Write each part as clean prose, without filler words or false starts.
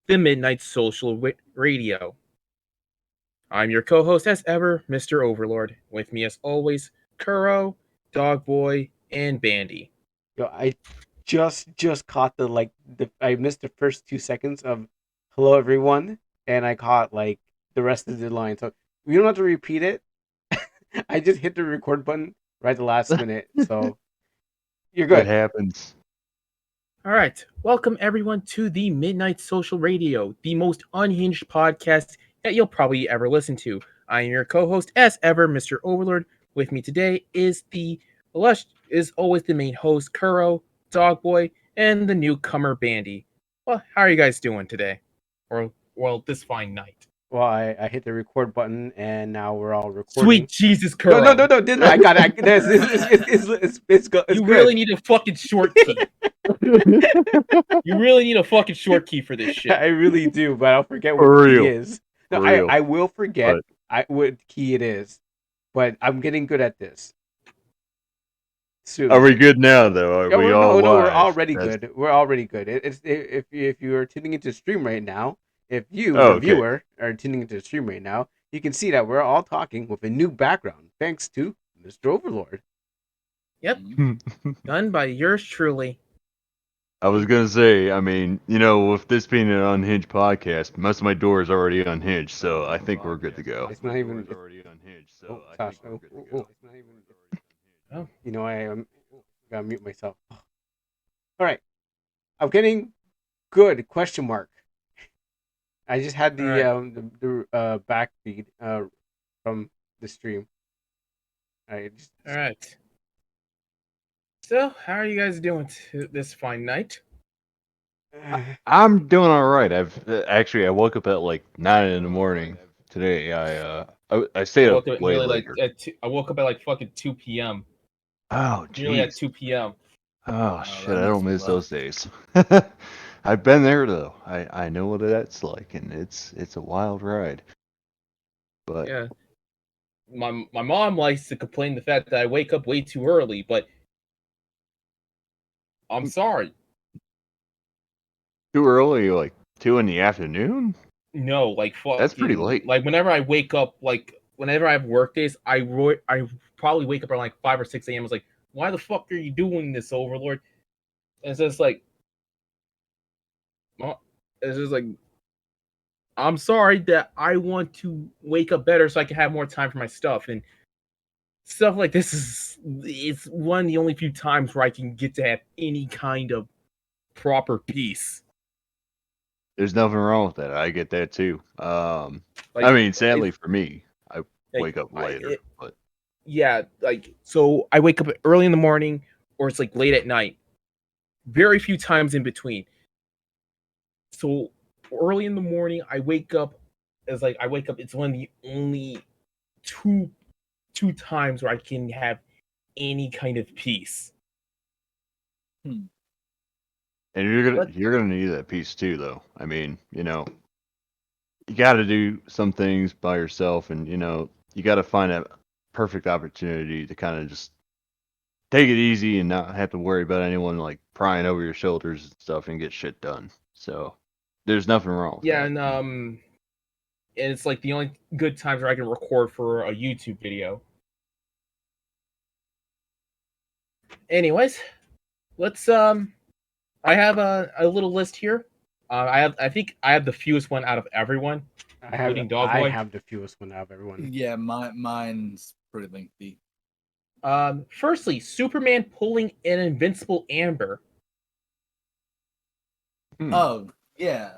the Midnight Social Radio. I'm your co-host as ever, Mr. Overlord. With me as always, Kuro, DogBoi, and Bandy. Yo, I just caught I missed the first 2 seconds of hello everyone, and I caught the rest of the line. So we don't have to repeat it. I just hit the record button right at the last minute. So you're It good. happens. All right, welcome everyone to the Midnight Social Radio, the most unhinged podcast that you'll probably ever listen to. I am your co-host as ever, Mr. Overlord. With me today is always the main host, Kuro, Dogboy, and the newcomer Bandy. Well, how are you guys doing today? Or this fine night. Well, I hit the record button, and now we're all recording. Sweet Jesus, Kuro. No, didn't I got it. It's You good. really need a fucking short key. You really need a fucking short key for this shit. I really do, but I'll forget For what key real. is. No, For real. I will forget But- what key it is, but I'm getting good at this. Soon. Are we good now, though? Are we all no, we're live? already That's- good. We're already good. If you are tuning into the stream right now, if you, Oh, the okay. viewer, are tuning into the stream right now, you can see that we're all talking with a new background, thanks to Mr. Overlord. Yep, done by yours truly. I was gonna say, I mean, with this being an unhinged podcast, most of my door is already unhinged, so I think we're good to go. It's not even. already unhinged, Oh, Sasha. Oh. You know, I gotta mute myself. All right, I'm getting good. Question mark. I just had the back feed from the stream. All right. So, how are you guys doing this fine night? I'm doing all right. I woke up at like 9 in the morning today. I stayed up way later. I woke up at like fucking 2 p.m. Oh, Nearly at jeez. 2 p.m. Oh shit! I that don't must miss be those days. I've been there though. I know what that's like, and it's a wild ride. But Yeah. My mom likes to complain the fact that I wake up way too early, but I'm sorry. too early, like 2 in the afternoon. No, like fucking, That's pretty late. Like whenever I wake up, like whenever I have work days, I probably wake up around like 5 or 6 a.m. I was like, why the fuck are you doing this, Overlord? And it's just like, I'm sorry that I want to wake up better so I can have more time for my stuff. And stuff like this it's one of the only few times where I can get to have any kind of proper peace. There's nothing wrong with that. I get that too. I Like, mean, sadly for me, I wake up later. But yeah, like, so I wake up early in the morning or it's like late at night. Very few times in between. So early in the morning, I wake up. It's one of the only two times where I can have any kind of peace. and you're gonna need that peace too, though. I mean, you got to do some things by yourself, and you got to find a perfect opportunity to kind of just take it easy and not have to worry about anyone like prying over your shoulders and stuff and get shit done. So there's nothing wrong with that. And it's like the only good times where I can record for a YouTube video. Anyways, let's I have a little list here. I think I have the fewest one out of everyone, including DogBoi. I have the fewest one out of everyone. Yeah, mine's pretty lengthy. Firstly, Superman pulling an Invincible Amber. Oh, yeah.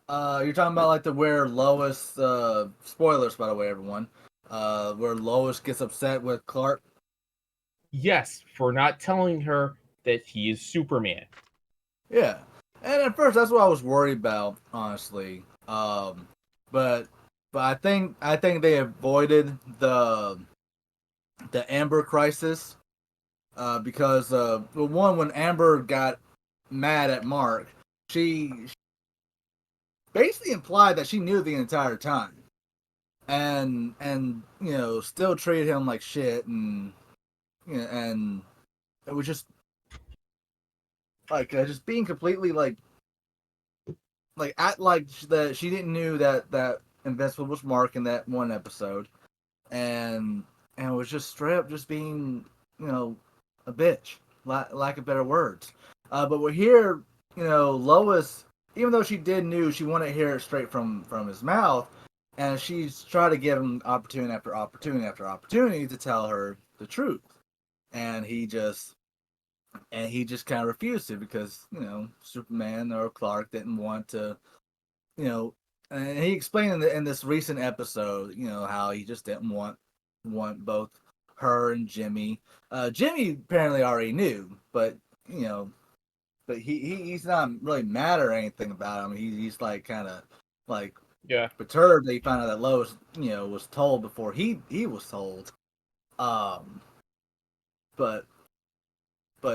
You're talking about like where Lois, spoilers by the way, everyone, where Lois gets upset with Clark. Yes, for not telling her that he is Superman. Yeah, and at first that's what I was worried about, honestly. But I think they avoided the Amber crisis, because when Amber got mad at Mark, she basically implied that she knew the entire time, and still treated him like shit, and and it was just like just being completely like that she didn't knew that Invincible was Mark in that one episode, and was just straight up just being a bitch, lack of better words. But we're here, Lois, even though she knew, she wanted to hear it straight from his mouth, and she's trying to give him opportunity after opportunity after opportunity to tell her the truth, and he just kind of refused to because Superman or Clark didn't want to, and he explained in this recent episode, how he just didn't want both her and Jimmy. Jimmy apparently already knew, but he's not really mad or anything about him. He's like kind of like perturbed that he found out that Lois was told before he was told. But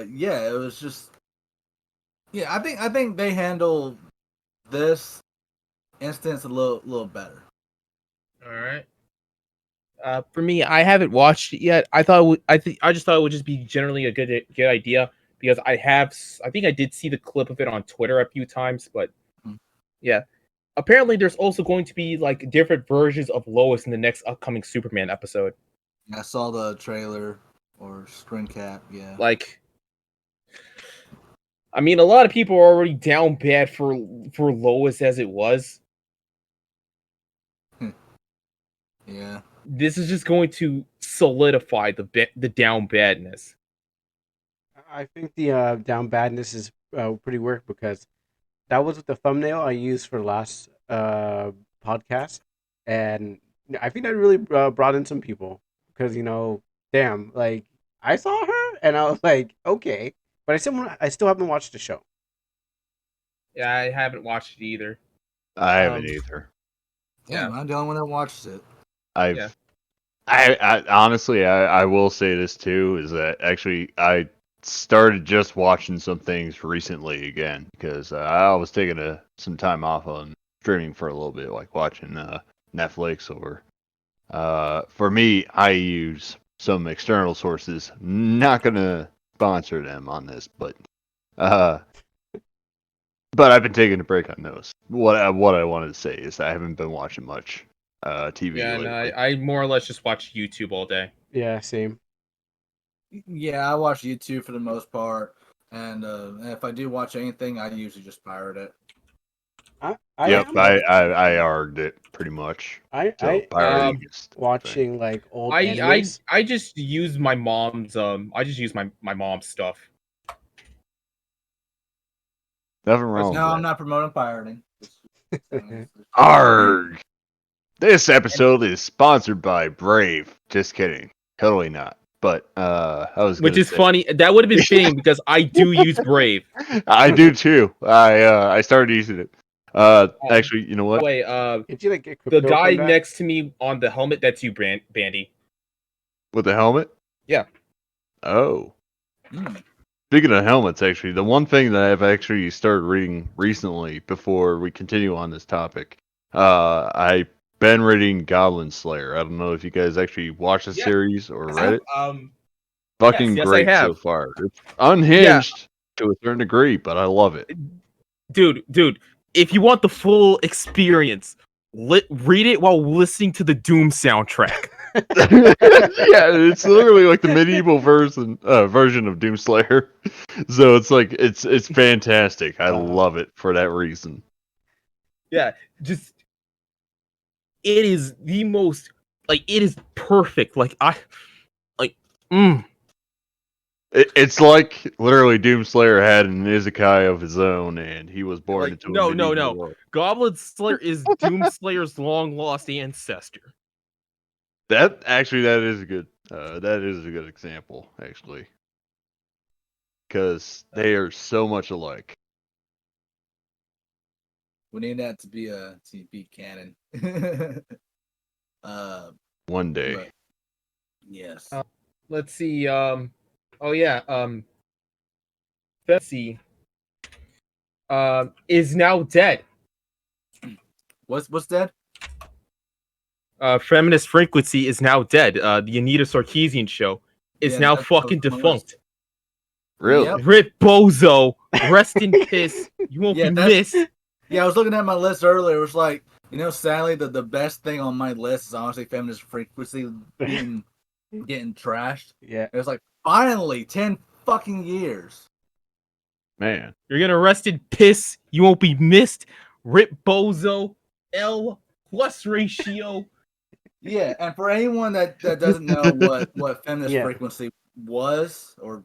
yeah, it was just I think they handle this instance a little better. All right. For me, I haven't watched it yet. I just thought it would just be generally a good idea because I think I did see the clip of it on Twitter a few times, but yeah. Apparently, there's also going to be like different versions of Lois in the next upcoming Superman episode. I saw the trailer or screen cap. Yeah, like, I mean, a lot of people are already down bad for Lois as it was. Yeah. This is just going to solidify the down badness. I think the down badness is pretty work because that was the thumbnail I used for last podcast, and I think that really brought in some people because damn, like I saw her and I was like, okay, but I still haven't watched the show. Yeah, I haven't watched it either. I haven't either. Yeah, I'm the only one that watched it. I honestly, I will say this too, is that actually I started just watching some things recently again because I was taking some time off on streaming for a little bit, like watching Netflix or for me, I use some external sources. Not gonna sponsor them on this, but I've been taking a break on those. What I wanted to say is I haven't been watching much TV lately. No, I more or less just watch YouTube all day. Yeah, same. Yeah, I watch YouTube for the most part, and if I do watch anything, I usually just pirate it. I argued it pretty much. I watching like old animes. I just use my mom's my mom's stuff. Nothing wrong. No, I'm not promoting pirating. Arg! This episode is sponsored by Brave. Just kidding. Totally not. But which is funny. That would have been fitting because I do use Brave. I do too. I started using it. Actually, you know what? Wait, Did you get the guy next to me on the helmet, that's you, Bandy. With the helmet? Yeah. Oh. Speaking of helmets, actually, the one thing that I've actually started reading recently before we continue on this topic, I've been reading Goblin Slayer. I don't know if you guys actually watched the series or read it. Fucking great so far. It's unhinged to a certain degree, but I love it. Dude, if you want the full experience, read it while listening to the Doom soundtrack. Yeah, it's literally like the medieval version of Doomslayer. So it's like it's fantastic. I love it for that reason. Yeah, just it is the most it is perfect. It's like literally Doomslayer had an isekai of his own, and he was born into a medieval world. Goblin Slayer is Doomslayer's long lost ancestor. That is a good. That is a good example, actually, because they are so much alike. We need that to be a TP canon. One day. But, yes. Let's see. Let's see. Is now dead. What's dead? Feminist Frequency is now dead. The Anita Sarkeesian show is now fucking defunct. Really? Yep. Rip Bozo. Rest in piss. You won't be missed. Yeah, I was looking at my list earlier. It was like, sadly, the best thing on my list is honestly feminist frequency getting trashed. Yeah. It was like, finally, 10 fucking years. Man. You're gonna arrested, piss. You won't be missed. Rip bozo. L plus ratio. Yeah, and for anyone that doesn't know what feminist Yeah. frequency was, well,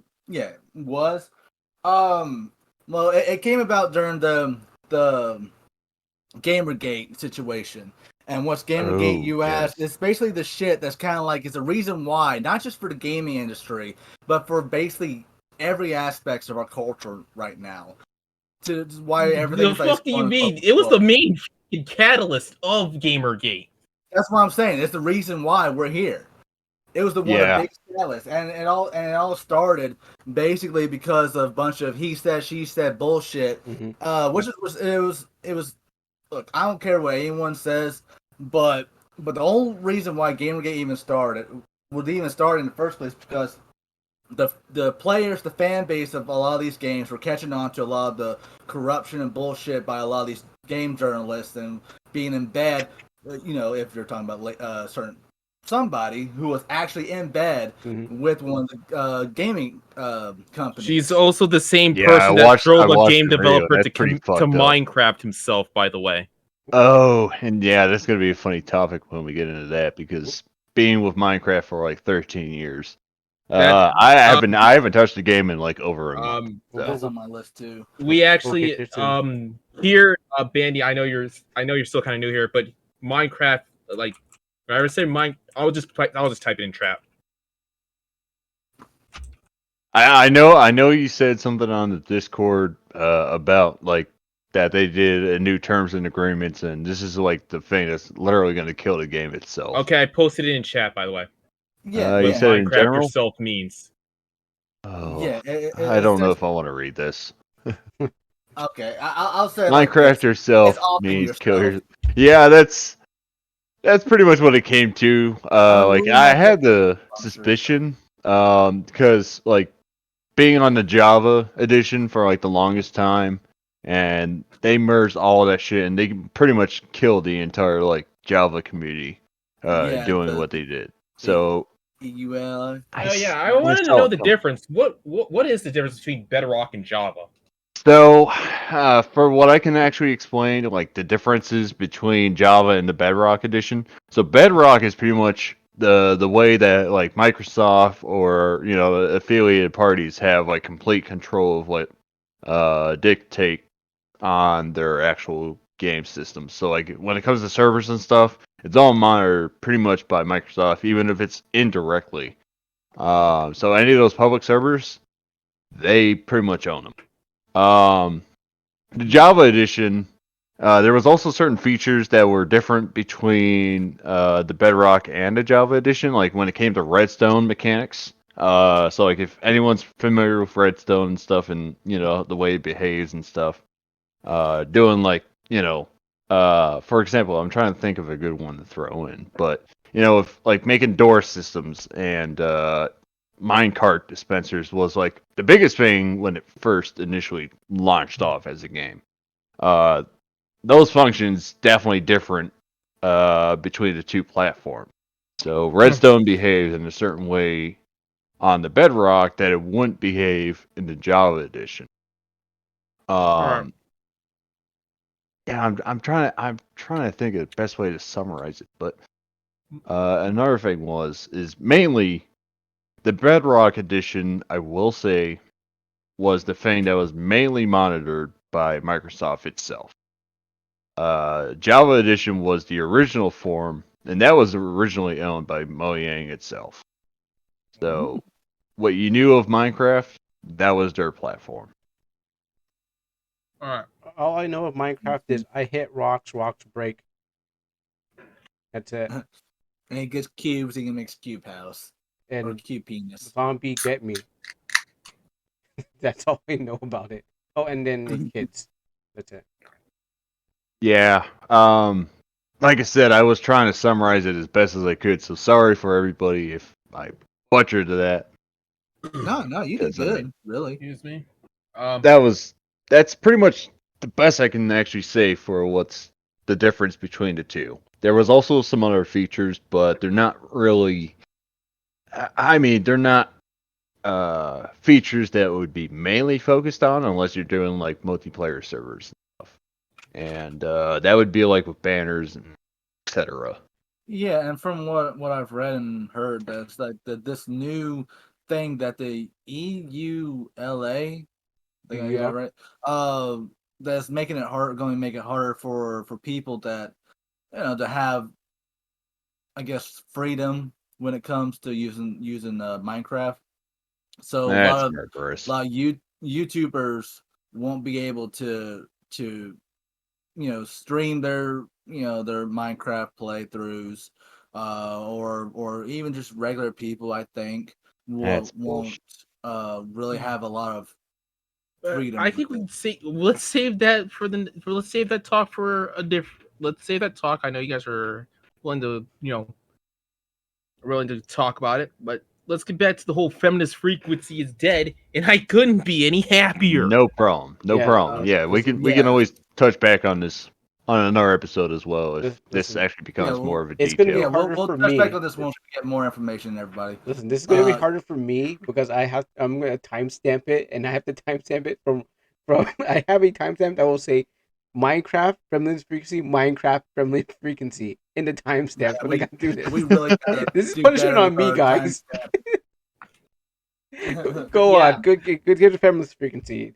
it came about during the Gamergate situation. And what's Gamergate Oh, US? yes. It's basically the shit that's kind of like it's a reason why, not just for the gaming industry, but for basically every aspects of our culture right now. To why The everything's like fuck do you quote unquote mean? It was the fucked. main fucking catalyst of Gamergate. That's what I'm saying. It's the reason why we're here. It was the one of the Yeah. big catalysts, and it all started basically because of a bunch of he said she said bullshit. Mm-hmm. Which it was. Look, I don't care what anyone says, but the only reason why Gamergate even started in the first place because the players, the fan base of a lot of these games were catching on to a lot of the corruption and bullshit by a lot of these game journalists and being in bed. If you're talking about certain somebody who was actually in bed Mm-hmm. with one of the gaming companies. She's also the same Yeah, person that I drove a watched game the video. developer That's pretty to fucked up. Minecraft himself, by the way. Oh, and yeah, that's gonna be a funny topic when we get into that because being with Minecraft for like 13 years, That I haven't touched the game in like over a month. That's So. on my list too. we We'll actually get there soon. here Bandy, I know you're still kind of new here, but Minecraft, like when I ever say mine, I'll just type it in trap. I know you said something on the Discord about like that they did a new terms and agreements, and this is like the thing that's literally going to kill the game itself. Okay, I posted it in chat, by the way. Yeah, You What said it in Minecraft general? yourself means. Oh, yeah. I don't know if I want to read this. Okay, I'll say Minecraft yourself it's offing means kill yourself. your. Yeah, that's pretty much what it came to. Like Unruly I my had the sponsor. suspicion, because like being on the Java edition for like the longest time, and they merged all of that shit, and they pretty much killed the entire like Java community, Yeah, doing the what they did. So EUL. Oh yeah, I I wanted to saw know it the coming. difference. What is the difference between Bedrock and Java? So, for what I can actually explain, like the differences between Java and the Bedrock edition. So Bedrock is pretty much the way that like Microsoft or affiliated parties have like complete control of what dictate on their actual game systems. So like when it comes to servers and stuff, it's all monitored pretty much by Microsoft, even if it's indirectly. So any of those public servers, they pretty much own them. The Java edition, there was also certain features that were different between the Bedrock and the Java edition, like when it came to redstone mechanics. So like if anyone's familiar with redstone and stuff, and the way it behaves and stuff, doing like for example, I'm trying to think of a good one to throw in, but if like making door systems and minecart dispensers was like the biggest thing when it first initially launched off as a game. Uh, those functions definitely different between the two platforms. So Redstone behaves in a certain way on the Bedrock that it wouldn't behave in the Java edition. All right. Yeah, I'm trying to think of the best way to summarize it, but another thing is mainly the Bedrock edition. I will say was the thing that was mainly monitored by Microsoft itself. Java Edition was the original form, and that was originally owned by Mojang itself. So, what you knew of Minecraft, that was their platform. All right. All I know of Minecraft is I hit rocks, rocks break. That's it. And he gets cubes, he can make cube house or And cube penis. zombie get me. That's all I know about it. Oh, and then the kids. That's it. Yeah. Like I said, I was trying to summarize it as best as I could. So sorry for everybody if I butchered that. No, you did good. Really. Excuse me. That's pretty much the best I can actually say for what's the difference between the two. There was also some other features, but they're not really. I mean, they're not features that would be mainly focused on unless you're doing like multiplayer servers and stuff. And that would be like with banners and etc. Yeah, and from what I've read and heard, that's like this new thing that the EULA, I think I got it right. That's making it hard, going to make it harder for people that to have, I guess, freedom when it comes to using Minecraft. So That's barbarous. a lot of YouTubers won't be able to stream their their Minecraft playthroughs, or even just regular people. I think That's won't really have a lot of freedom. I think let's save that let's save that talk for a let's save that talk. I know you guys are willing to willing to talk about it, but let's get back to the whole feminist frequency is dead, and I couldn't be any happier. No problem. No problem. Yeah, we can always touch back on this on another episode as well if this actually becomes more of a it's detail. Gonna be harder we'll for touch me. back on this once we get more information, everybody. Listen, this is gonna be harder for me because I'm gonna timestamp it, and I have to timestamp it from I have a timestamp that will say Minecraft feminist frequency, Minecraft feminist frequency in the timestamp. But I gotta do this. We really this is punishment on me, guys. Go on, good feminist frequency.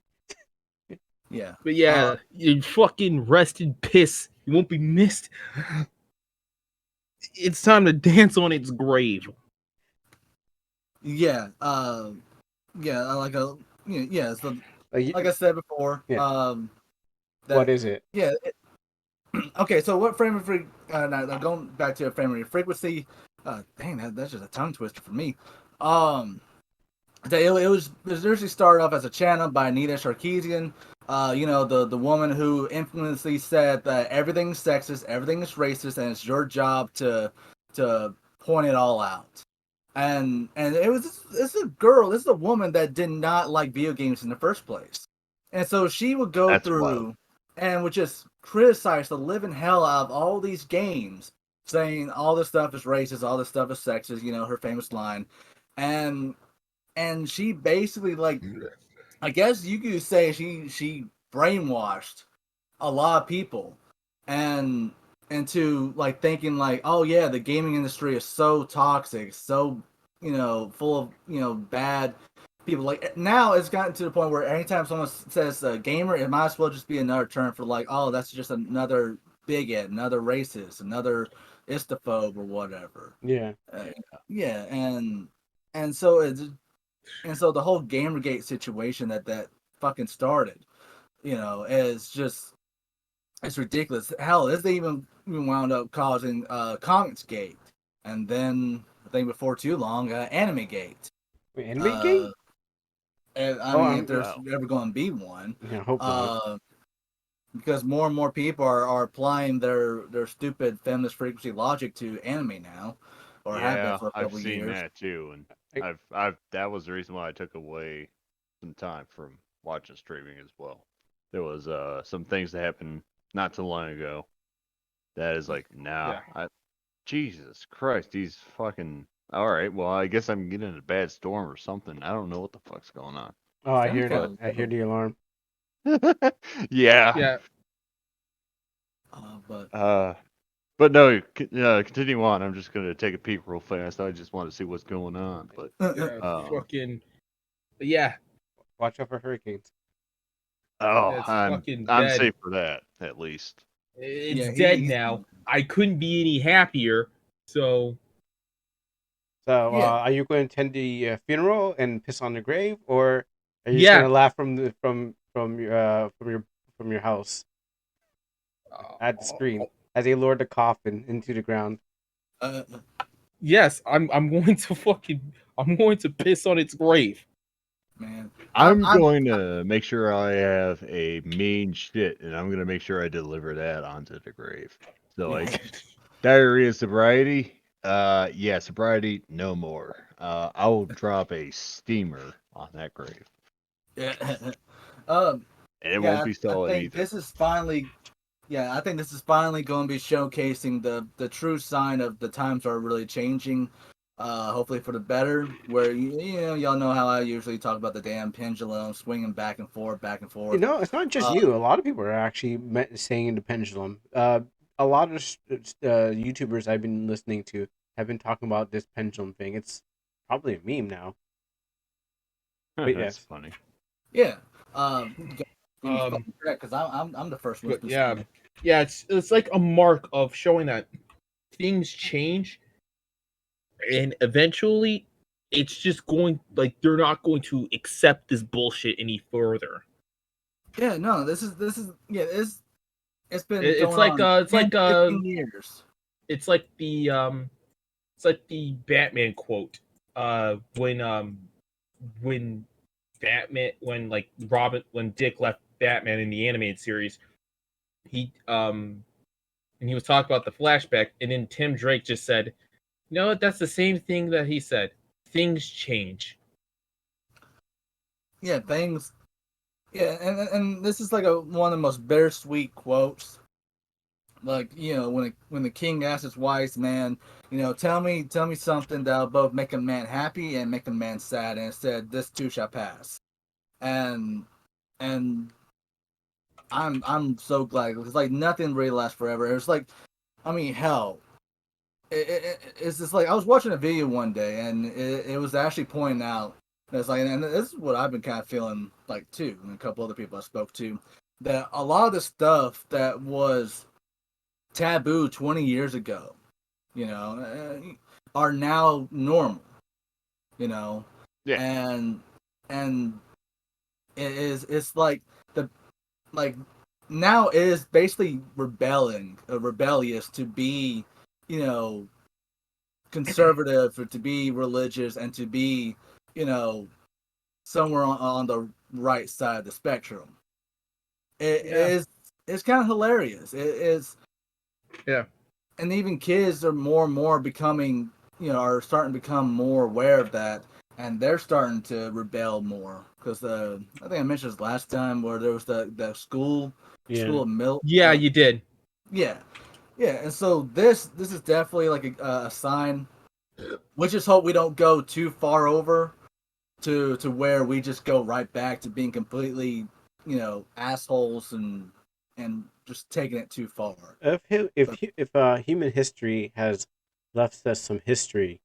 Yeah, but yeah, you fucking rested piss. You won't be missed. It's time to dance on its grave. Yeah, like a yeah. So like I said before, what is it? Yeah. Okay, so what frame of now going back to a frame of frequency. Dang, that's just a tongue twister for me. It was originally started off as a channel by Nita Sarkeesian. The woman who infamously said that everything's sexist, everything is racist, and it's your job to point it all out. And it's a girl, this is a woman that did not like video games in the first place. And so she would go through and would just criticize the living hell out of all these games, saying all this stuff is racist, all this stuff is sexist, her famous line. And she basically, like, I guess you could say she brainwashed a lot of people and into like thinking like, oh yeah, the gaming industry is so toxic, so full of bad people. Like now it's gotten to the point where anytime someone says gamer, it might as well just be another term for like, oh, that's just another bigot, another racist, another istophobe or whatever. Yeah. And so the whole Gamergate situation that fucking started, is just, it's ridiculous. Hell, this even wound up causing Comicsgate, and then I think before too long, Animegate. Wait, Animegate? And I mean, if there's ever going to be one, hope not. Because more and more people are applying their stupid feminist frequency logic to anime now, or have been for a couple I've years. seen that too, and I've that was the reason why I took away some time from watching streaming as well. There was some things that happened not too long ago that is like, Jesus Christ, these fucking. All right, well, I guess I'm getting a bad storm or something. I don't know what the fuck's going on. Oh, I hear it. I hear the alarm. Yeah. But no, continue on. I'm just gonna take a peek real fast. I just want to see what's going on. But watch out for hurricanes. Oh, I'm safe for that at least. It's dead now. I couldn't be any happier. So, are you going to attend the funeral and piss on the grave, or are you just going to laugh from your house at the screen as they lower the coffin into the ground? Yes, I'm going to piss on its grave. Man, I'm going to make sure I have a mean shit, and I'm going to make sure I deliver that onto the grave. So, like, diarrhea, sobriety, sobriety, no more. I will drop a steamer on that grave. Yeah. and it won't be solid I think either. this is finally. Yeah, I think this is finally going to be showcasing the true sign of the times are really changing. Hopefully for the better. Where y'all know how I usually talk about the damn pendulum swinging back and forth, back and forth. It's not just you. A lot of people are actually saying the pendulum. A lot of YouTubers I've been listening to have been talking about this pendulum thing. It's probably a meme now. But That's yes. funny. Yeah. Because I'm the first one. Yeah, it's like a mark of showing that things change, and eventually, it's just going like they're not going to accept this bullshit any further. Yeah, no, this is it's been It's going like on it's like 15 years. It's like the Batman quote. When Batman when Dick left Batman in the animated series, he and he was talking about the flashback, and then Tim Drake just said, "No, that's the same thing that he said. Things change." Yeah, things. Yeah, and this is like one of the most bittersweet quotes. Like when the king asks his wise man, tell me something that'll both make a man happy and make a man sad, and it said, "This too shall pass." And and I'm so glad because like nothing really lasts forever. It was like, I mean, hell, it's just like I was watching a video one day and it was actually pointing out that it's like, and this is what I've been kind of feeling like too, and a couple other people I spoke to, that a lot of the stuff that was taboo 20 years ago, are now normal, Yeah. and it's like the like now it is basically rebellious to be, conservative or to be religious and to be, somewhere on the right side of the spectrum. It's kind of hilarious. It is. Yeah. And even kids are more and more becoming, are starting to become more aware of that, and they're starting to rebel more because I think I mentioned this last time where there was the school of milk. Yeah, you did. Yeah, and so this is definitely like a sign. We just hope we don't go too far over to where we just go right back to being completely, assholes and just taking it too far. If human history has left us some history,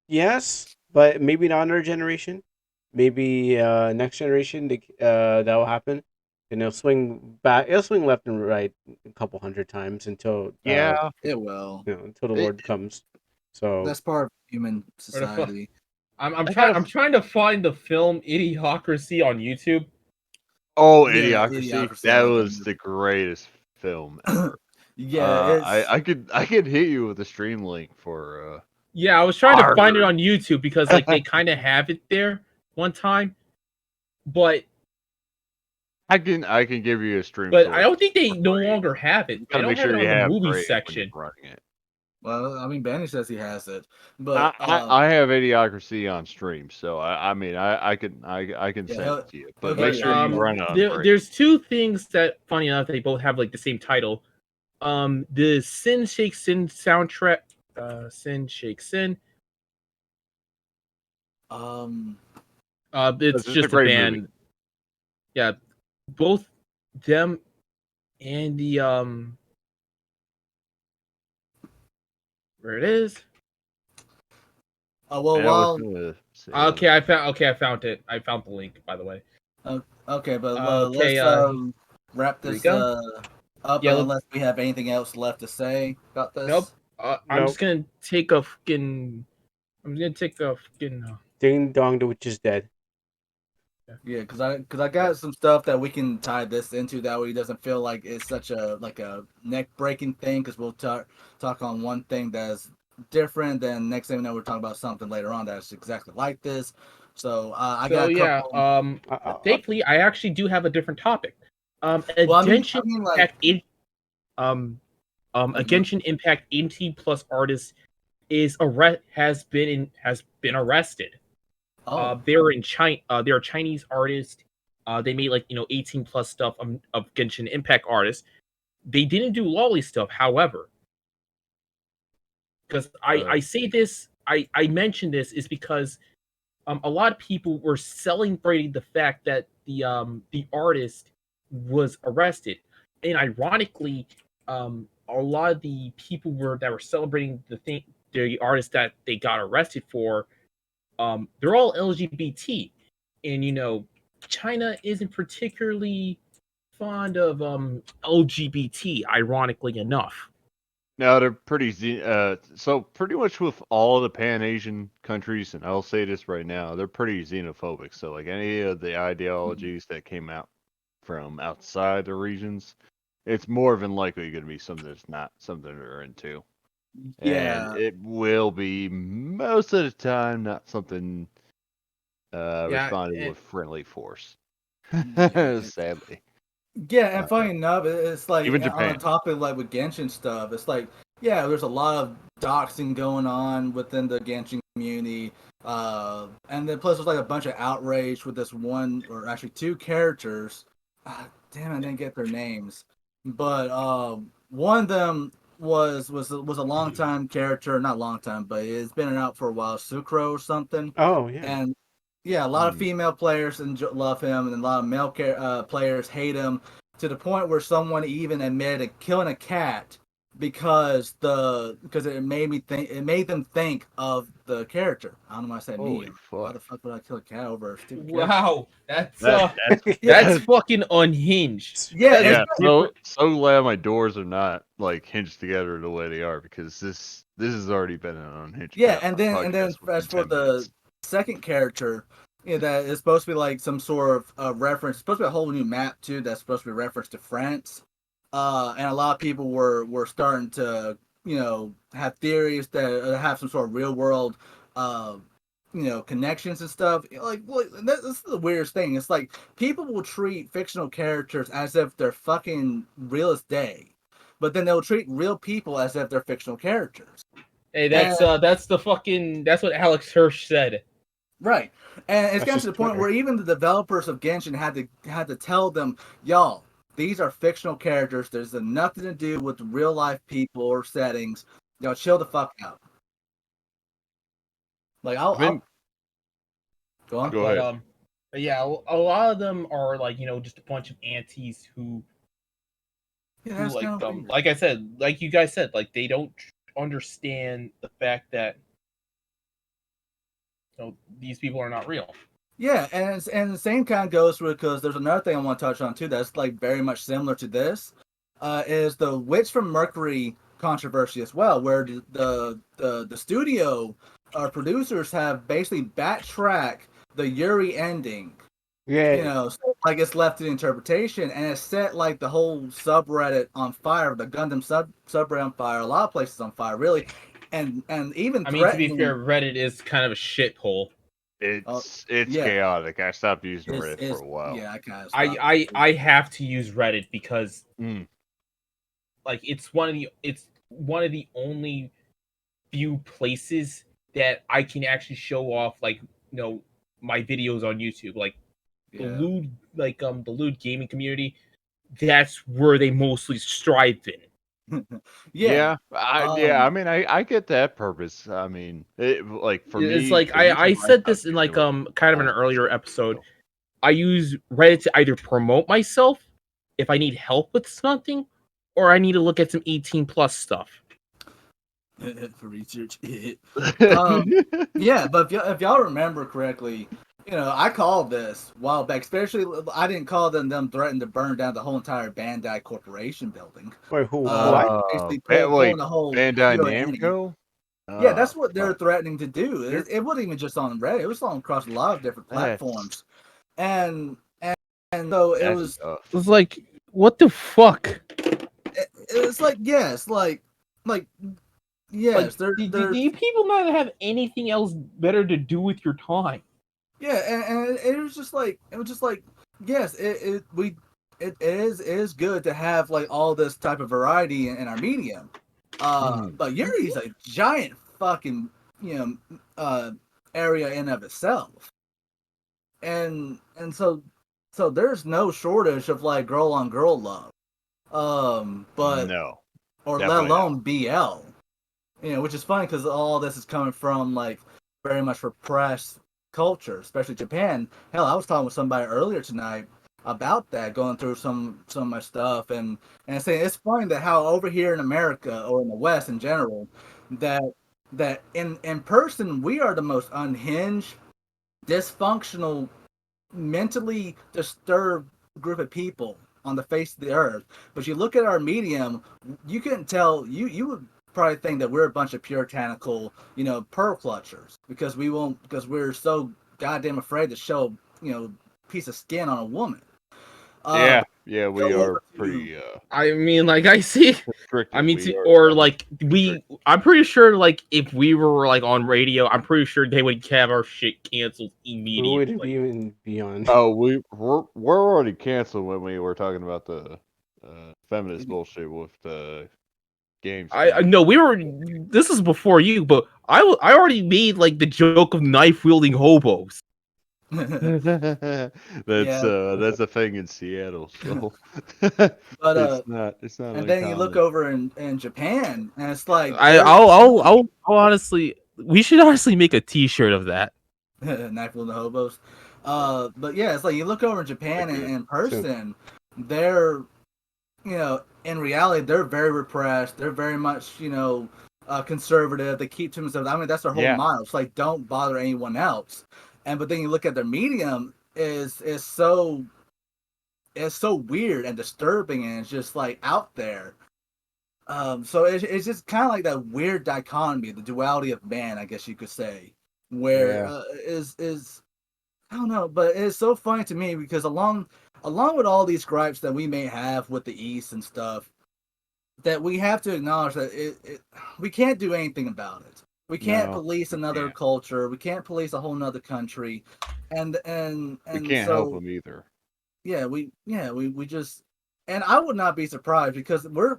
yes, but maybe not in our generation. Maybe next generation that will happen, and it'll swing back. It'll swing left and right a couple hundred times until It will. until the Lord comes. So that's part of human society. I'm trying to find the film Idiocracy on YouTube. Oh, Yeah, Idiocracy! That was the greatest film ever. Yeah, I could hit you with a stream link for. Yeah, I was trying to find it on YouTube because like they kind of have it there one time, but I can give you a stream. But I don't think they no longer have it. They don't make have sure it you on the have movie Brave when section. you're running it. Well, I mean, Banny says he has it, but I have Idiocracy on stream, so I mean I can send it to you, but make sure you run it on Brave. There's two things that, funny enough, they both have like the same title. The Sin Shake Sin soundtrack, Sin Shake Sin. It's just a band. Movie. Yeah, both them and the where it is. Okay, I found it. I found the link, by the way. Okay, but let's wrap this up unless we have anything else left to say about this. Nope. I'm just gonna take a fucking. Ding dong, the witch is dead. Yeah, because I got some stuff that we can tie this into that way it doesn't feel like it's such a neck breaking thing, because we'll talk on one thing that's different, then next thing we know we're talking about something later on that's exactly like this. So thankfully I actually do have a different topic. Genshin Impact 18+ artist has been arrested. They're in China. They're a Chinese artist. They made like 18 plus stuff of Genshin Impact artists. They didn't do lolly stuff, however, because I say this, I mention this is because a lot of people were celebrating the fact that the artist was arrested, and ironically, a lot of the people that were celebrating the artist that they got arrested for, they're all LGBT, and China isn't particularly fond of LGBT, ironically enough. No, they're pretty. So pretty much with all the Pan Asian countries, and I'll say this right now, they're pretty xenophobic. So like any of the ideologies that came out from outside the regions, it's more than likely going to be something that's not something they're into. Yeah. And it will be most of the time not something responded and with friendly force. Yeah. Sadly. Yeah, and funny enough, it's like Even on a Japan. topic like with Genshin stuff, it's like, yeah, there's a lot of doxing going on within the Genshin community. And then plus there's like a bunch of outrage with this one or actually two characters. Damn, I didn't get their names. But one of them was a long time character, not long time, but it's been out for a while, Sucro or something. Oh yeah. And yeah, a lot of female players love him, and a lot of male players hate him to the point where someone even admitted killing a cat because it made them think of the character. I don't know why I said Holy me. fuck. Why the fuck would I kill a cat over a stupid Wow, that's Yeah. fucking unhinged. Yeah, Yeah, That's so glad my doors are not like hinged together the way they are, because this has already been an unhinged. Yeah, and then podcast as within for 10 the minutes. second character, that is supposed to be like some sort of reference. It's supposed to be a whole new map too. That's supposed to be a reference to France. And a lot of people were starting to have theories that have some sort of real world connections and stuff. Like, this is the weirdest thing. It's like people will treat fictional characters as if they're fucking real as day, but then they'll treat real people as if they're fictional characters. Hey, that's that's what Alex Hirsch said. Right, and it's That's gotten just to the point Twitter. where even the developers of Genshin had to tell them, y'all, these are fictional characters. There's nothing to do with real life people or settings. Y'all, chill the fuck out. Like I'll go on. Go But ahead. yeah, a lot of them are like just a bunch of antis Yeah, who that's kind of weird. like I said, like you guys said, like they don't understand the fact that these people are not real. Yeah, and the same kind of goes with, because there's another thing I want to touch on too that's like very much similar to this, is the Witch from Mercury controversy as well, where the studio producers have basically backtracked the Yuri ending. Yeah. So, like, it's left to the interpretation, and it set like the whole subreddit on fire, the Gundam subreddit on fire, a lot of places on fire, really, and even I mean, to be threatening. fair, Reddit is kind of a shithole. It's Yeah. chaotic. I stopped using Reddit for It's a while. yeah, I kind of I have to use Reddit because like it's one of the only few places that I can actually show off like my videos on YouTube. Like the lewd the lewd gaming community, that's where they mostly strive in. yeah. I mean, I get that purpose. I mean, like for me, It's like the reason I why said stopped this in using like it was kind of an bullshit. earlier episode. I use Reddit to either promote myself if I need help with something, or I need to look at some 18 plus stuff. For research. Yeah, but if y'all remember correctly, I called this a while back. Especially, I didn't call them threatening to burn down the whole entire Bandai Corporation building. Wait, who? What? Basically Like pulling the whole Bandai You're an Annie. Namco. Yeah, that's what they're Fuck. threatening to do. It wasn't even just on Reddit; it was on across a lot of different platforms. And so it That's was. tough. It was like, what the fuck? It's like yes, like yes, do you people not have anything else better to do with your time? Yeah, and it was just like yes, it is good to have like all this type of variety in our medium. But Yuri's a giant fucking area in of itself, and so So there's no shortage of like girl on girl love. But No, or let definitely not. alone BL. Which is funny because all this is coming from like very much repressed culture, especially Japan. Hell, I was talking with somebody earlier tonight about that, going through some of my stuff and saying it's funny that how over here in America or in the West in general, that in person we are the most unhinged, dysfunctional, mentally disturbed group of people on the face of the earth. But you look at our medium, you can tell you would probably think that we're a bunch of puritanical, pearl clutchers because we're so goddamn afraid to show, piece of skin on a woman. Yeah, But yeah, go we over are to pretty I mean, like I see. I restricted. mean, We are or definitely like restricted. I'm pretty sure, like if we were like on radio, I'm pretty sure they would have our shit canceled Who would it immediately. even be on? Oh, we're already canceled when we were talking about the feminist bullshit with the games I channel. no, we were. This is before you, but I already made like the joke of knife wielding hobos. that's yeah, that's a thing in Seattle, so but it's not and then you look uncommon. over in Japan, and it's like I they're I'll honestly, we should honestly make a T-shirt of that. knife the hobos. But yeah, it's like you look over in Japan and Good. in So, person, they're in reality they're very repressed. They're very much conservative. They keep to themselves. I mean, that's their whole Yeah, motto. It's like don't bother anyone else. But then you look at their medium is so weird and disturbing, and it's just like out there. So it's just kind of like that weird dichotomy, the duality of man, I guess you could say, where yeah. is I don't know, but it's so funny to me because along with all these gripes that we may have with the East and stuff, that we have to acknowledge that we can't do anything about it. We can't no, police we another can't. culture. We can't police a whole nother country, and We and can't help so them either. we just, and I would not be surprised because we're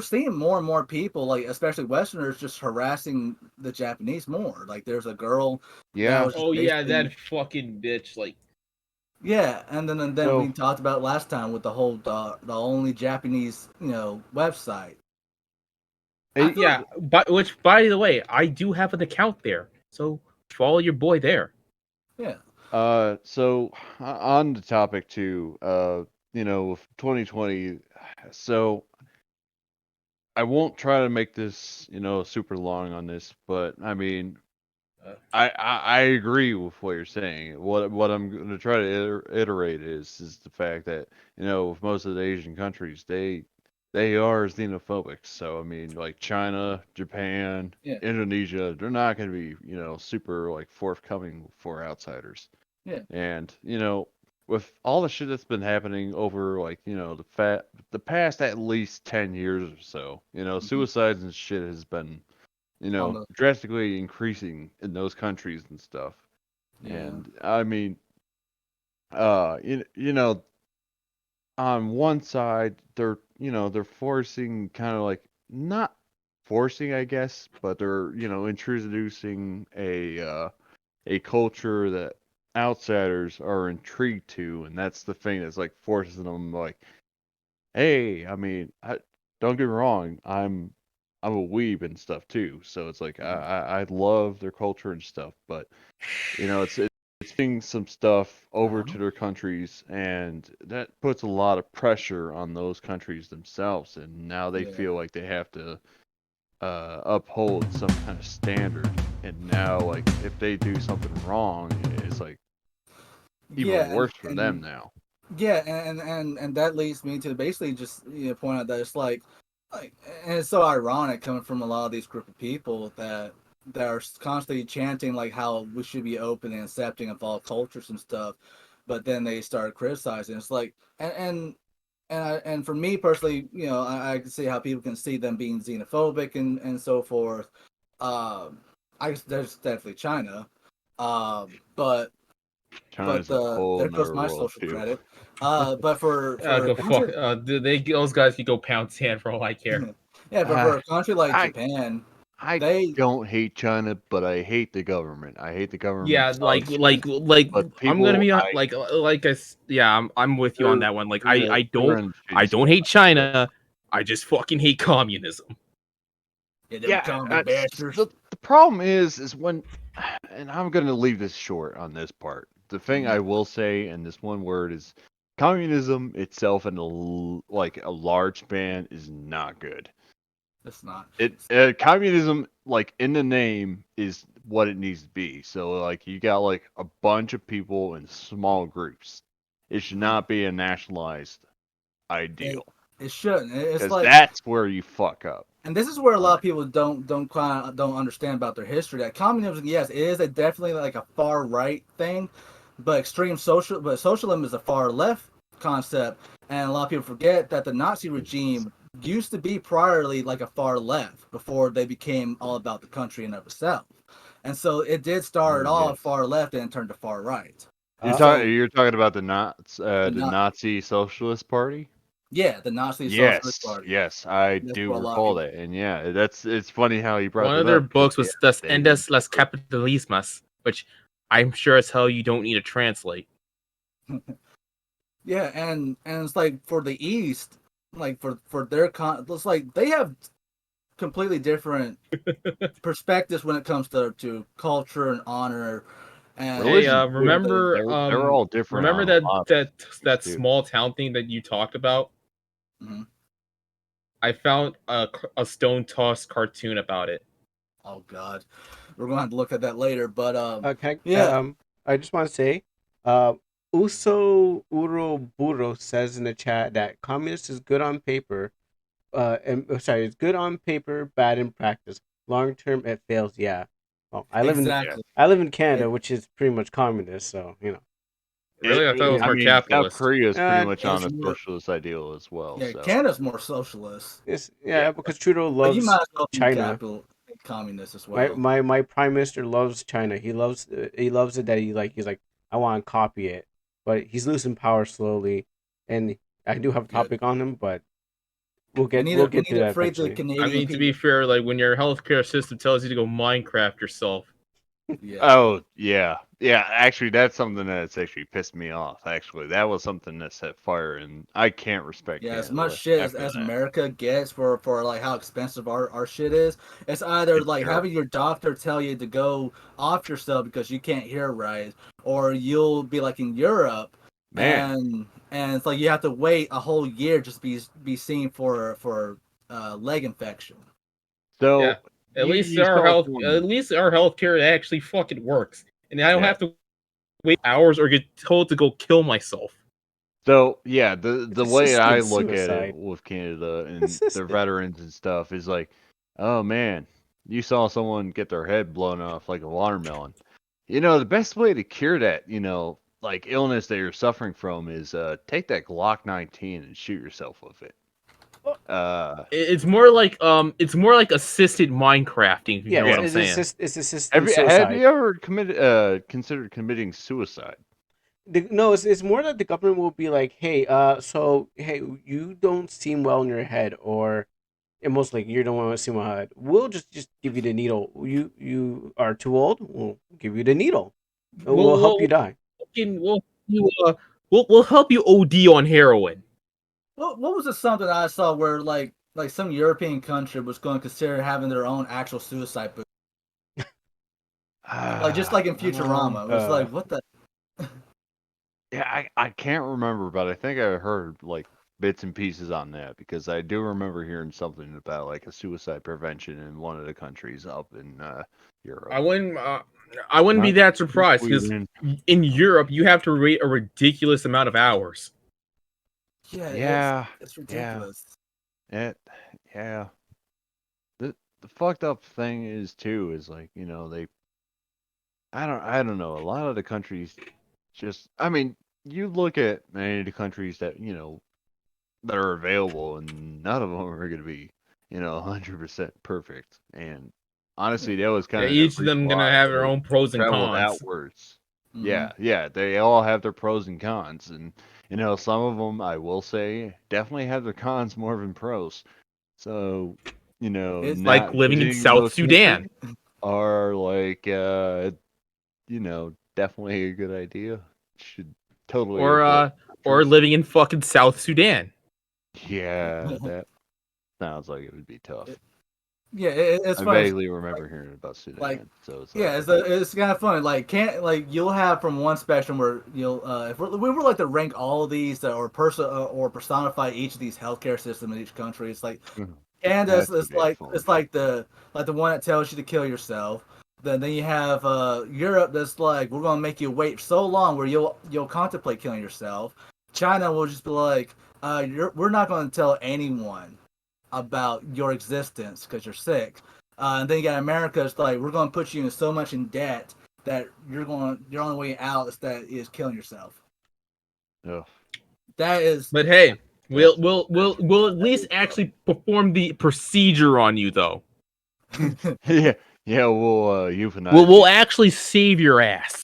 seeing more and more people, like especially Westerners, just harassing the Japanese more. Like there's a girl that Yeah. was just Oh yeah, basically, that fucking bitch. Like, yeah, and then we So talked about last time with the whole the only Japanese website. I feel yeah. But which, by the way, I do have an account there, so follow your boy there. yeah. so on the topic too, with 2020, so I won't try to make this, super long on this, but I mean, Uh, I agree with what you're saying. What I'm going to try to iterate is the fact that with most of the Asian countries, they are xenophobic. So I mean, like China, Japan, Yeah, Indonesia, they're not going to be super like forthcoming for outsiders. yeah. And with all the shit that's been happening over like the past at least 10 years or so, Mhm. suicides and shit has been On the drastically increasing in those countries and stuff. yeah, And I mean, on one side, they're forcing kind of like not forcing, I guess, but they're introducing a culture that outsiders are intrigued to, and that's the thing that's like forcing them like, hey, I mean, don't get me wrong, I'm a weeb and stuff too, so it's like I love their culture and stuff, but it's bringing some stuff over uh-huh. to their countries, and that puts a lot of pressure on those countries themselves, and now they Yeah, feel like they have to uphold some kind of standard, and now like if they do something wrong, it's like even yeah, worse for them and now. yeah, and that leads me to basically just point out that it's like, and it's so ironic coming from a lot of these group of people that are constantly chanting like how we should be open and accepting of all cultures and stuff, but then they start criticizing. It's like, and for me personally, I can see how people can see them being xenophobic and so forth. Um, I guess there's definitely China, but China's a whole there goes nother my world social too. credit. But for a go country, fuck. Those guys could go pound sand for all I care. yeah, but for Uh, a country like I Japan, I They don't hate China, but I hate the government. I hate the government. Yeah, but I'm gonna people, be on I'm with you on that one. Like they're in the I shitty don't spot. hate China. I just fucking hate communism. yeah, them Yeah, commie bastards. the problem is when, and I'm gonna leave this short on this part. The thing I will say in this one word is, communism itself in like a large span is not good. It's not. Communism, like in the name, is what it needs to be. So like you got like a bunch of people in small groups. It should not be a nationalized It, ideal, it shouldn't. It's because like, that's where you fuck up. and this is where a lot of people don't understand about their history. That communism, yes, it is definitely like a far right thing, but socialism is a far left concept, and a lot of people forget that the Nazi regime used to be priorly like a far left before they became all about the country and of itself. And so it did start off Yes. far left and turned to far right. You're Uh, talking. You're talking about The the not, Nazi Socialist Party. yeah, the Nazi Socialist Yes, Party. yes, I That's do what a lot of recall people. that, and yeah, it's funny how you brought One that of their up because books yeah, was Das they Endes les Capitalismus, which I'm sure as hell you don't need to translate. Yeah, and it's like for the East, like for their it's like they have completely different perspectives when it comes to culture and honor, and Hey, religion too. They're all different remember on a lot of things that too. small town thing that you talked about? Mhm. I found a stone toss cartoon about it. Oh God, we're gonna have to look at that later. But can yeah, I just want to say, uh, Uso Uroburo says in the chat that communist is good on paper. Sorry, it's good on paper, bad in practice. Long term, it fails. Yeah. Well, Yeah, exactly. I live in It, Canada, which is pretty much communist. So Really, I thought it was I more mean, South capitalist. Korea is pretty much on it's a more, socialist ideal as well. yeah, So Canada's more socialist, it's yeah, because Trudeau but you loves might as well be China. communist as My well. my my prime minister loves China. He loves it that he's like I want to copy it, but he's losing power slowly. And I do have a Good. topic on him, but We we'll get need to to that free the eventually. I Canadian mean, to be people. fair, like when your healthcare system tells you to go Minecraft yourself, Yeah. oh yeah, yeah. Actually, that's something that's actually pissed me off. Actually, that was something that set fire, and I can't respect Yeah, as much Canada shit after as that. America gets for like how expensive our shit is, it's either It's like terrible. having your doctor tell you to go off yourself because you can't hear right, or you'll be like in Europe Man, and it's like you have to wait a whole year just be seen for leg infection. yeah. so you saw At someone. least our healthcare actually fucking works, and I don't Yeah. have to wait hours or get told to go kill myself. So yeah, the It's way I assisted look at it suicide. with Canada and their Assisted. veterans and stuff is like, oh man, you saw someone get their head blown off like a watermelon. You know, the best way to cure that, like illness that you're suffering from is take that Glock 19 and shoot yourself with it. Uh, It's more like assisted Minecrafting, if you Yeah, know what I'm yeah. saying. it's assisted Have suicide. you ever considered committing suicide? No, it's more that the government will be like, hey, hey, you don't seem well in your head, or and most likely you don't want to seem well in your head. We'll just give you the needle. You are too old. We'll give you the needle. We'll We'll help we'll you die. we'll you we'll help you OD on heroin. What was it something I saw where like some European country was going to consider having their own actual suicide booth, like just like in Futurama. It was like what the Yeah, I can't remember, but I think I heard like bits and pieces on that because I do remember hearing something about like a suicide prevention in one of the countries up in Europe. I wouldn't uh, I wouldn't be Not that surprised because Sweden. in Europe you have to wait a ridiculous amount of hours. yeah Yeah, it's yeah, ridiculous. it, yeah. The fucked up thing is too is like I don't know, a lot of the countries just, I mean, you look at many of the countries that that are available, and none of them are going to be 100% perfect. And honestly, that was Yeah, kind of the each of reason them gonna why have their I own pros and traveled cons. outwards. Mm-hmm. Yeah, they all have their pros and cons, and some of them I will say definitely have their cons more than pros. So It's like living in South Sudan. Are like, definitely a good idea. Should totally Or living in fucking South Sudan. Yeah, that sounds like it would be tough. It's I funny. vaguely remember hearing about Sudan, Like, so it's yeah, it's kind of funny. Like, you'll have from one spectrum where you'll if we were like to rank all of these or personify each of these healthcare systems in each country, it's like Canada's it's like the one that tells you to kill yourself. Then you have Europe that's like, we're gonna make you wait so long where you'll contemplate killing yourself. China will just be like, we're not gonna tell anyone about your existence because you're sick. And then you got America. It's like, we're going to put you in so much in debt that your only way out is killing yourself. Ugh. That is. But hey, we'll at least actually perform the procedure on you though. yeah, we'll euthanize. We'll actually save your ass.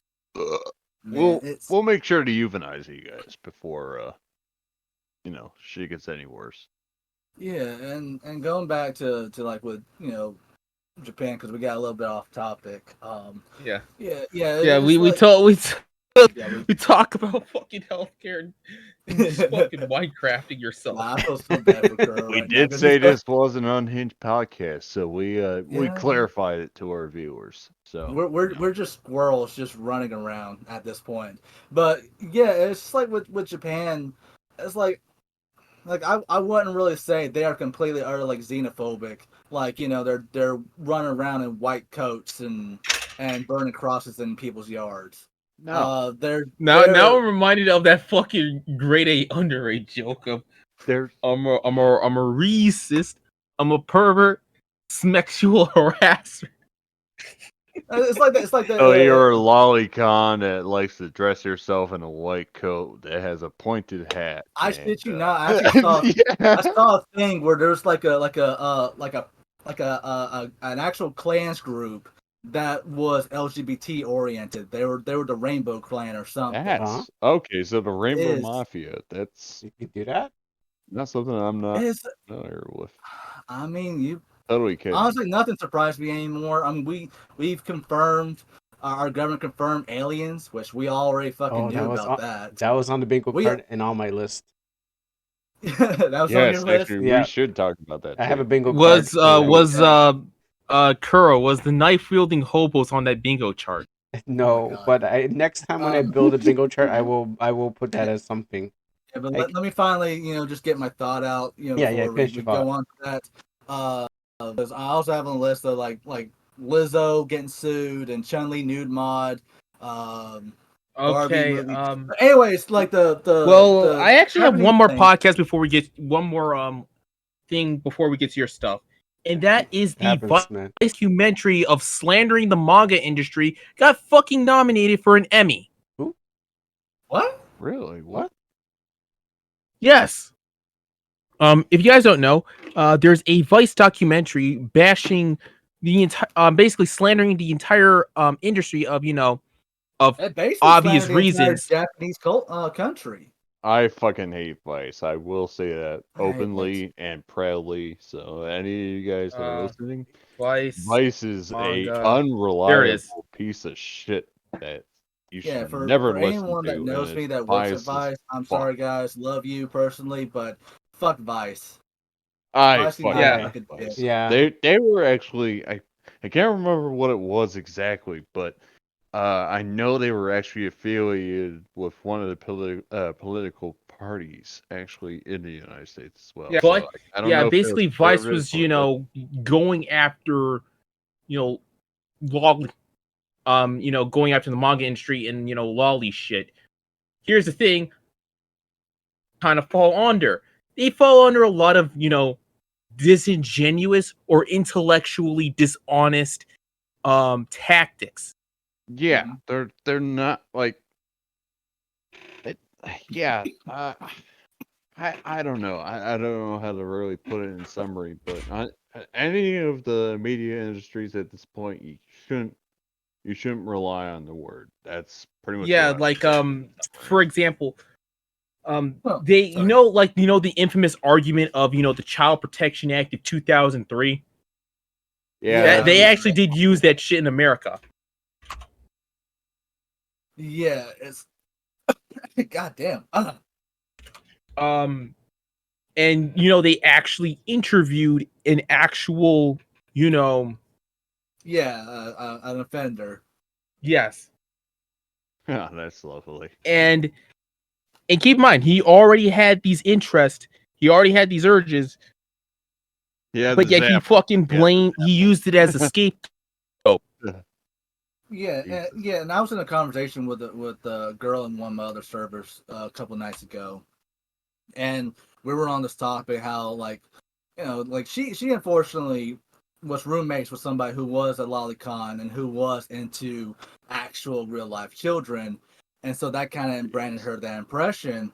Man, we'll make sure to euthanize you guys before shit gets any worse. Yeah, and going back to like with Japan, because we got a little bit off topic. Yeah. We talk about fucking healthcare and just fucking Minecrafting yourself. Nah, I feel so bad for Kuro We right did now, say this was an unhinged podcast, so we Yeah. clarified it to our viewers. So we're just squirrels just running around at this point. But yeah, it's just like with Japan, it's like I wouldn't really say they are completely utter like xenophobic. Like, they're running around in white coats and burning crosses in people's yards. No. Now I'm reminded of that fucking grade A underage joke of I'm a racist, I'm a pervert, sexual harasser. It's like that. It's like that. Oh, you're a lolicon that likes to dress herself in a white coat that has a pointed hat. I shit you not. I actually saw. I saw a thing where there's like an actual clans group that was LGBT oriented. They were the Rainbow Clan or something. Okay. So the Rainbow Mafia. That's you can do that. Not something I'm not familiar with. I mean, you totally kidding. Honestly, nothing surprised me anymore. I mean, we've confirmed. Our government confirmed aliens, which we already fucking knew about that. That was on the bingo card and on my list. That was on your list. Actually, we should talk about that. I have a bingo card. Was Kuro, was the knife wielding hobos on that bingo chart? No, but next time when I build a bingo chart, I will put that as something. Yeah, but let me finally, just get my thought out. Before we go on to that. Because I also have on the list of like Lizzo getting sued and Chun-Li nude mod. Okay. But anyways, like I actually have one more podcast before we get one more thing before we get to your stuff, and that is the documentary of slandering the manga industry got fucking nominated for an Emmy. Who? What? Really? What? Yes. If you guys don't know, there's a Vice documentary bashing the entire, basically slandering the entire industry of of obvious reasons. Japanese country. I fucking hate Vice. I will say that openly and proudly. So any of you guys that are listening, Vice is manga. a unreliable piece of shit that you should never listen to. For anyone that knows me that works at Vice, I'm sorry guys, love you personally, but fuck Vice. Vice. They were actually I can't remember what it was exactly, but I know they were actually affiliated with one of the political parties actually in the United States as well. Yeah, so but I don't know basically Vice was going after lolly, going after the manga industry and lolly shit. Here's the thing, kind of they fall under a lot of disingenuous or intellectually dishonest tactics. Yeah, they're not like I don't know. I don't know how to really put it in summary, but any of the media industries at this point, you shouldn't rely on the word. That's pretty much like for example, They, sorry. the infamous argument of, the Child Protection Act of 2003. Yeah, They actually did use that shit in America. Yeah, it's goddamn. And they actually interviewed an actual, Yeah, an offender. yes, yeah, that's lovely. and keep in mind, he already had these interests, he already had these urges, Yeah, but yet he fucking he used it as a scapegoat. Yeah, and I was in a conversation with a girl in one of my other servers a couple nights ago, and we were on this topic how like she unfortunately was roommates with somebody who was a lolicon and who was into actual real life children, and so that kind of branded her that impression.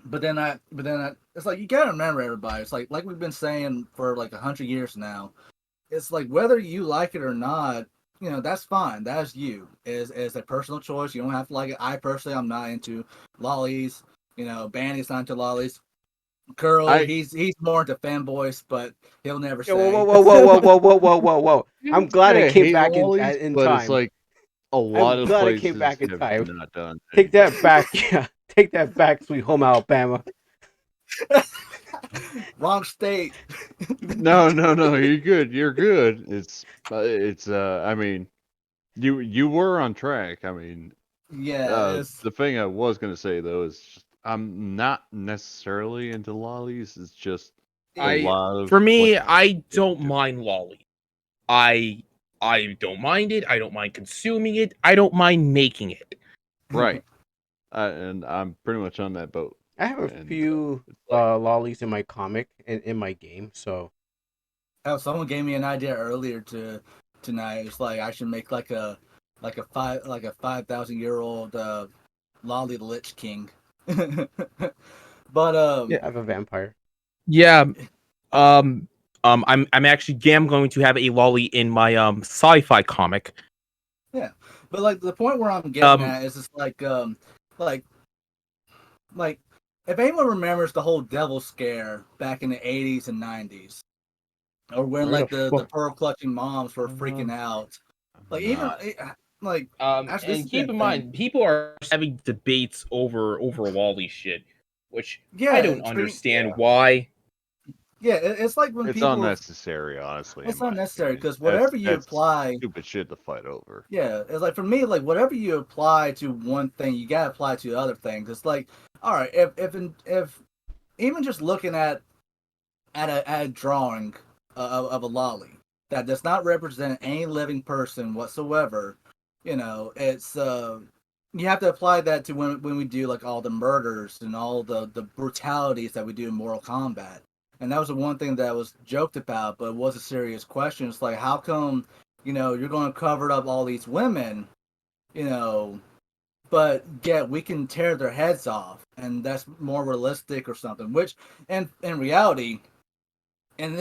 But then it's like you gotta remember, everybody. It's like we've been saying for like 100 years now. It's like whether you like it or not, that's fine. That's you. Is a personal choice. You don't have to like it. I personally, I'm not into lollies. Bandy's not into lollies. Curl, he's more into fanboys, but he'll never say. Whoa. I'm glad I came back in but time. it's like a I'm lot of glad I places came back in have time. not done. Take that back. Yeah, take that back, sweet home Alabama. Wrong state. No, you're good. You're good. It's I mean, you were on track. I mean, Yeah, the thing I was gonna say though is just, I'm not necessarily into lollies. It's just a lot of for me, what I don't mind lolly. I don't mind it. I don't mind consuming it. I don't mind making it. right. And I'm pretty much on that boat. I have a few lollies in my comic and in my game, so. Someone gave me an idea earlier tonight. It's like I should make like a 5,000-year-old lolly Lich King. But Yeah, I have a vampire. Yeah. I'm actually going to have a lolly in my sci-fi comic. Yeah, but like the point where I'm getting at is it's like if anyone remembers the whole devil scare back in the 80s and 90s, or when like the pearl clutching moms were freaking out, like even like actually, and keep in mind, people are having debates over lolly shit, which I don't understand why. Yeah, it's like when it's people unnecessary, honestly. It's unnecessary because whatever you apply, stupid shit to fight over. Yeah, it's like for me, like whatever you apply to one thing, you gotta apply to other things. It's like, all right, if even just looking at a drawing of a lolly that does not represent any living person whatsoever, it's you have to apply that to when we do like all the murders and all the brutalities that we do in Mortal Kombat. And that was the one thing that was joked about, but it was a serious question. It's like, how come, you're going to cover up all these women, but yet we can tear their heads off, and that's more realistic or something. Which, and in reality, and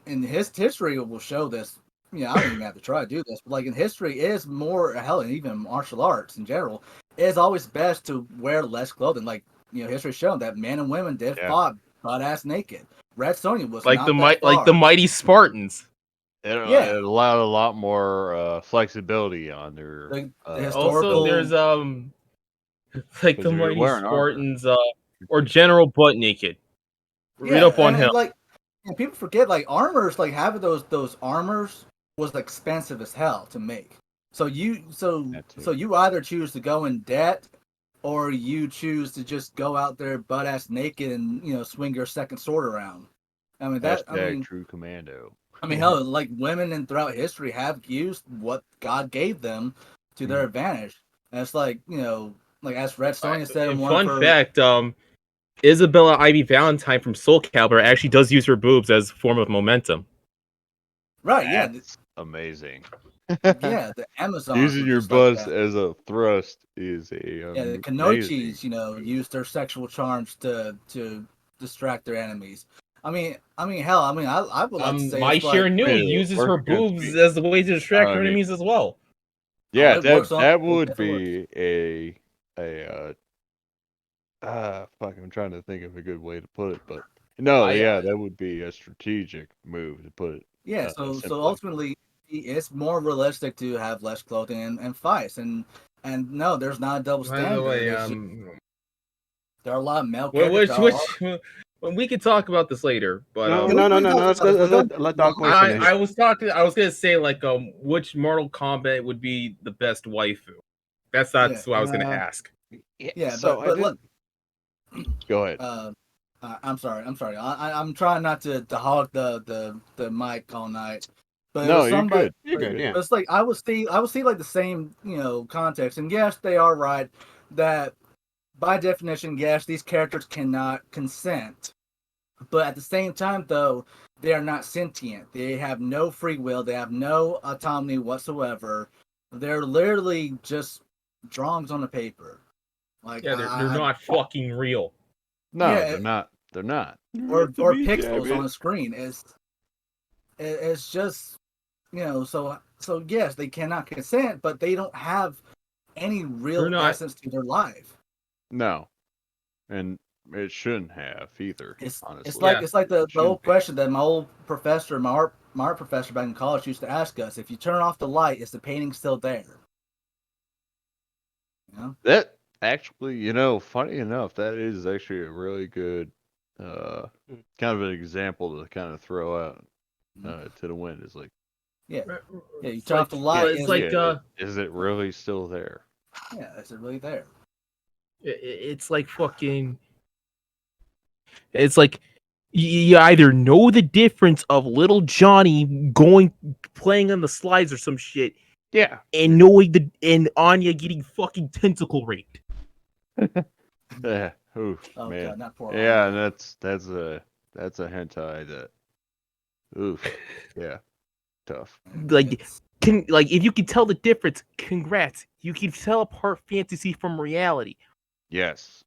in his history will show this. I don't even have to try to do this, but like in history, is more hell, and even martial arts in general, it is always best to wear less clothing. Like history's shown that men and women did fought butt ass naked. Red Sonja was like not like the mighty Spartans. It allowed a lot more flexibility on their. The also, there's like the mighty Spartans, or General Butt Naked. Read up on him. Like, and people forget, like armors, like having those armors was expensive as hell to make. So you either choose to go in debt, or you choose to just go out there butt ass naked and swing your second sword around. I mean, true commando. I mean, hell, like women and throughout history have used what God gave them to their advantage, and it's like like as Red Sonja said in one fact, Isabella Ivy Valentine from Soul Calibur actually does use her boobs as a form of momentum. Right? That's amazing. Yeah, the Amazon using your buzz as a thrust is a the Kanochis, use their sexual charms to distract their enemies. I mean, hell, I would like to say my share new uses her boobs as a way to distract her enemies as well. Yeah, that would be a Fuck, I'm trying to think of a good way to put it, but no, yeah, that would be a strategic move to put it. Yeah, so Simply. ultimately, it's more realistic to have less clothing and fights, and no, there's not a double By the standard. way, There are a lot of male characters. well, we could talk about this later, but No. Yeah, we can talk Let's about go. it, but Let don't- Dogboy finish. I was gonna say like which Mortal Kombat would be the best waifu? That's what I was gonna ask. Yeah, So I didn't. Go ahead. I'm sorry. I'm trying not to hog the mic all night. But No, it was you're good. You're good. Yeah. But it's like I would see like the same context, and yes, they are right that by definition, yes, these characters cannot consent. But at the same time, though, they are not sentient. They have no free will. They have no autonomy whatsoever. They're literally just drawings on the paper. Like Yeah, they're not fucking real. No, yeah, they're not. They're not. or pixels on the screen. It's just so yes, they cannot consent, but they don't have any real essence to their life. No, and it shouldn't have either. Honestly, It's like the old question that my old professor, my art professor back in college used to ask us: if you turn off the light, is the painting still there? You know? That actually, funny enough, that is actually a really good kind of an example to kind of throw out to the wind. Is like, yeah, you turn off the light. It's like, is it really still there? Yeah, is it really there? It's like fucking. It's like you either know the difference of little Johnny playing on the slides or some shit, yeah, and knowing and Anya getting fucking tentacle raped. Yeah. Oof, Oh man. God, not poor. Yeah, Anya. that's a hentai that. Oof. Yeah. Tough. Like if you can tell the difference, congrats. You can tell apart fantasy from reality. Yes.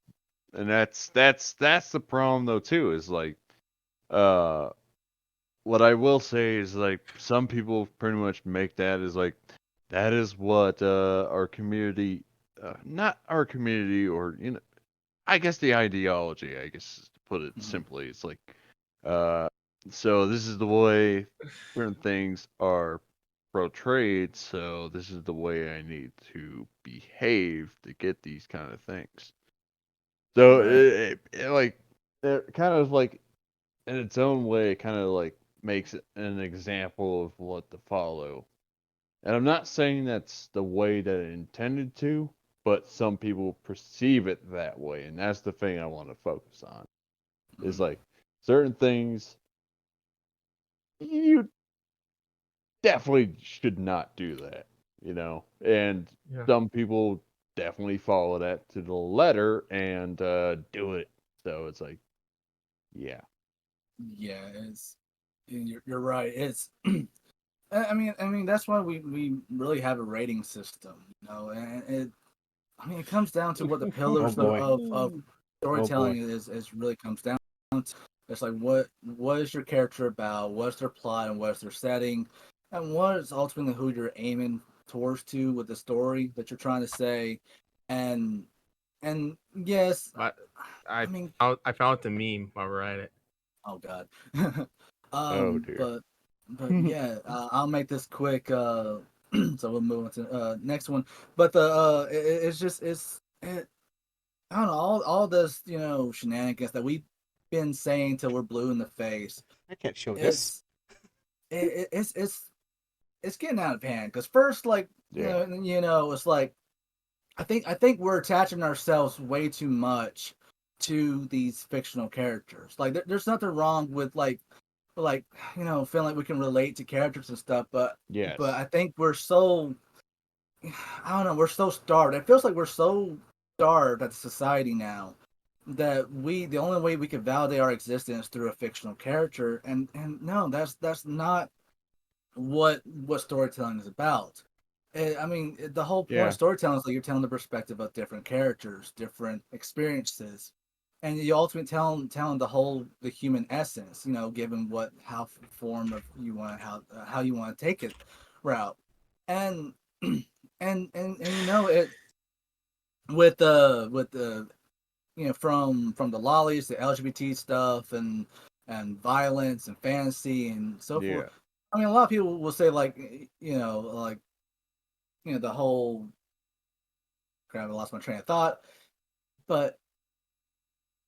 And that's the problem though too, is like what I will say is like some people pretty much make that as like that is what our community not our community or I guess the ideology, I guess to put it simply, it's like so this is the way certain things are portrayed, so this is the way I need to behave to get these kind of things. So it kind of like in its own way, kind of like makes it an example of what to follow. And I'm not saying that's the way that it intended to, but some people perceive it that way, and that's the thing I want to focus on. Is like certain things you definitely should not do that, and some people definitely follow that to the letter and do it. So it's like, yeah. Yeah, you're right. It's I mean that's why we really have a rating system, and it comes down to what the pillars of storytelling is really comes down to. It's like what is your character about, what's their plot, and what's their setting, and what is ultimately who you're aiming towards to with the story that you're trying to say, and yes, I found the meme while we're at it. Oh God. Oh dear. But yeah, I'll make this quick. So we'll move on to next one. But it's just I don't know all this shenanigans that we've been saying till we're blue in the face. I can't show this. It's getting out of hand because first it's like I think we're attaching ourselves way too much to these fictional characters. Like there's nothing wrong with feeling like we can relate to characters and stuff, but Yes. I think we're so I don't know, we're so starved. It feels like we're so starved as a society now that the only way we can validate our existence through a fictional character, and no, that's not what storytelling is about. I mean, the whole point of storytelling is like you're telling the perspective of different characters, different experiences, and you ultimately telling the human essence. Given how form of you want how you want to take it route, and and it with the from the lollies, the LGBT stuff, and violence and fantasy and so Yeah. forth. I mean, a lot of people will say like the whole. Crap, I lost my train of thought, but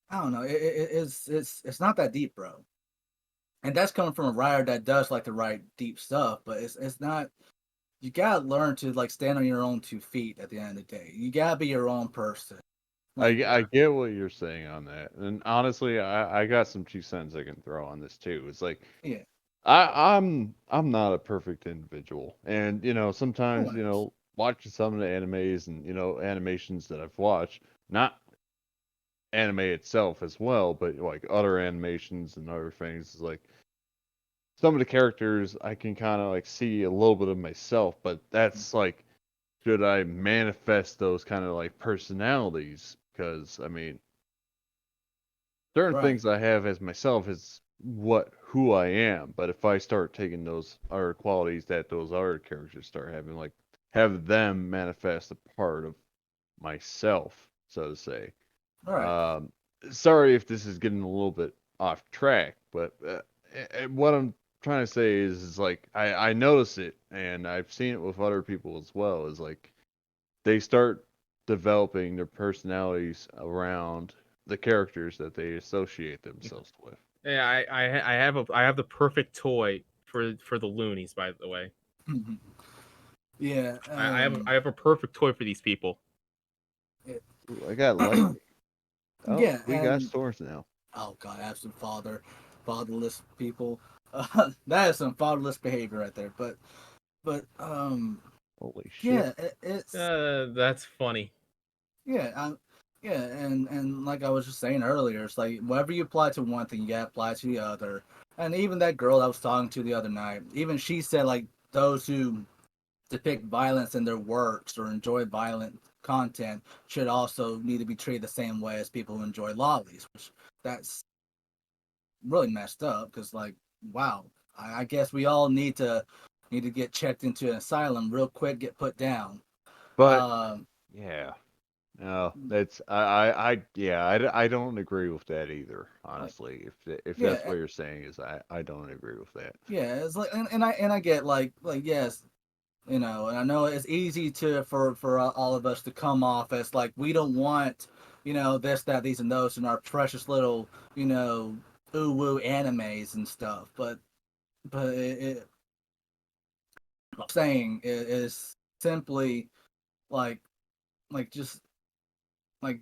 I don't know. It's not that deep, bro. And that's coming from a writer that does like to write deep stuff, but it's not. You gotta learn to like stand on your own 2 feet at the end of the day. You gotta be your own person. I get what you're saying on that, and honestly, I got some 2 cents I can throw on this too. It's like Yeah. I'm not a perfect individual, and sometimes watching some of the animes and animations that I've watched, not anime itself as well, but like other animations and other things, is like some of the characters I can kind of like see a little bit of myself, but that's like, should I manifest those kind of like personalities? Because I mean, certain Right. things I have as myself is who I am. But if I start taking those other qualities that those other characters start having, like have them manifest a part of myself, so to say. All right. Sorry if this is getting a little bit off track, but what I'm trying to say is like I notice it, and I've seen it with other people as well. Is like they start developing their personalities around the characters that they associate themselves with. Yeah, I have the perfect toy for the loonies, by the way. Yeah. I have a perfect toy for these people. Ooh, I got lightning. Oh, Yeah, we got and stores now. oh god, I have some fatherless people. That is some fatherless behavior right there. But Holy shit! yeah, it's That's funny. yeah, yeah, and like I was just saying earlier, it's like whatever you apply to one thing, you gotta apply to the other. And even that girl I was talking to the other night, even she said like those who depict violence in their works or enjoy violent content should also need to be treated the same way as people who enjoy lollies, which that's really messed up because like wow, I guess we all need to get checked into an asylum real quick, get put down. But Um, yeah, no, that's yeah, I don't agree with that either. like Honestly, if that's yeah, what you're saying, is I don't agree with that. yeah, it's like and I get like yes, and I know it's easy to for all of us to come off as like we don't want this, that, these, and those in our precious little ooh woo animes and stuff, but I'm saying is simply like like just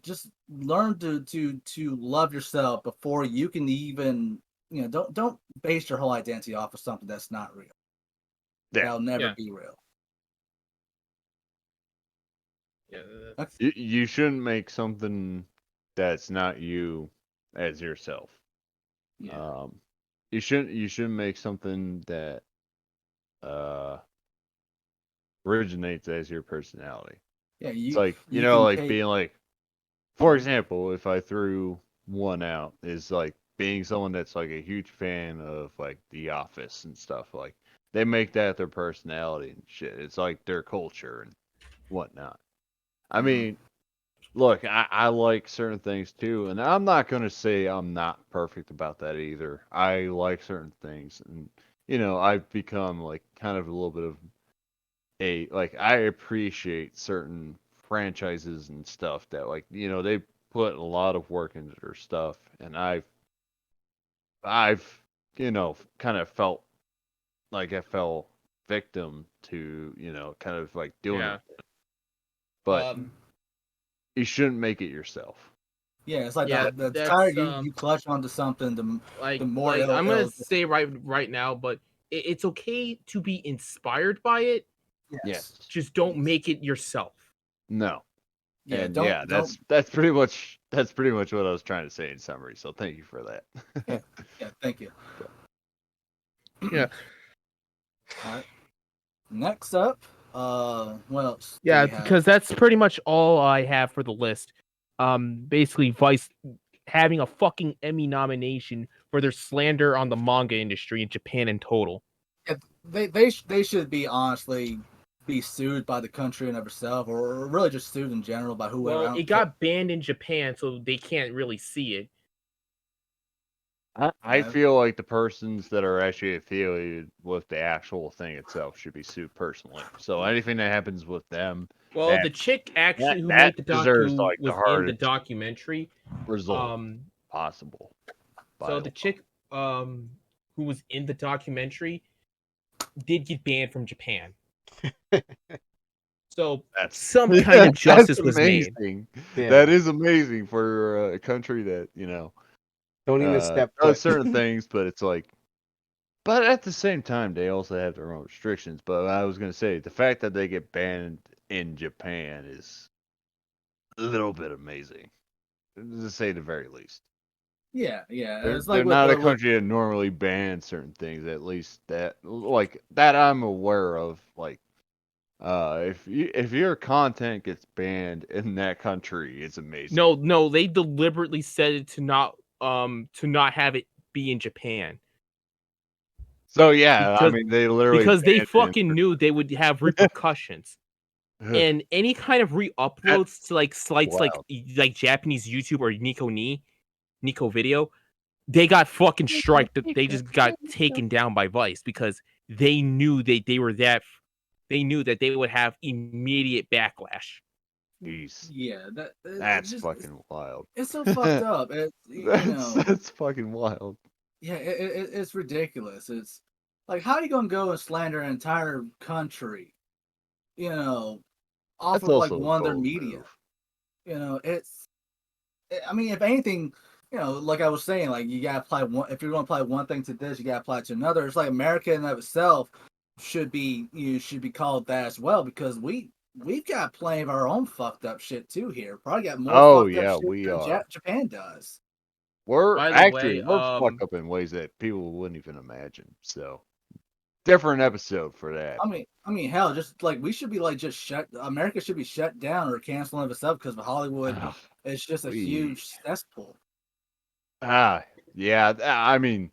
just learn to love yourself before you can even don't base your whole identity off of something that's not real. Yeah, That'll never Yeah. be real. Yeah, That's you shouldn't make something that's not you as yourself. yeah. Um, you shouldn't make something that uh originates as your personality. Yeah, It's like, you can like take being like, for example, if I threw one out, is like being someone that's like a huge fan of like The Office and stuff. Like they make that their personality and shit. It's like their culture and whatnot. I mhm. mean, look, I like certain things too, and I'm not gonna say I'm not perfect about that either. I like certain things, and I've become like kind of a little bit of like I appreciate certain franchises and stuff that like they put a lot of work into their stuff, and I've kind of felt like I fell victim to kind of like doing yeah. it, but Um, you shouldn't make it yourself. Yeah, it's like yeah, the tighter that's you clutch onto something, the more I'm gonna it'll say right now, but it's okay to be inspired by it. yes. Yes. Just don't Yes. make it yourself. No. Yeah, And yeah, don't that's pretty much what I was trying to say in summary. So thank you for yeah, that. yeah, thank you. Yeah. All right. Next up, what else do Yeah, we have? because that's pretty much all I have for the list. Basically, Vice having a fucking Emmy nomination for their slander on the manga industry in Japan in total. Yeah, they should be honestly be sued by the country and of itself, or really just sued in general by whoever. I Well, don't it care. got banned in Japan, so they can't really see it. I Yeah. feel like the persons that are actually affiliated with the actual thing itself should be sued personally. So anything that happens with them, Well, that the chick actually who that made the deserves who like the was in the hardest documentary, result possible. so By the law. chick who was in the documentary did get banned from Japan. So That's some kind of justice that's was made. amazing. Yeah. That is amazing for a country that Don't even step does foot. certain things, but it's like. But at the same time, they also have their own restrictions. But I was gonna say the fact that they get banned in Japan is a little bit amazing, to say the very least. Yeah. They're It's they're like with not a with country that normally bans certain things. At least that I'm aware of. Like, if your content gets banned in that country, it's amazing. No, they deliberately said it to not have it be in Japan. So yeah, I Because mean they literally because they banned it. fucking knew they would have repercussions. Ugh, And any kind of that's re-uploads to like sites wild. like Japanese YouTube or Nico Video, they got fucking striked. They just got taken down by Vice because they knew they were that. They knew that they would have immediate backlash. Jeez, yeah, that it's that's just fucking wild. it's so fucked up. That's fucking wild. Yeah, it's ridiculous. It's like, how are you gonna go and slander an entire country? You know, off That's of like also a one of their bold media. move. I mean, if anything, like I was saying, like you gotta apply one. If you're gonna apply one thing to this, you gotta apply it to another. It's like America in and of itself should be called that as well, because we've got plenty of our own fucked up shit too here. Probably got more Oh fucked up yeah, shit we than are. Japan does. By the way, We're fucked up in ways that people wouldn't even imagine. So different episode for that. I mean, hell, just like we should be like just shut. America should be shut down or canceling of itself because Hollywood Ugh, is just a we huge cesspool. yeah. I mean,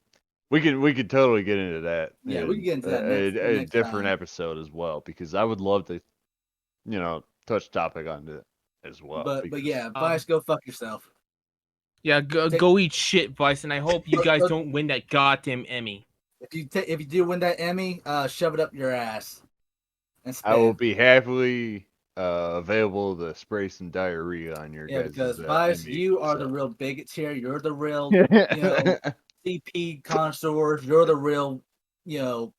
we could totally get into that Yeah, we can in get into that a next different time. episode as well because I would love to touch topic on it as well But because yeah, Vice, go fuck yourself. yeah, Take, go eat shit, Vice, and I hope you guys go- don't win that goddamn Emmy. if you do win that Emmy, shove it up your ass and I will spin. be happily available to spray some diarrhea on your Yeah, guys' because Vice, MV. you are the So. real bigots here. You're the real, CP connoisseurs. You're the real, you know,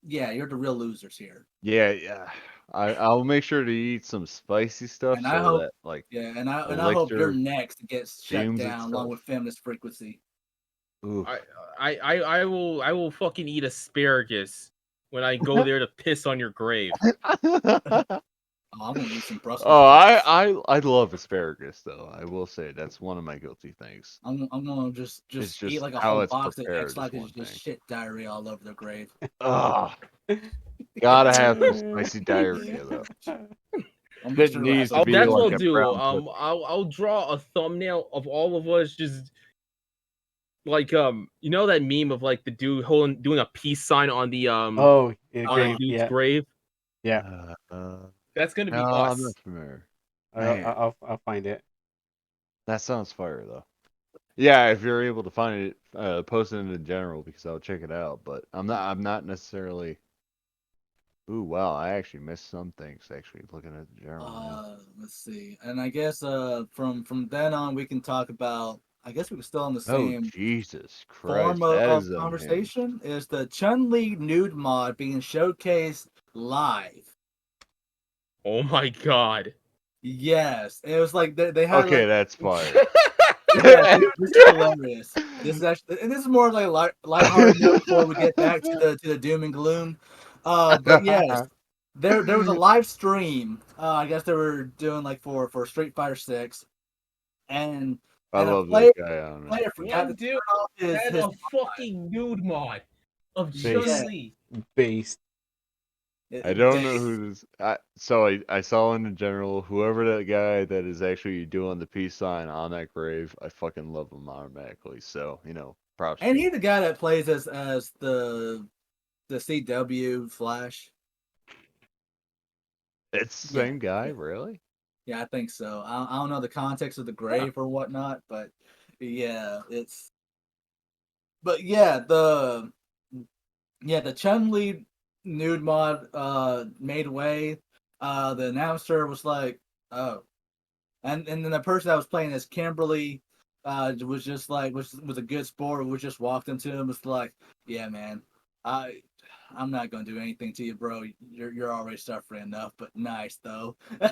yeah, you're the real losers here. Yeah. I'll make sure to eat some spicy stuff And I so hope, that like yeah, the and I hope you're elixir next to get shut fumes down along itself. with feminist frequency. Oof. I will fucking eat asparagus when I go there to piss on your grave. Oh, I'm gonna eat some Brussels Oh, sprouts. I love asparagus though. I will say that's one of my guilty things. I'm gonna It's just eat just like a how whole it's box of prepared is X-Lax one and just thing. shit diarrhea all over their grave. Ugh, gotta have some spicy diarrhea though. I'll make It sure to have needs to some be That's what like I'll a do. brown pudding. I'll draw a thumbnail of all of us just like you know that meme of like the dude doing a peace sign Oh, yeah, on a great. dude's Yeah, grave. yeah. That's gonna No, be I'm us. not familiar. I'll, Man, I'll find it. that sounds fire though. Yeah, if you're able to find it, post it in general because I'll check it out. But I'm not necessarily. Ooh, wow! I actually missed some things. Actually, looking at the general now. Let's see. And I guess from then on we can talk about, I guess we're still on the Oh same Jesus form Christ, that of is unhinged. conversation, is the Chun-Li nude mod being showcased live. Oh my god. Yes. It was like they had Okay, like, that's fire. yeah, this is hilarious. This is actually, and this is more like a lighthearted note before we get back to the doom and gloom. But yes, there was a live stream. I guess they were doing like for Street Fighter 6, and I a love player that guy on it. player forgot to One turn dude off had his a fucking nude mod of Based, yeah, Chun-Li. based. I don't know base. who this. I saw in the general whoever that guy that is actually doing the peace sign on that grave. I fucking love him automatically. So props And to him. he's the guy that plays as the CW Flash. It's the same guy, really? Yeah, I think so. I don't know the context of the grave or whatnot, but yeah, it's. But the Chun-Li nude mod made way. The announcer was like, "Oh," and then the person that was playing as Kimberly was just like was a good sport. Was just walked into him was like, "Yeah, man, I'm not gonna do anything to you, bro. You're already suffering enough, but nice though." He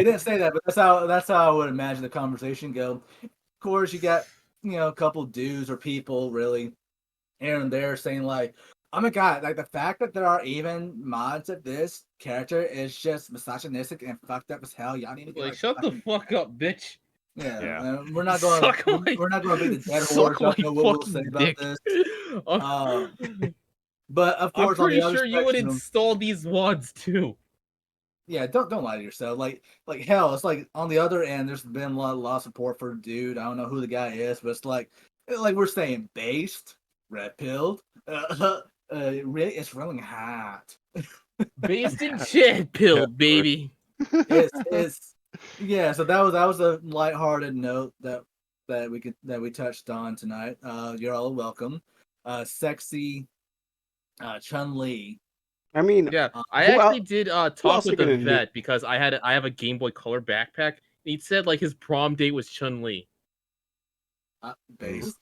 didn't say that, but that's how I would imagine the conversation go. Of course, you got a couple dudes or people really here and there saying like, "Oh my god, like the fact that there are even mods of this character is just misogynistic and fucked up as hell. Y'all need to get Like, like shut the fucking fuck up, bitch. yeah." Yeah. We're not going Suck my, we're not going to beat the dead horse. suck Y'all my know what we'll say fucking about dick. this. I'm, But of I'm course, on the pretty other sure you would spectrum, install these mods too. yeah, don't lie to yourself. Like hell, it's like on the other end, there's been a lot of support for dude. I don't know who the guy is, but it's like we're saying based, red pilled, really, it's really hot. Based in shit pill, baby. It's yeah. So that was a lighthearted note that we touched on tonight. You're all welcome. Sexy Chun Li. I mean, Yeah, I who actually else? did Who talk else are with you the gonna nuke? vet because I have a Game Boy Color backpack. He said like his prom date was Chun Li. Based.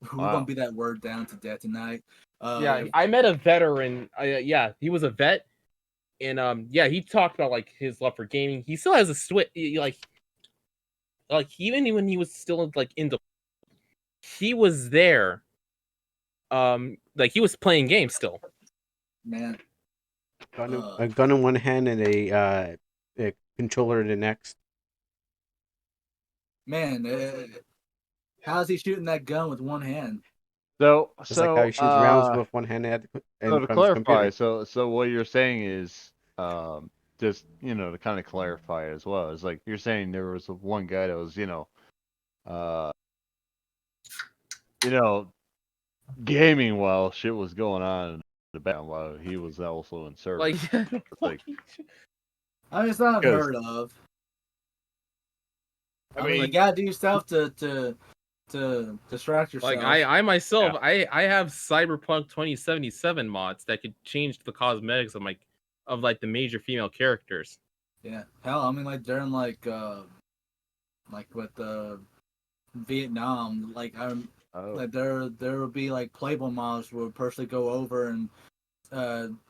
We're gonna Wow. be that word down to death tonight. Yeah, I met a veteran. Yeah, he was a vet, and yeah, he talked about like his love for gaming. He still has a switch, like even when he was still like into, he was there. Like he was playing games still. Man, A gun in one hand and a controller in the next. man, how's he shooting that gun with one hand? So Just like how he shoots rounds with one hand so in to front of his clarify, computer. so what you're saying is, just to kind of clarify as well, is like you're saying there was one guy that was uh, you know, gaming while shit was going on in the background while he was also in Like, service. It's like, I mean, it's not because unheard of. I I mean, you mean, gotta do stuff to distract like yourself. I myself, yeah. I have Cyberpunk 2077 mods that could change the cosmetics of like the major female characters. Yeah, hell, I mean, like during like with Vietnam, Oh, like there would be like Playboy models who would personally go over and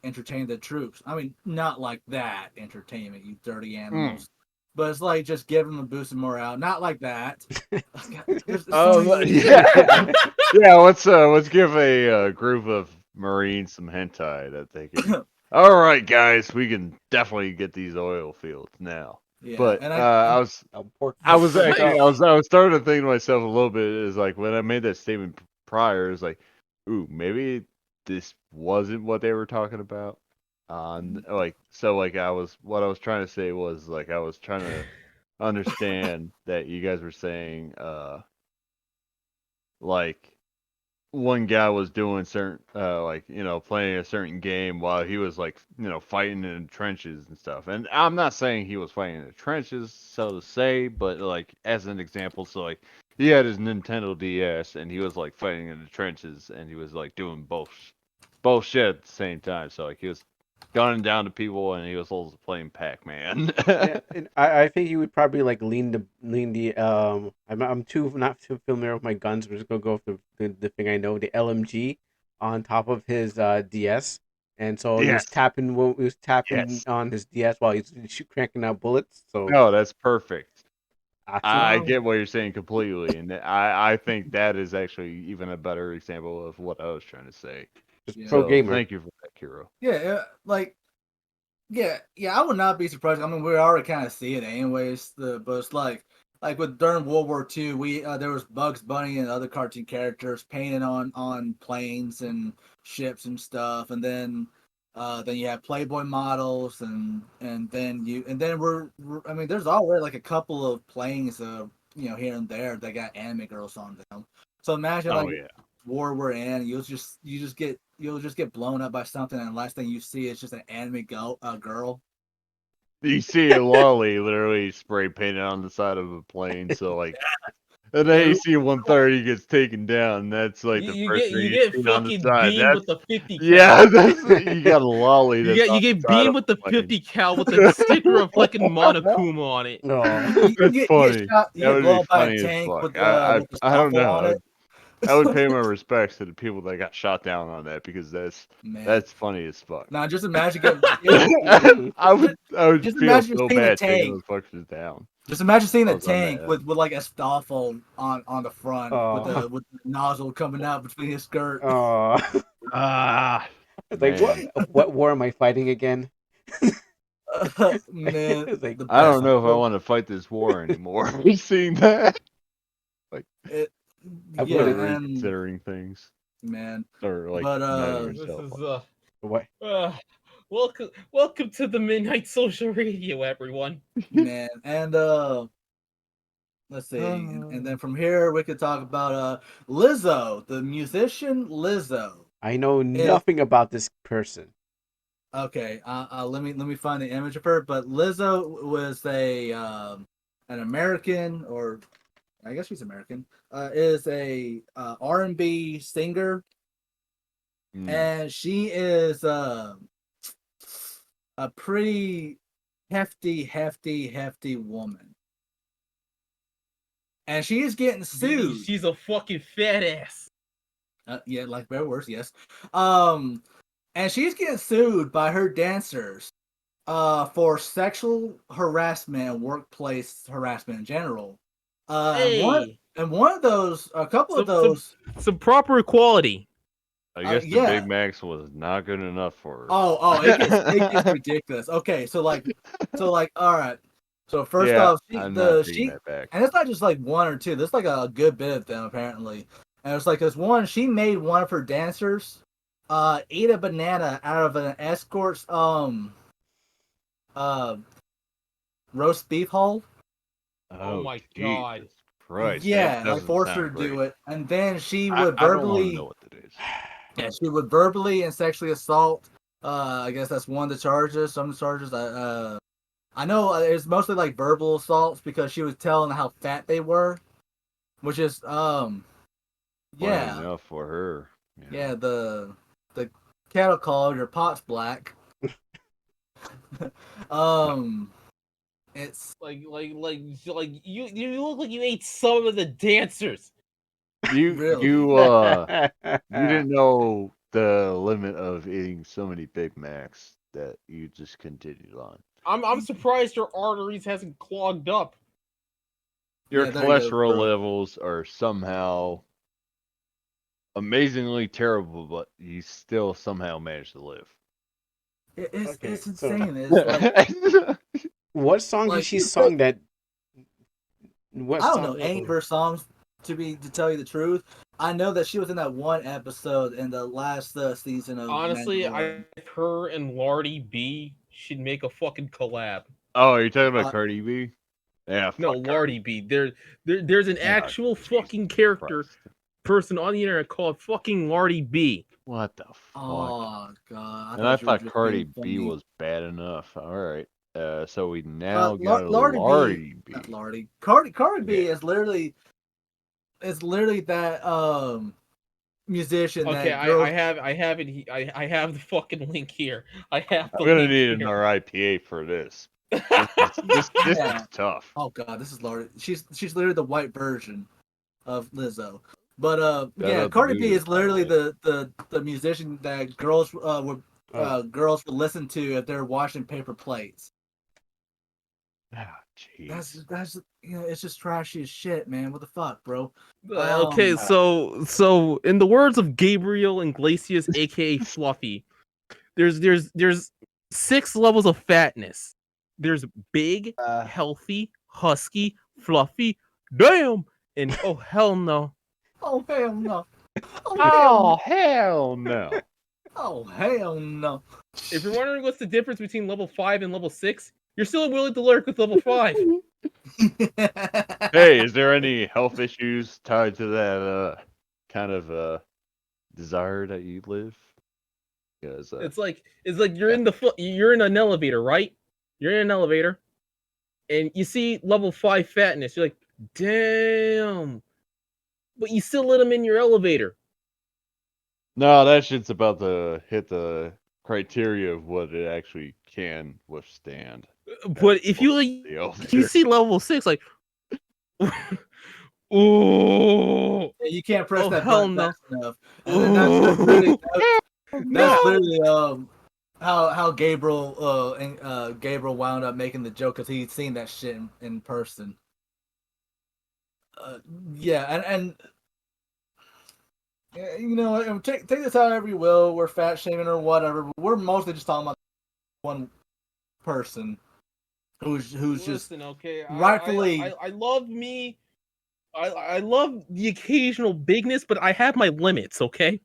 entertain the troops. I mean, not like that entertainment, you dirty mm. animals. But it's like just give them a boost of morale. Not like that. God, there's so Oh, many ways. yeah, yeah. Let's give a group of Marines some hentai that they can. All right, guys, we can definitely get these oil fields now. Yeah, But and Pork, I pork, was pork actually chop. I was starting to think to myself a little bit is like when I made that statement prior, is like, ooh, maybe this wasn't what they were talking about. Like so, like what I was trying to say was like I was trying to understand that you guys were saying, like one guy was doing certain like playing a certain game while he was like fighting in the trenches and stuff, and I'm not saying he was fighting in the trenches so to say, but like as an example, so like he had his Nintendo DS and he was like fighting in the trenches and he was like doing both shit at the same time, so like he was gunning down to people and he was also playing Pac-Man. Yeah, and I think you would probably like lean the. I'm too not too familiar with my guns. We're just gonna go with the thing I know, the LMG, on top of his DS, and so Yes, he was tapping yes. on his DS while he's cranking out bullets. So No, that's perfect. actually, I um, get what you're saying completely, and I think that is actually even a better example of what I was trying to say. just yeah, pro So gamer. thank you for that, Kiro. like yeah, I would not be surprised. I mean, we already kind of see it anyways. But it's like with during World War II, we there was Bugs Bunny and other cartoon characters painted on planes and ships and stuff, and then you have Playboy models, and then I mean, there's already like a couple of planes, here and there that got anime girls on them. So imagine like Oh yeah, war we're in, you'll just get blown up by something, and the last thing you see is just an anime girl. You see a lolly literally spray painted on the side of a plane, so like, and then AC-130 gets taken down. That's like the first thing you you get see on the fucking side. beamed with That's the 50 cal. yeah, that's you got a lolly. You That's get on the side beamed of with the a plane. 50 cal with the sticker of fucking Monokuma on it. No. That's funny. You That get would blown be up by a funny as tank fuck. with I the don't scalpel on know. it. I would pay my respects to the people that got shot down on that because Man. that's funny as fuck. Now just imagine getting. I would Just feel imagine so seeing a bad taking tank. those fuckers down. Just imagine seeing I a was on tank that. with like a stoffel on the front with Oh. the nozzle coming out between his skirt. Oh. Ah, It's like man. what war am I fighting again? Man, It's like, the I best. don't know if I want to fight this war anymore. Seeing that, It, I yeah, wouldn't- and reconsidering things, man, or like but mattering This yourself. is what? welcome to the Midnight Social Radio, everyone. man, and let's see, and then from here we could talk about Lizzo, the musician Lizzo. I know nothing about this person. Okay, let me find the image of her. But Lizzo was an American, or I guess she's American. Is a R&B singer, and she is a pretty hefty woman, and she is getting sued. She's a fucking fat ass. Yeah, like better worse, yes. And she's getting sued by her dancers for sexual harassment and workplace harassment in general. Hey, One of those, a couple of those. some proper equality. I guess the yeah. Big Macs was not good enough for her. Oh, it gets ridiculous. Okay, so like, all right. So first off, I'm not taking that back. and it's not just like one or two. There's like a good bit of them apparently. And it's like this one. She made one of her dancers eat a banana out of an escort's roast beef hole. Oh my God. Jesus Christ! Yeah, like forced her to do it, and then she would I don't want to verbally. know what that is. Yeah, she would verbally and sexually assault. I guess that's one of the charges. Some of the charges. I know it's mostly like verbal assaults because she was telling how fat they were, which is Funny yeah, enough for her. yeah. The cattle called your pot's black. It's Like you look like you ate some of the dancers. You Really? you didn't know the limit of eating so many Big Macs that you just continued on. I'm surprised your arteries hasn't clogged up. Your Yeah, there you go, cholesterol bro. levels are somehow amazingly terrible, but you still somehow manage to live. It's Okay, it's so- insane. It's like What song did Like, she you sung that? What I don't song know any of her songs to tell you the truth. I know that she was in that one episode in the last season of Honestly, Mandalorian. her and Lardy B should make a fucking collab. Oh, are you talking about Cardi B? Yeah, No, fuck Lardy B. There's an actual fucking character person on the internet called fucking Lardy B. What the fuck? Oh god! And I you were thought just Cardi being B funny. was bad enough. All right. So we now got Lardy Lardy B. Not Lardy. Cardi B is literally that musician. Okay, that girls, I have it. I have the fucking link here. I have the I'm gonna link need here. another IPA for this. This Yeah. is tough. Oh god, this is Lardy. She's literally the white version of Lizzo. But out Cardi to B Lulu, is literally by the musician that girls would listen to if they're washing paper plates. Ah, jeez. That's it's just trashy as shit, man. What the fuck, bro? Okay, so in the words of Gabriel Iglesias, aka Fluffy, there's 6 levels of fatness. There's big, healthy, husky, fluffy, damn, and oh hell no. Oh hell no! Oh hell no! Oh hell no! If you're wondering what's the difference between level 5 and level 6, you're still willing to lurk with level 5. Hey, is there any health issues tied to that kind of desire that you live? Because It's like you're in an elevator, right? You're in an elevator, and you see level 5 fatness. You're like, damn. But you still let him in your elevator. No, that shit's about to hit the criteria of what it actually can withstand. But if you see level 6, like, ooh, You can't press that hell button no. fast enough. And then that's literally how Gabriel wound up making the joke because he'd seen that shit in person. And you know, take this however you will. We're fat shaming or whatever. But we're mostly just talking about one person who's just okay. rightfully. I love me. I love the occasional bigness, but I have my limits. Okay.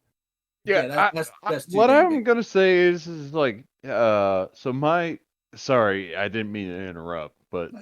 Yeah, That's too what damn I'm big. gonna say is like, so sorry, I didn't mean to interrupt, but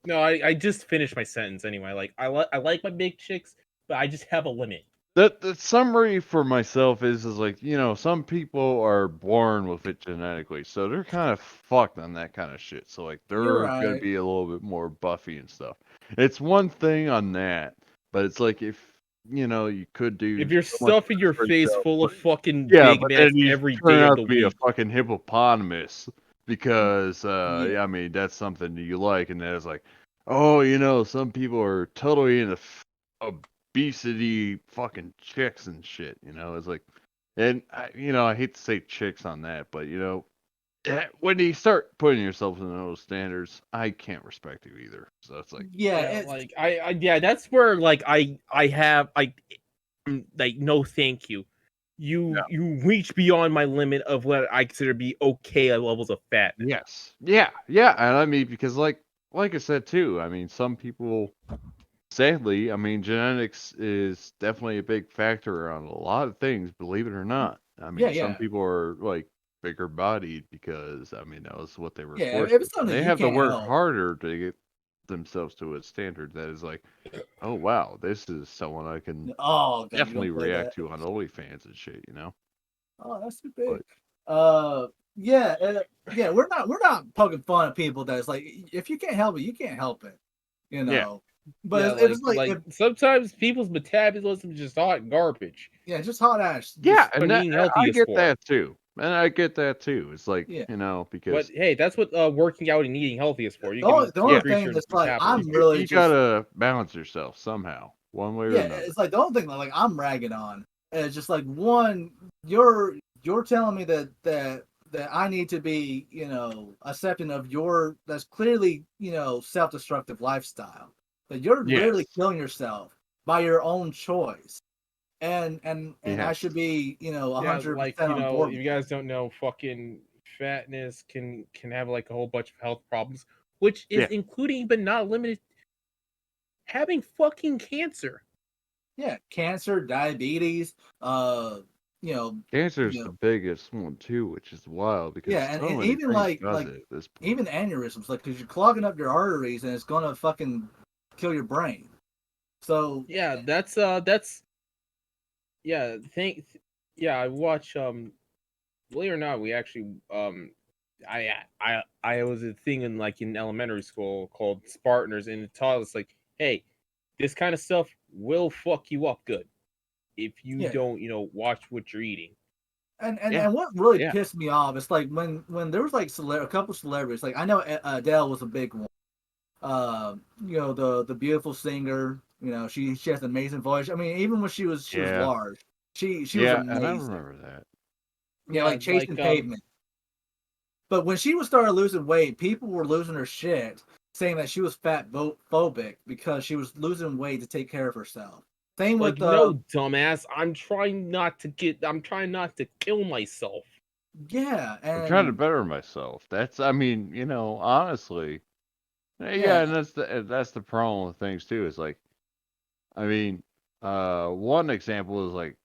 No, I just finished my sentence anyway. Like I like my big chicks, but I just have a limit. the summary for myself is like, you know, some people are born with it genetically, so they're kind of fucked on that kind of shit. So like, You're they're gonna right. be a little bit more buffy and stuff. It's one thing on that, but it's like if you know you could do If you're so much stuffing your for face yourself, full of fucking yeah, Big but then Macs you every turn day of out the to be a week, fucking hippopotamus because Yeah. I mean that's something that you like, and then it's like, oh, you know, some people are totally into obesity fucking chicks and shit, you know. It's like, and you know, I hate to say chicks on that, but you know, when you start putting yourself in those standards, I can't respect you either. So it's like, yeah, like I that's where like I have like no thank you. You reach beyond my limit of what I consider to be okay at levels of fatness. yes, yeah, and I mean because like I said too, I mean some people. Sadly, I mean, genetics is definitely a big factor on a lot of things, believe it or not. I mean, some Yeah. people are like bigger bodied because, I mean, that was what they were Yeah, forced if with. it's something They you have to can't work help. harder to get themselves to a standard that is like, oh wow, this is someone I can Oh god, you definitely don't play that. react to on OnlyFans and shit, you know? Oh, that's too big. But Yeah, we're not poking fun at people that's like, if you can't help it, you can't help it. You yeah, know. But Yeah, it's like if sometimes people's metabolism is just hot garbage. yeah, just hot ass. yeah, Just and What eating healthy I is get for. that too. And I get that too. It's like, yeah. you know, But because hey, that's what working out and eating healthy is for. You The can only yeah, increase thing your that's like I'm metabolism. really you just gotta balance yourself somehow, one way or another. it's like the only thing that like I'm ragging on is just like one, you're telling me that I need to be, you know, accepting of your that's clearly, you know, self-destructive lifestyle. That you're literally Yes. killing yourself by your own choice. And I Yes. should be, you know, Yeah, 100% like you on know, board if with you guys don't know, fucking fatness can have like a whole bunch of health problems, which Yeah. is including but not limited having fucking cancer. yeah, cancer, diabetes, you know, Cancer's you the know, biggest one too, which is wild because yeah, so and many even things like does it at this point. even aneurysms, like because you're clogging up your arteries and it's gonna fucking kill your brain. So Yeah, that's yeah. Yeah, I watch believe it or not, we actually I was a thing in like in elementary school called Spartaners, and it taught us like, hey, this kind of stuff will fuck you up good if you yeah, don't, watch what you're eating. Yeah. and what really Yeah. pissed me off is like when there was like a couple celebrities, like I know Adele was a big one. You know the beautiful singer. You know she has an amazing voice. I mean even when she was Yeah. large, she was Yeah. And I amazing. remember that. Yeah, Yeah, like chasing like pavement. But when she was started losing weight, people were losing her shit, saying that she was fat phobic because she was losing weight to take care of herself. Same with no, dumbass. I'm trying not to kill myself. yeah, I'm trying to and better myself. That's, I mean, you know, honestly, yeah, yeah, and that's the problem with things too. Is like, I mean, one example is like,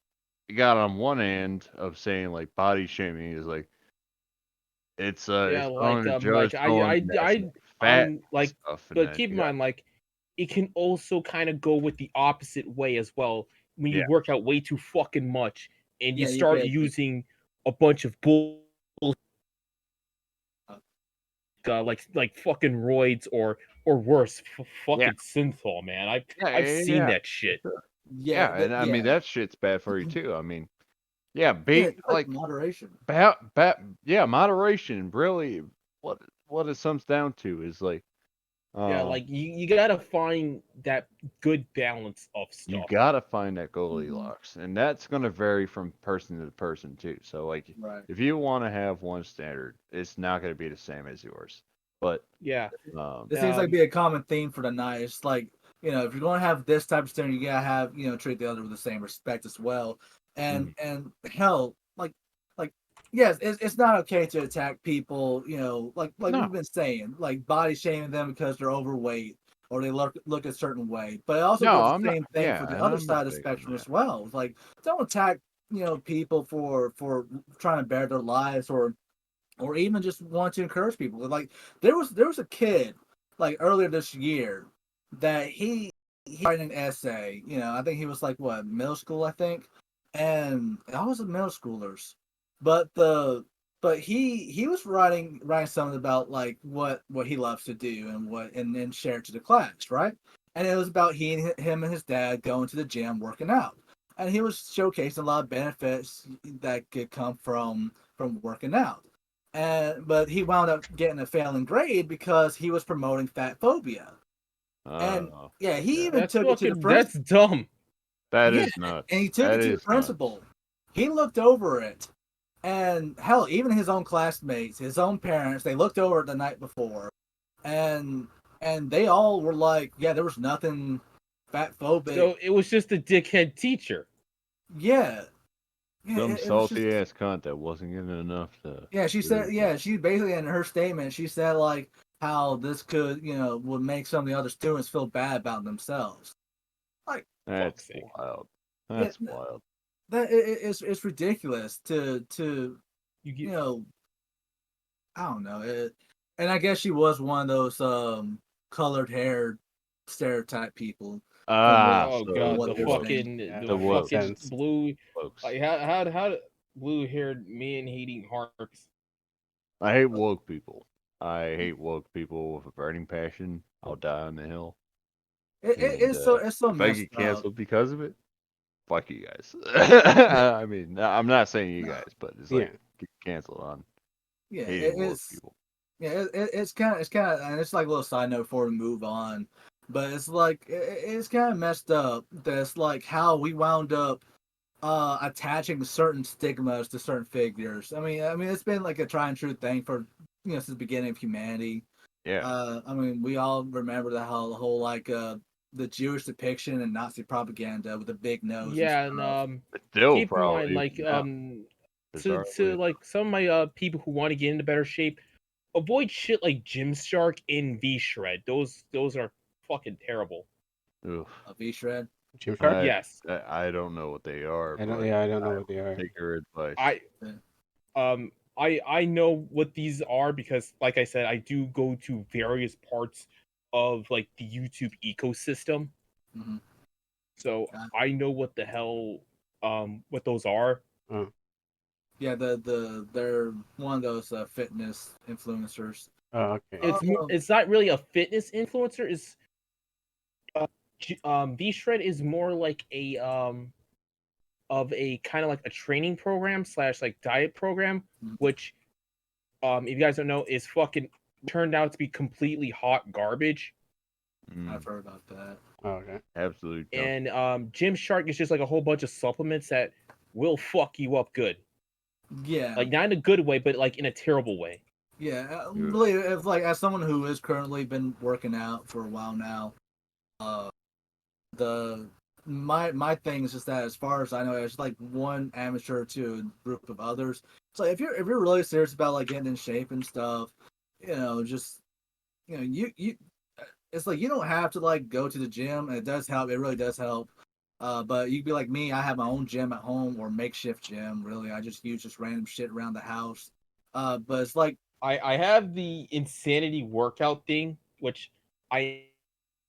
you got on one end of saying like body shaming is like Yeah, it's going to judge someone that's like fat I'm and like, stuff, and but then keep in you got mind, like, it can also kind of go with the opposite way as well. When you yeah, work out way too fucking much and you yeah, you start get using a bunch of bull, like fucking roids or worse, Yeah. fucking synthol, man. Yeah, I've yeah, seen yeah. that shit. Yeah, and I mean that shit's bad for you too. I mean, yeah, Yeah, be it's like like moderation. yeah, moderation. Really, what it comes down to is like, Yeah, um, like you gotta find that good balance of you stuff. gotta find that Mhm. Goldilocks, and that's gonna vary from person to person too. So like, Right. if you want to have one standard, it's not gonna be the same as yours. But Yeah. um, It seems like be a common theme for the night. It's like, if you're going to have this type of standard, you gotta have, treat the other with the same respect as well. And mhm. and hell, like yes, it's not okay to attack people. Like we've No, been saying, like body shaming them because they're overweight or they look a certain way. But it also no, goes I'm the not. same thing for Yeah, the and other I'm not side of the big on spectrum that. as well. Like don't attack people for trying to bear their lives or even just want to encourage people. Like there was a kid like earlier this year that he writing an essay. I think he was like what middle school, I think, and I was middle schoolers, but he was writing something about like what he loves to do and then share it to the class, right? And it was about him and his dad going to the gym working out, and he was showcasing a lot of benefits that could come from working out but he wound up getting a failing grade because he was promoting fat phobia. And Oh, yeah, he yeah, even took it to the That's principal. dumb. that Yeah, is and nuts. he took That it to the is nuts. principal. He looked over it, and hell, even his own classmates, his own parents, they looked over it the night before, and they all were like, "Yeah, there was nothing fat phobic." So it was just a dickhead teacher. Yeah, yeah, Some it was just salty ass cunt that wasn't getting enough to Yeah, she said, really. yeah, she basically in her statement, she said like how this could, would make some of the other students feel bad about themselves. Like, Fuck's That's sake. wild. yeah, That's wild. it's ridiculous to You you get know, I don't know it, and I guess she was one of those colored haired stereotype people from Ah, oh from so god, the what the they were woke, saying. fucking Yeah, the the that makes woke fucking sense. blue folks. like how blue haired men hating harks. I hate woke people. I hate woke people with a burning passion. I'll die on the hill. And It's so if I messed get up. canceled because of it, fuck you guys. I mean, I'm not saying you No, guys, but it's Yeah. like get canceled on yeah, hating woke people. it's kind of and it's like a little side note before we move on, but it's like it's kind of messed up. That's like how we wound up attaching certain stigmas to certain figures. I mean it's been like a try and true thing for since the beginning of humanity. Yeah, I mean we all remember the whole like the Jewish depiction and Nazi propaganda with the big nose and Yeah, and stuff. but still keep in probably mind like even now, to bizarrely like some of my people who want to get into better shape, avoid shit like Gymshark and V Shred. Those are fucking terrible. enough. A V shred. Gymshark? I Yes. I don't know what they are, I don't. but Yeah, I don't I know what they will are. take your advice. I I know what these are because like I said, I do go to various parts of like the YouTube ecosystem. Mm-hmm. So I know what the hell what those are. Oh, Yeah, they're one of those fitness influencers. oh, okay. Um, It's not really a fitness influencer. It's V Shred is more like a of a kind of like a training program slash like diet program, which if you guys don't know is fucking turned out to be completely hot garbage. I've Mm, heard about that. Oh, okay. absolute junk. And Gymshark is just like a whole bunch of supplements that will fuck you up good. Yeah, Like not in a good way, but like in a terrible way. yeah. Ugh. Really, if like as someone who has currently been working out for a while now, uh, the my thing is just that as far as I know, it's like one amateur to a group of others. So if you're really serious about like getting in shape and stuff, just you it's like you don't have to like go to the gym, and it does help. It really does help. But you would be like me. I have my own gym at home or makeshift gym. Really, I just use just random shit around the house. But it's like I have the insanity workout thing, which I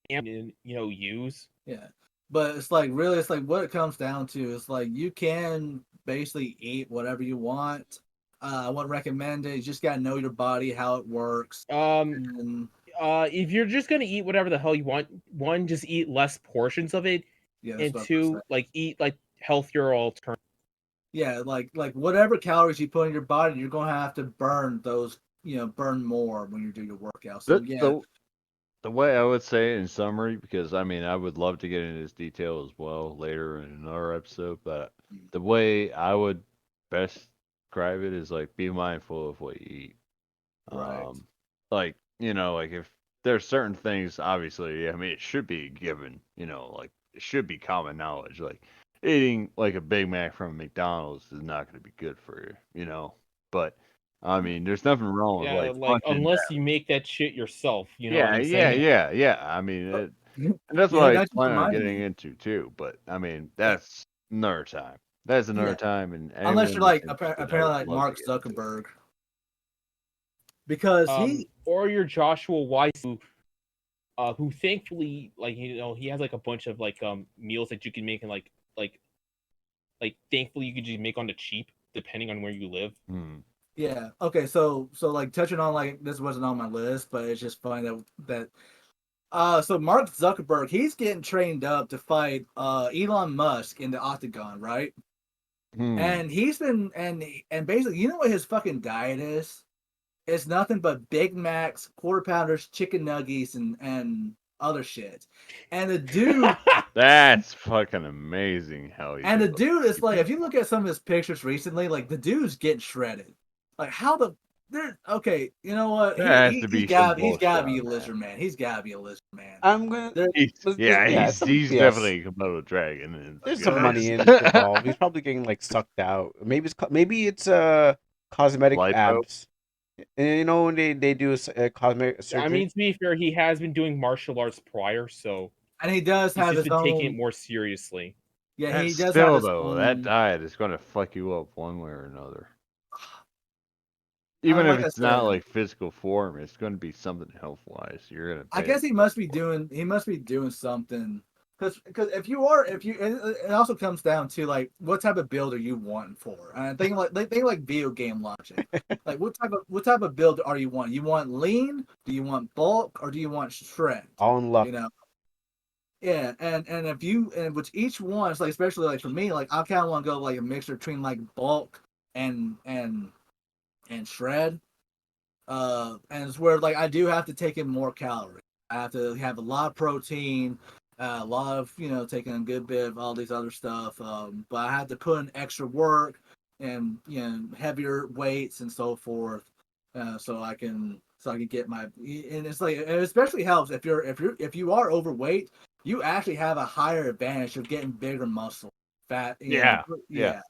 am use. yeah, but it's like really, it's like what it comes down to is like you can basically eat whatever you want. I wouldn't recommend it. You just gotta know your body, how it works. And, If you're just gonna eat whatever the hell you want, one, just eat less portions of it, yeah, that's and what I was gonna two, say. like eat like healthier alternatives. Yeah, like whatever calories you put in your body, you're gonna have to burn those. Burn more when you do your workout. So The, yeah, the the way I would say it in summary, because I mean I would love to get into this detail as well later in another episode, but the way I would best describe it is like be mindful of what you eat. right, Like, like if there's certain things, obviously, I mean, it should be given, like it should be common knowledge. Like eating like a Big Mac from McDonald's is not going to be good for you. But I mean, there's nothing wrong with Yeah, like like punching unless that. you make that shit yourself, you know what Yeah, I'm yeah, saying? yeah. I mean, Oh, and that's what yeah, I that just plan on reminded getting me. into too. But I mean, Yeah, that's another time. That's another yeah. time, and Unless you're anyone that's like interested, I apparently would like love to Mark get into it. Zuckerberg, because Or your Joshua Weiss, who thankfully, like he has like a bunch of like meals that you can make, and like thankfully you can just make on the cheap depending on where you live. yeah. Okay, so like touching on like this wasn't on my list, but it's just funny so Mark Zuckerberg, he's getting trained up to fight Elon Musk in the octagon, right? Hmm. And he's been and basically, you know what his fucking diet is? It's nothing but Big Macs, quarter pounders, chicken nuggets, and other shit. And the dude, That's fucking amazing how he's and the able to dude is keep like, it. if you look at some of his pictures recently, like the dude's getting shredded. Like how the there? Okay, you know what? There has to be some He's bullshit gotta be on a that. lizard man. He's gotta be a lizard man. I'm gonna. There, Yeah, Yeah, he's yes. definitely a Komodo dragon. There's some money Goodness. involved. He's probably getting like sucked out. Maybe it's cosmetic Lipo. abs. And you know when they do cosmetic I surgery. mean, to be fair, he has been doing martial arts prior, so and he does he's have just his been taking it own. more seriously. Yeah, And he does have still his though, that own. diet is gonna fuck you up one way or another. Even if Like I it's not said, like physical form, it's gonna be something health wise. You're gonna I pay. guess he must be doing. He must be doing something. Because if you, it also comes down to like what type of build are you wanting for? And I think like video game logic. Like what type of build are you want? You want lean? Do you want bulk or do you want shred? All in luck. You know. Yeah, and if you and which each one is like, especially like for me, like I kind of want to go like a mixture between like bulk and and shred. And it's where like I do have to take in more calories. I have to have a lot of protein, a lot of taking a good bit of all these other stuff. But I have to put in extra work and heavier weights and so forth, so I can get my. And it's like it especially helps if you are overweight, you actually have a higher advantage of getting bigger muscle, fat. Yeah, yeah.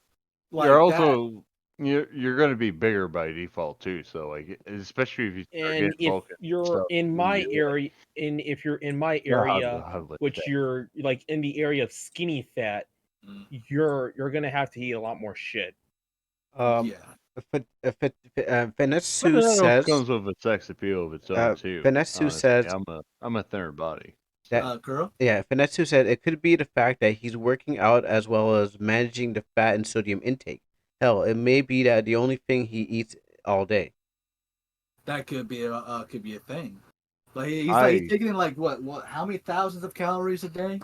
Yeah, You're like that. also you're gonna be bigger by default too. So like, especially if you start getting And if bulking and you're stuff, in you're gonna my be like, area, and if you're in my God, area, God, look at which that. you're like in the area of skinny fat, you're gonna have to eat a lot more shit. Um, Yeah. Finesu But that also says. comes with a sex appeal of its own too. Finesu Honestly, says I'm a thinner body. that. So Girl. Yeah, Finesu said it could be the fact that he's working out as well as managing the fat and sodium intake. Hell, it may be that the only thing he eats all day. That could be a thing. But he's I taking in like what how many thousands of calories a day?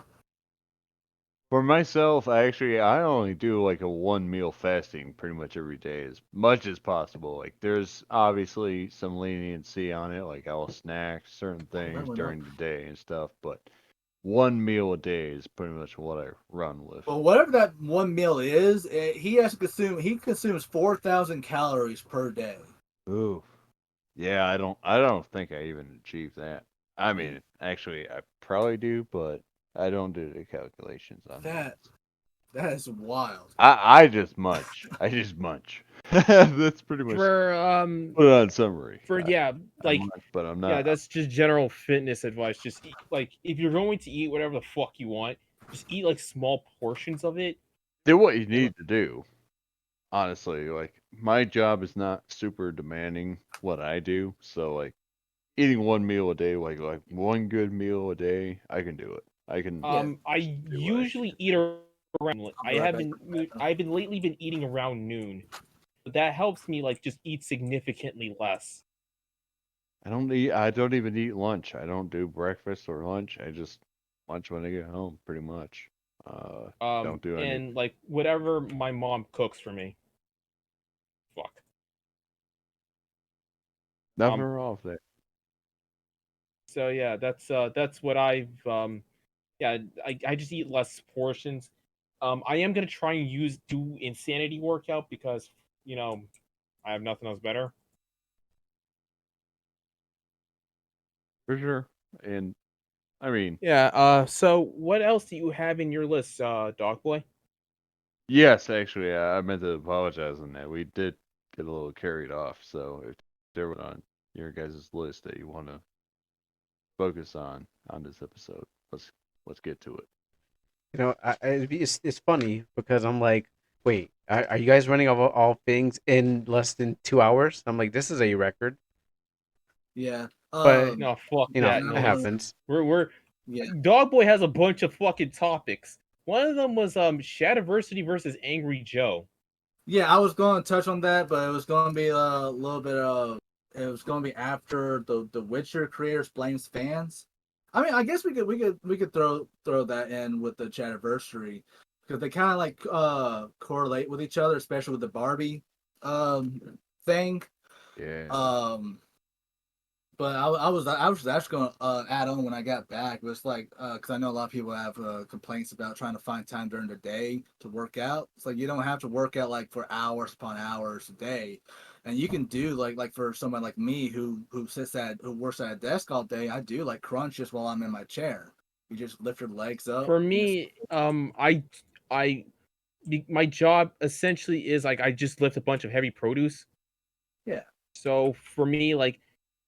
For myself, I only do like a one meal fasting pretty much every day as much as possible. Like there's obviously some leniency on it, like I'll snack certain things Well, no. during the day and stuff, but one meal a day is pretty much what I run with. Well, whatever that one meal is, he consumes 4,000 calories per day. Ooh. Yeah, I don't think I even achieve that. I mean, actually I probably do, but I don't do the calculations on that. That that is wild. I just munch. I just munch. That's pretty much For put it on summary. for yeah, I like munch, but I'm yeah, not. that's just general fitness advice. Just eat, like if you're going to eat whatever the fuck you want, just eat like small portions of it. Do what you need to do. Honestly, like my job is not super demanding what I do, so like eating one meal a day, like one good meal a day, I can do it. I can Yeah. I do what I usually need eat to do. around. I'll be right back. I've been lately been eating around noon. that helps me like just eat significantly less. I don't even eat lunch. I don't do breakfast or lunch. I just lunch when I get home, pretty much. Don't do any. And like whatever my mom cooks for me. Fuck. Never off there. So yeah, that's what I've yeah, I just eat less portions. I am gonna try and do insanity workout because I have nothing else better. For sure. And I mean, Yeah. So what else do you have in your list, DogBoi? yes, actually, I meant to apologize on that. We did get a little carried off. So if there was on your guys' list that you want to focus on this episode, let's get to it. You know, it's funny because I'm like, wait, are you guys running all things in less than 2 hours? I'm like, this is a record. Yeah. But No, fuck you know, that and I it noise. was- happens. We're Yeah. DogBoi has a bunch of fucking topics. One of them was Shadiversity versus Angry Joe. Yeah, I was going to touch on that, but it was going to be a little bit of. It was going to be after the Witcher creators blames fans. I mean, I guess we could throw that in with the Chativersary because they kind of like correlate with each other, especially with the Barbie thing. Yeah. But I was actually going to add on when I got back. It was like because I know a lot of people have complaints about trying to find time during the day to work out. It's like you don't have to work out like for hours upon hours a day, and you can do like for someone like me who works at a desk all day. I do like crunch just while I'm in my chair. You just lift your legs up. For me, I my job essentially is like I just lift a bunch of heavy produce. Yeah. So for me, like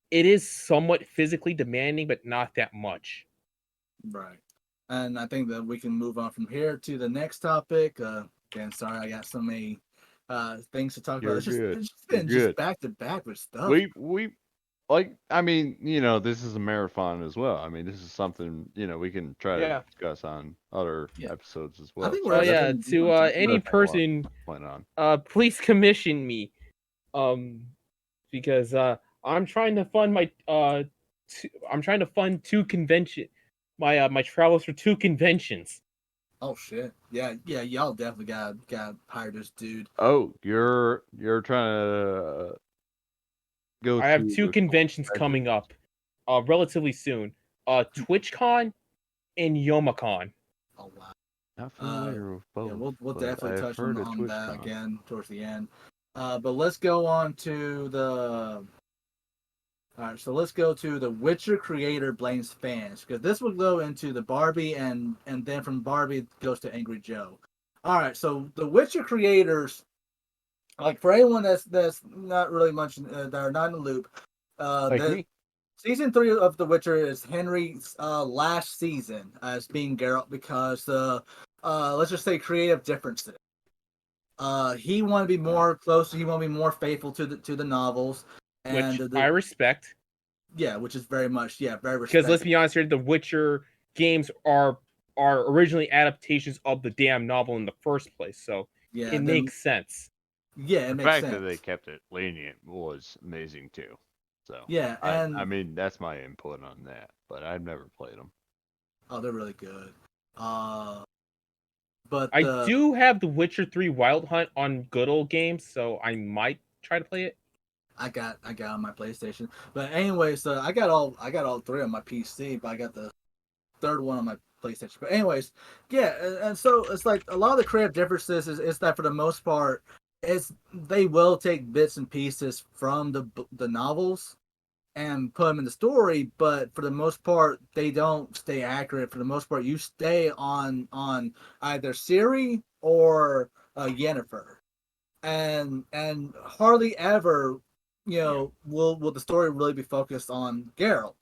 it is somewhat physically demanding, but not that much. Right. And I think that we can move on from here to the next topic. Again, sorry, I got so many things to talk about. It's just been just back to back with stuff. We like, I mean, this is a marathon as well. I mean, this is something, we can try to discuss on other episodes as well. I think we're to any person please commission me. Because I'm trying to fund my I'm trying to fund my travels for 2 conventions. Oh shit! Yeah, y'all definitely got hired this dude. Oh, you're trying to go. I have 2 conventions coming up, relatively soon. TwitchCon and YomaCon. Oh wow! Not familiar with both. Yeah, we'll definitely touch on that again towards the end. But let's go on to the. All right, so let's go to the Witcher creator blames fans because this will go into the Barbie and then from Barbie it goes to Angry Joe. All right, so the Witcher creators, like for anyone that's not really much that are not in the loop, season 3 of The Witcher is Henry's last season as being Geralt because let's just say creative differences. He wanted to be more closer. He wanted to be more faithful to the novels. And which I respect. Yeah, which is very much very respectful. Because let's be honest here, the Witcher games are originally adaptations of the damn novel in the first place, so it makes sense. Yeah, it makes sense. The fact that they kept it lenient was amazing too. So yeah, and I mean that's my input on that, but I've never played them. Oh, they're really good. But I do have the Witcher 3 Wild Hunt on good old games, so I might try to play it. I got on my PlayStation, but anyways, I got all 3 on my PC, but I got the 3rd one on my PlayStation. But anyways, yeah, and so it's like a lot of the creative differences is that for the most part, they will take bits and pieces from the novels and put them in the story, but for the most part, they don't stay accurate. For the most part, you stay on either Ciri or Yennefer, and hardly ever, will the story really be focused on Geralt.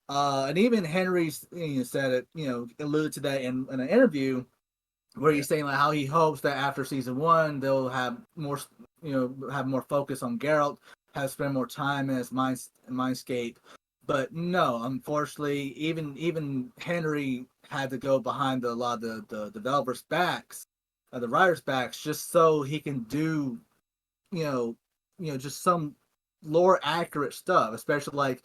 And even Henry's said it, alluded to that in an interview where he's saying like how he hopes that after season 1 they'll have more, have more focus on Geralt, have spent more time in his mindscape. But no, unfortunately, even Henry had to go behind a lot of the developers' backs, the writers' backs, just so he can do just some lore accurate stuff, especially like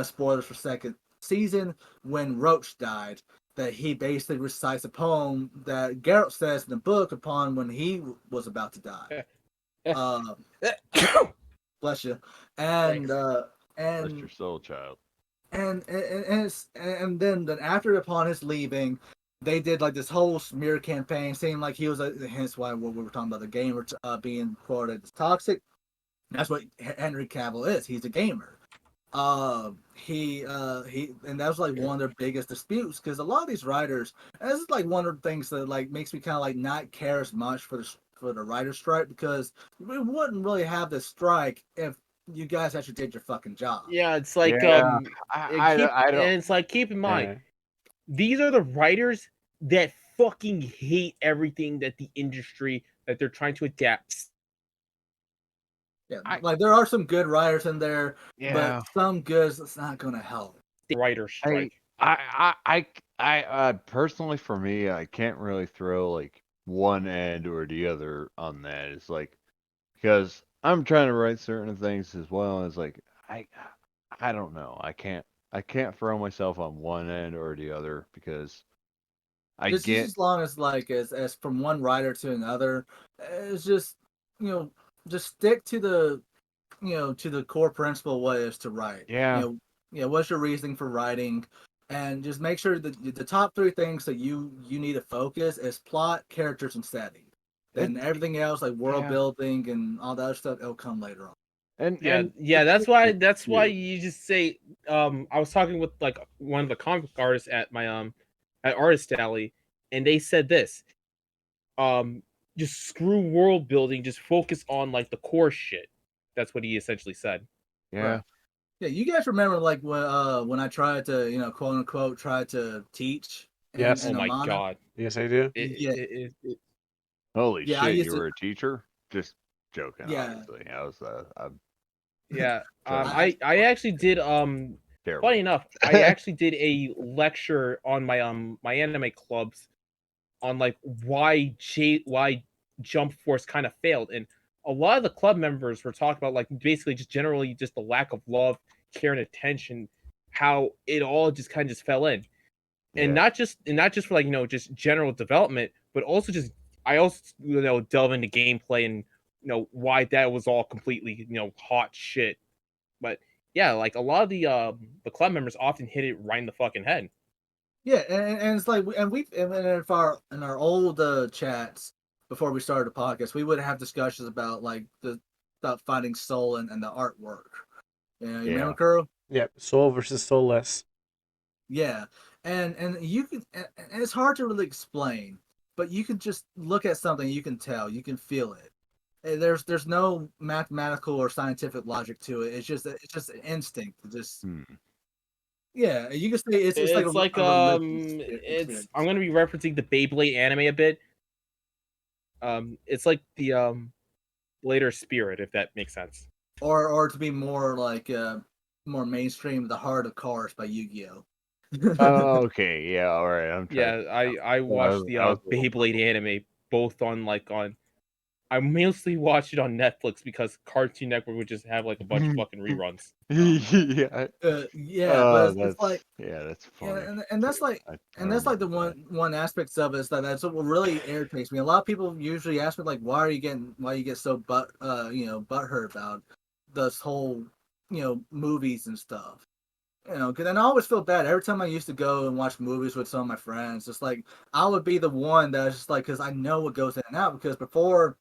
spoilers for second season when Roach died. That he basically recites a poem that Geralt says in the book upon when he was about to die. Uh, bless you. And Bless and your soul, child. and then after upon his leaving, they did like this whole smear campaign, saying like he was hence why we were talking about the gamer being quoted as toxic. That's what Henry Cavill is. He's a gamer. He and that was like one of their biggest disputes because a lot of these writers, and this is like one of the things that like makes me kind of like not care as much for the writer's strike because we wouldn't really have this strike if you guys actually did your fucking job. Yeah, it's like Yeah, I and don't. it's like keep in mind Yeah. these are the writers that fucking hate everything that the industry that they're trying to adapt. Yeah, I- like there are some good writers in there, Yeah. but some goods it's not gonna help. The writer strike. I personally, for me, I can't really throw like one end or the other on that. It's like because I'm trying to write certain things as well. And it's like I, I don't know. I can't throw myself on one end or the other because I Just get. as long as like as from one writer to another, it's just you know just stick to the to the core principle of what it is to write. Yeah. What's your reasoning for writing, and just make sure that the top three things that you need to focus is plot, characters, and setting. Then It, everything else like world yeah. building and all that other stuff, it'll come later on. And Yeah, the that's thing why is, you just say I was talking with like one of the comic artists at my at Artist Alley, and they said this. Um just screw world building, just focus on like the core shit. That's what he essentially said. yeah. Right. Yeah, you guys remember like when I tried to quote unquote try to teach Yes. Oh in my Amana? god. Yes, I do. Yeah, Holy yeah, I shit, used you to. were a teacher? Just joking, Yeah, obviously. I was I'm yeah. joking. I actually did Terrible. funny enough, I actually did a lecture on my anime clubs on like why Jump Force kind of failed, and a lot of the club members were talking about like basically just generally just the lack of love, care, and attention, how it all just kind of just fell in, and Yeah. not just for like just general development, but also just I also delve into gameplay and why that was all completely hot shit, but yeah, like a lot of the club members often hit it right in the fucking head. yeah, and it's like and we and if our in our old chats before we started the podcast, we would have discussions about like the about finding soul and the artwork. You remember, Yeah. Kuro? Yep. Soul versus soulless. Yeah, and you can and it's hard to really explain, but you can just look at something, you can tell, you can feel it. There's no mathematical or scientific logic to it. It's just an instinct. It just Hmm. yeah, you can say it's like It's like a religious it's I'm experience, gonna be referencing the Beyblade anime a bit. It's like the later Spirit, if that makes sense. or to be more like more mainstream, the Heart of Cars by Yu-Gi-Oh. Oh, okay. Yeah. All right. I'm trying. Yeah, I watched the I was a little Beyblade anime both on like on I mostly watched it on Netflix because Cartoon Network would just have like a bunch of fucking reruns. yeah. Yeah, but it's like That's yeah, funny and too. that's like I and that's like remember the that. one aspects of it is that that's what really irritates me. A lot of people usually ask me like, why you get so butthurt about this whole movies and stuff. Because I always feel bad every time I used to go and watch movies with some of my friends. Just like I would be the one that's just like because I know what goes in and out. Because before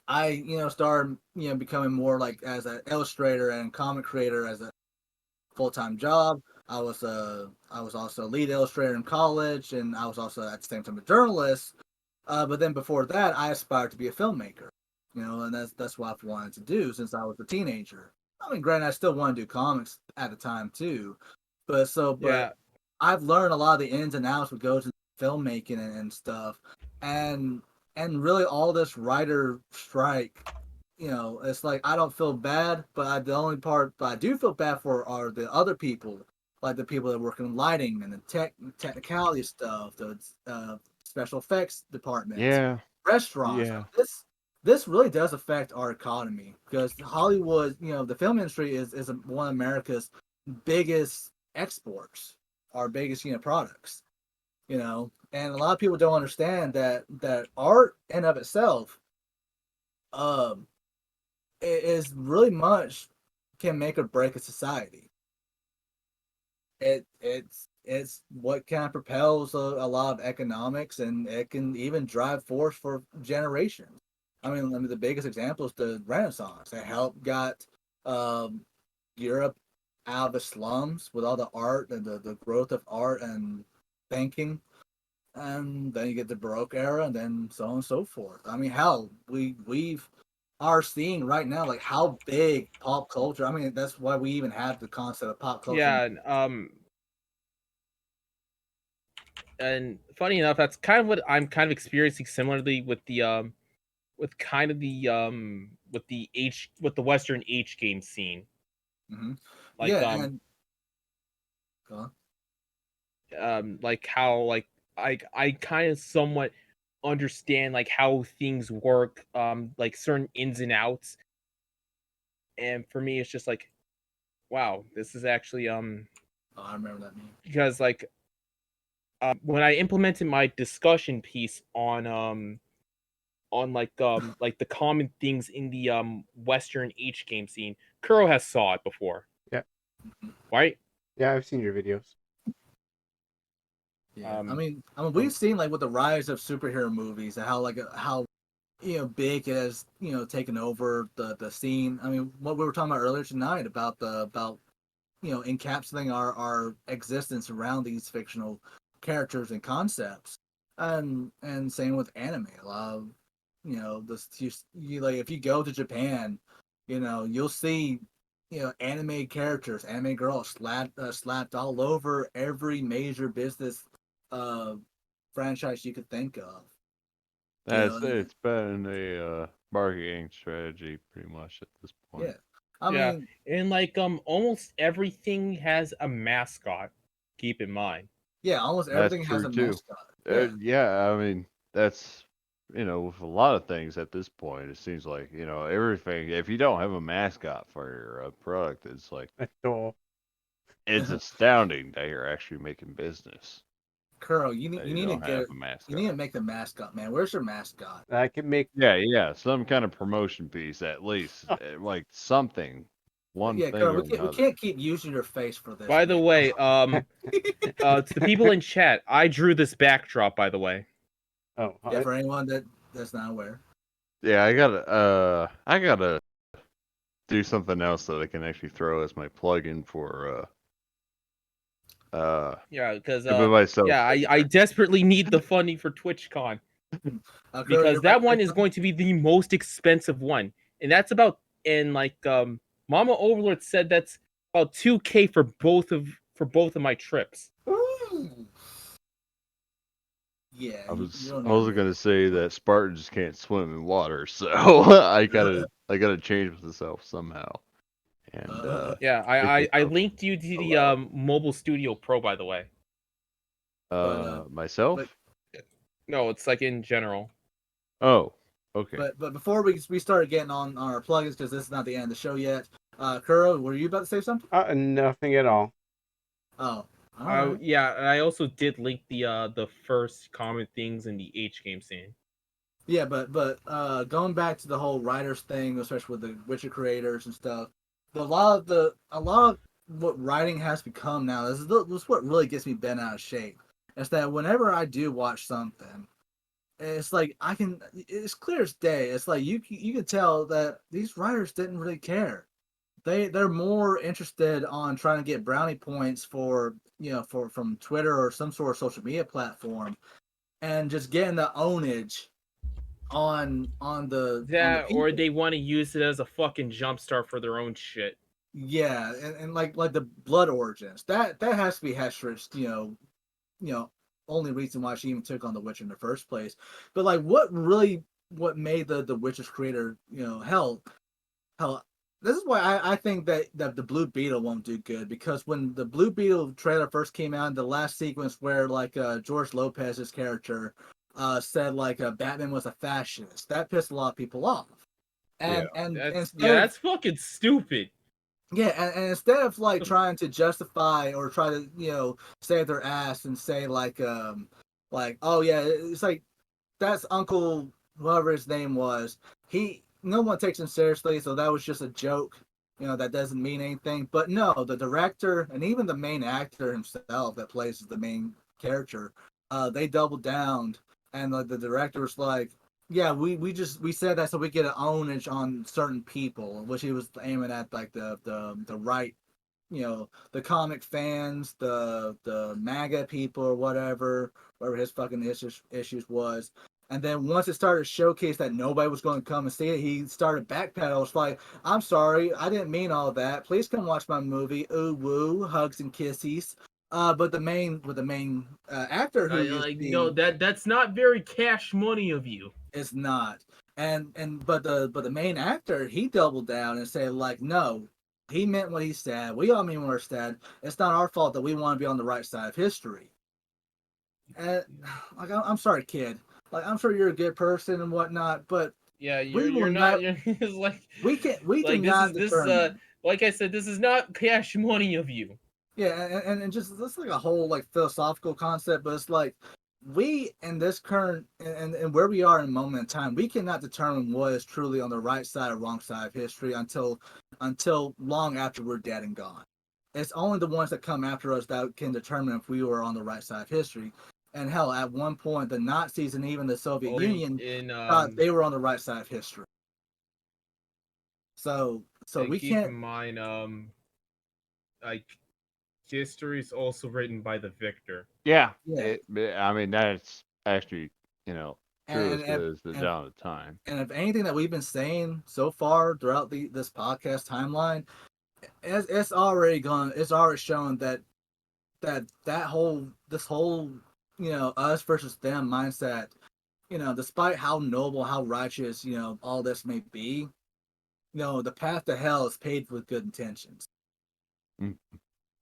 I started becoming more like as an illustrator and comic creator as a full-time job. I was also a lead illustrator in college, and I was also at the same time a journalist. But then before that, I aspired to be a filmmaker. And that's what I've wanted to do since I was a teenager. I mean, granted, I still want to do comics at the time too, but Yeah, I've learned a lot of the ins and outs what goes into filmmaking and stuff, and really all this writer strike it's like I don't feel bad, but the only part that I do feel bad for are the other people, like the people that work in lighting and the technicality stuff, the special effects departments, Yeah. restaurants. Yeah. this really does affect our economy because Hollywood, the film industry is one of America's biggest exports, our biggest products. And a lot of people don't understand that art in of itself, um, is really much can make or break a society. It's what kind of propels a lot of economics, and it can even drive force for generations. I mean, the biggest example is the Renaissance. It helped got um, Europe out of the slums with all the art and the growth of art and thinking. And then you get the Baroque era, and then so on and so forth. I mean, hell, we've are seeing right now like how big pop culture. I mean, that's why we even have the concept of pop culture. Yeah, and funny enough, that's kind of what I'm kind of experiencing similarly with the with the Western H game scene. Mm-hmm. Like Yeah, and like how like I kind of somewhat understand like how things work, like certain ins and outs. And for me, it's just like, wow, this is actually oh, I remember that meme. because like when I implemented my discussion piece on like the common things in the Western H game scene, Kuro has saw it before. Yeah. Right? Yeah, I've seen your videos. Yeah, I mean, we've seen like with the rise of superhero movies, and how big it has taken over the scene. I mean, what we were talking about earlier tonight about encapsulating our existence around these fictional characters and concepts, and same with anime. A lot of this you like if you go to Japan, you'll see anime characters, anime girls slapped all over every major business franchise you could think of. It's been a marketing strategy pretty much at this point. Yeah, I mean, and like almost everything has a mascot. Keep in mind. Yeah, almost everything has a mascot. Yeah, I mean that's with a lot of things at this point, it seems like everything. If you don't have a mascot for your product, it's like it's astounding that you're actually making business. Kuro, you need to get a mascot. You need to make the mascot, man. Where's your mascot? I can make some kind of promotion piece at least, like something. One thing Kuro, or we another. can't keep using your face for this. By the way, to the people in chat, I drew this backdrop. By the way. Oh, yeah. For anyone that's not aware. Yeah, I gotta do something else that I can actually throw as my plugin for yeah, because myself. yeah, I desperately need the funding for TwitchCon because that one is going to be the most expensive one, and that's about Mama Overlord said that's about $2,000 for both of my trips. Ooh. Yeah, I was gonna say that Spartans can't swim in water, so I gotta change myself somehow. And yeah, I linked you to the Mobile Studio Pro, by the way. Myself? No, it's like in general. Oh, okay. But before we start getting on our plugins, because this is not the end of the show yet. Kuro, were you about to say something? Nothing at all. Oh. Right. Yeah, and I also did link the first common things in the H game scene. Yeah, but going back to the whole writers thing, especially with the Witcher creators and stuff, a lot of what writing has become now. This is what really gets me bent out of shape. Is that whenever I do watch something, it's like it's clear as day. It's like you can tell that these writers didn't really care. They're more interested on trying to get brownie points from Twitter or some sort of social media platform, and just getting the ownage on the or they want to use it as a fucking jumpstart for their own shit. Yeah, and like the blood origins that has to be Hestrich's only reason why she even took on the Witcher in the first place. But like what made the Witcher's creator hell. This is why I think that the Blue Beetle won't do good, because when the Blue Beetle trailer first came out, the last sequence where like George Lopez's character said like Batman was a fascist. That pissed a lot of people off. And that's fucking stupid. Yeah, and instead of like trying to justify or try to save their ass and say like oh yeah, it's like that's Uncle whoever his name was. No one takes him seriously, so that was just a joke. That doesn't mean anything. But no, the director and even the main actor himself that plays the main character, they doubled down, and the director was like, yeah, we said that so we get an ownage on certain people, which he was aiming at like the right, the comic fans, the MAGA people or whatever his fucking issues was. And then once it started to showcase that nobody was going to come and see it, he started backpedal. It's like, I'm sorry, I didn't mean all that. Please come watch my movie. Ooh woo, hugs and kisses. But the main actor who no, that's not very cash money of you. It's not. But the main actor, he doubled down and said like, no, he meant what he said. We all mean what we said. It's not our fault that we want to be on the right side of history. And like, I'm sorry, kid. Like, I'm sure you're a good person and whatnot, but yeah, you're not. You're like we can like not this is like I said, this is not cash money of you. Yeah, and just that's like a whole like philosophical concept, but it's like we in this current and where we are in a moment in time, we cannot determine what is truly on the right side or wrong side of history until long after we're dead and gone. It's only the ones that come after us that can determine if we were on the right side of history. And hell, at one point, the Nazis and even the Soviet Union thought they were on the right side of history. So we keep can't. In mind, like history is also written by the victor. Yeah. I mean, that's actually true as the dawn of time. And if anything that we've been saying so far throughout this podcast timeline, it's already gone. It's already shown that this whole us versus them mindset, despite how noble, how righteous, all this may be, the path to hell is paved with good intentions. Mm.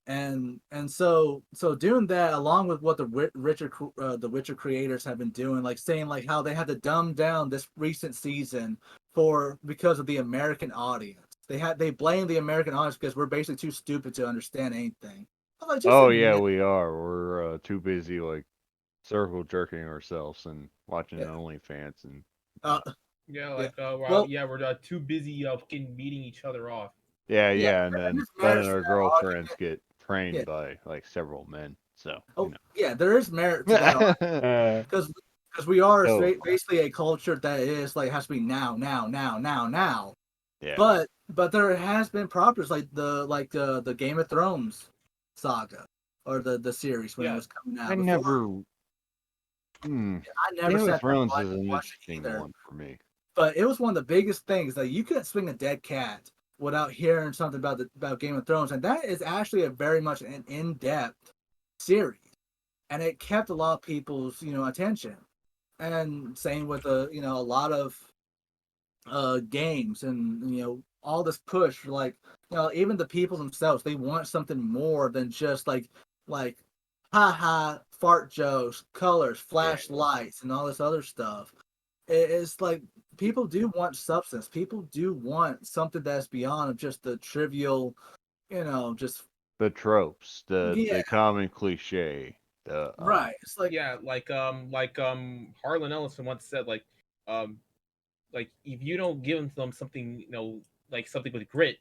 And so doing that along with what the Witcher creators have been doing, like saying like how they had to dumb down this recent season because of the American audience. They blame the American audience because we're basically too stupid to understand anything. Like, yeah, we are. We're too busy like circle jerking ourselves and watching OnlyFans and we're too busy fucking beating each other off. Yeah, and then letting our girlfriends get trained by like several men. So yeah, there is merit to that because we are basically a culture that is like has to be now. Yeah. But there has been properties like the Game of Thrones saga or the series when it was coming out. I never Game of Thrones is an interesting one for me. But it was one of the biggest things that you couldn't swing a dead cat without hearing something about Game of Thrones, and that is actually a very much an in-depth series, and it kept a lot of people's attention. And same with a lot of games and all this push for like even the people themselves, they want something more than just like haha fart jokes, colors, flashlights, and all this other stuff. It's like people do want substance. People do want something that's beyond just the trivial, just the tropes, the common cliche. Right. It's like Harlan Ellison once said like if you don't give them something like something with grit,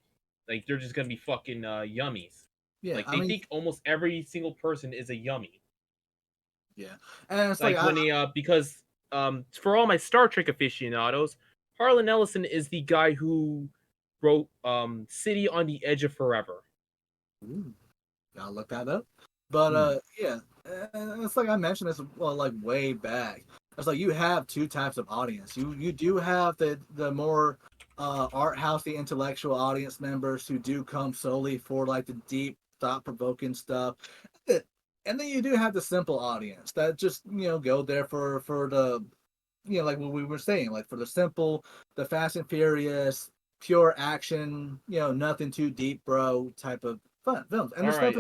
like they're just gonna be fucking yummies. Yeah, like they think almost every single person is a yummy. Yeah, and it's because for all my Star Trek aficionados, Harlan Ellison is the guy who wrote City on the Edge of Forever. Ooh, gotta look that up. But yeah, it's like I mentioned this like way back. It's like you have two types of audience. You do have the more art housey intellectual audience members who do come solely for like the deep thought provoking stuff. And then you do have the simple audience that just go there for the like what we were saying, like for the simple, the Fast and Furious, pure action, nothing too deep, bro, type of fun films. And all right,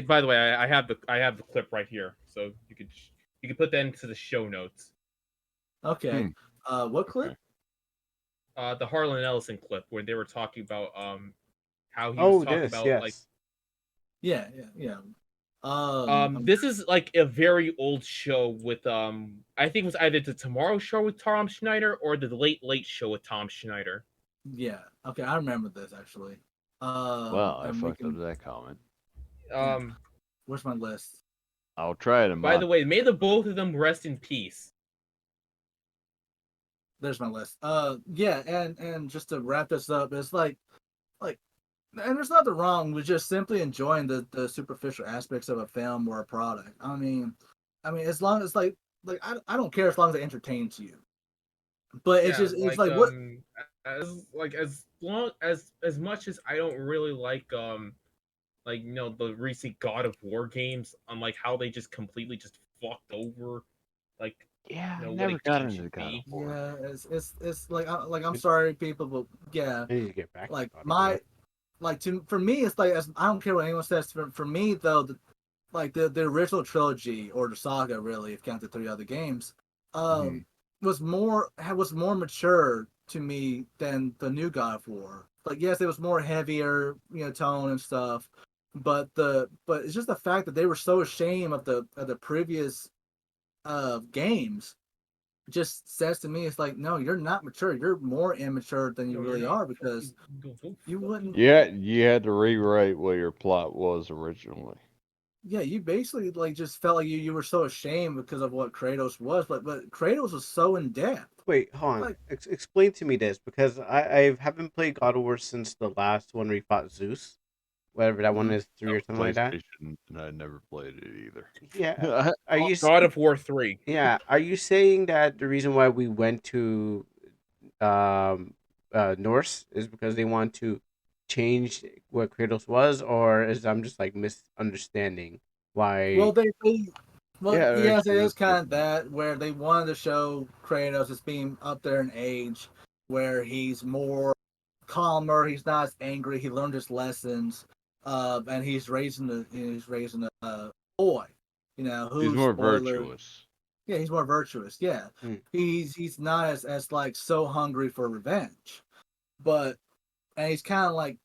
by the way, I have the clip right here, so you could You can put that into the show notes. Okay. What clip? The Harlan Ellison clip where they were talking about how he was Oh, talking this, about like yes. Yeah. this is like a very old show with I think it was either the Tomorrow Show with Tom Schneider or the Late Late Show with Tom Schneider. Yeah. Okay, I remember this actually. Well, I and we fucked up can. that comment. Where's my list? I'll try it. By the way, may the both of them rest in peace. There's my list. Yeah, and just to wrap this up, it's like, and there's nothing wrong with just simply enjoying the superficial aspects of a film or a product. I mean, as long as I don't care as long as it entertains you. But it's just it's like what as long as much as I don't really like the recent God of War games on like how they just completely just fucked over like Yeah, I what never a got game into the should God be. of War. yeah, it's like I'm sorry people, but yeah, I need to get back. like to God of my War. like for me it's like I don't care what anyone says. For me though, the original trilogy or the saga really, if you count the 3 other games, was more mature to me than the new God of War. Like yes, it was more heavier, tone and stuff, but it's just the fact that they were so ashamed of the previous games just says to me it's like no, you're not mature. You're more immature than you really are because you wouldn't. Yeah, you had to rewrite what your plot was originally. Yeah, you basically like just felt like you were so ashamed because of what Kratos was, but Kratos was so in depth. Wait, hold on. Like, Explain to me this because I haven't played God of War since the last one where he fought Zeus, whatever that one is, 3 or something like that. PlayStation, and I never played it either. Yeah. Are you God of War 3. Yeah, are you saying that the reason why we went to Norse is because they want to change what Kratos was, or is I'm just like misunderstanding why? well, well, Yeah, yes, it actually, is that's kind of different. that where they wanted to show Kratos as being up there in age, where he's more calmer, he's not as angry, he learned his lessons, and he's raising a boy, He's who's more spoiler. virtuous. Yeah, he's more virtuous. Yeah, Mm. he's not as like so hungry for revenge, but and he's kind of like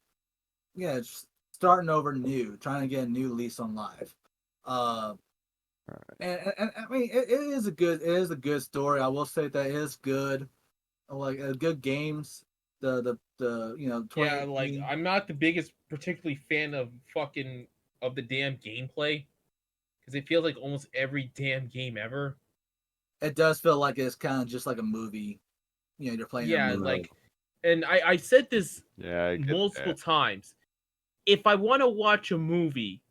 just starting over new, trying to get a new lease on life. Uh, Right. and I mean it is a good story. I will say that it is good, like good games. The 20. Yeah, like I'm not the biggest particularly fan of the damn gameplay because it feels like almost every damn game ever. It does feel like it's kind of just like a movie. You're playing a Yeah, movie. like, and I said this Yeah, I get multiple that. times. If I want to watch a movie,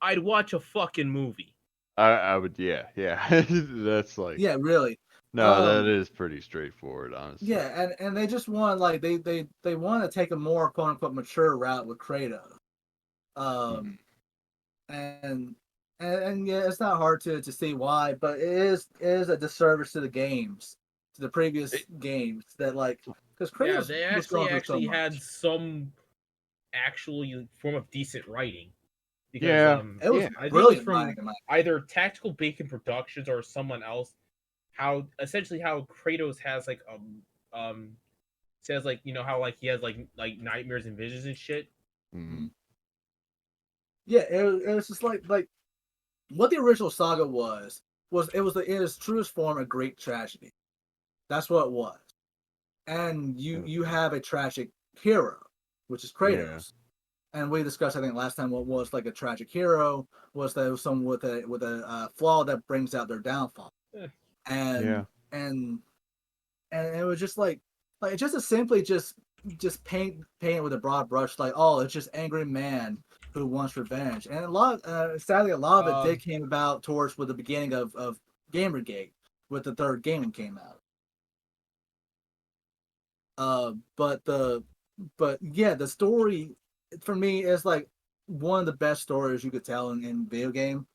I'd watch a fucking movie. I would, yeah. That's like, Yeah, really. no, that is pretty straightforward, honestly. Yeah, and they just want like they want to take a more quote unquote mature route with Kratos. And yeah, it's not hard to see why, but it is a disservice to the games, to the previous games that like because Yeah, Kratos they was going through so actually had much. some actually form of decent writing because Yeah, It was I think it was brilliant from writing. either Tactical Bacon Productions or someone else. How essentially how Kratos has like says like how like he has like nightmares and visions and shit. Yeah, it was just like what the original saga was in its truest form a great tragedy. That's what it was. And you have a tragic hero, which is Kratos. And we discussed, I think, last time what was like a tragic hero was that it was someone with a flaw that brings out their downfall. And and it was just like just to simply just paint it with a broad brush, like oh, it's just angry man who wants revenge. And sadly, a lot of it did came about towards with the beginning of Gamergate, with the third game came out. But yeah, the story for me is like one of the best stories you could tell in video game.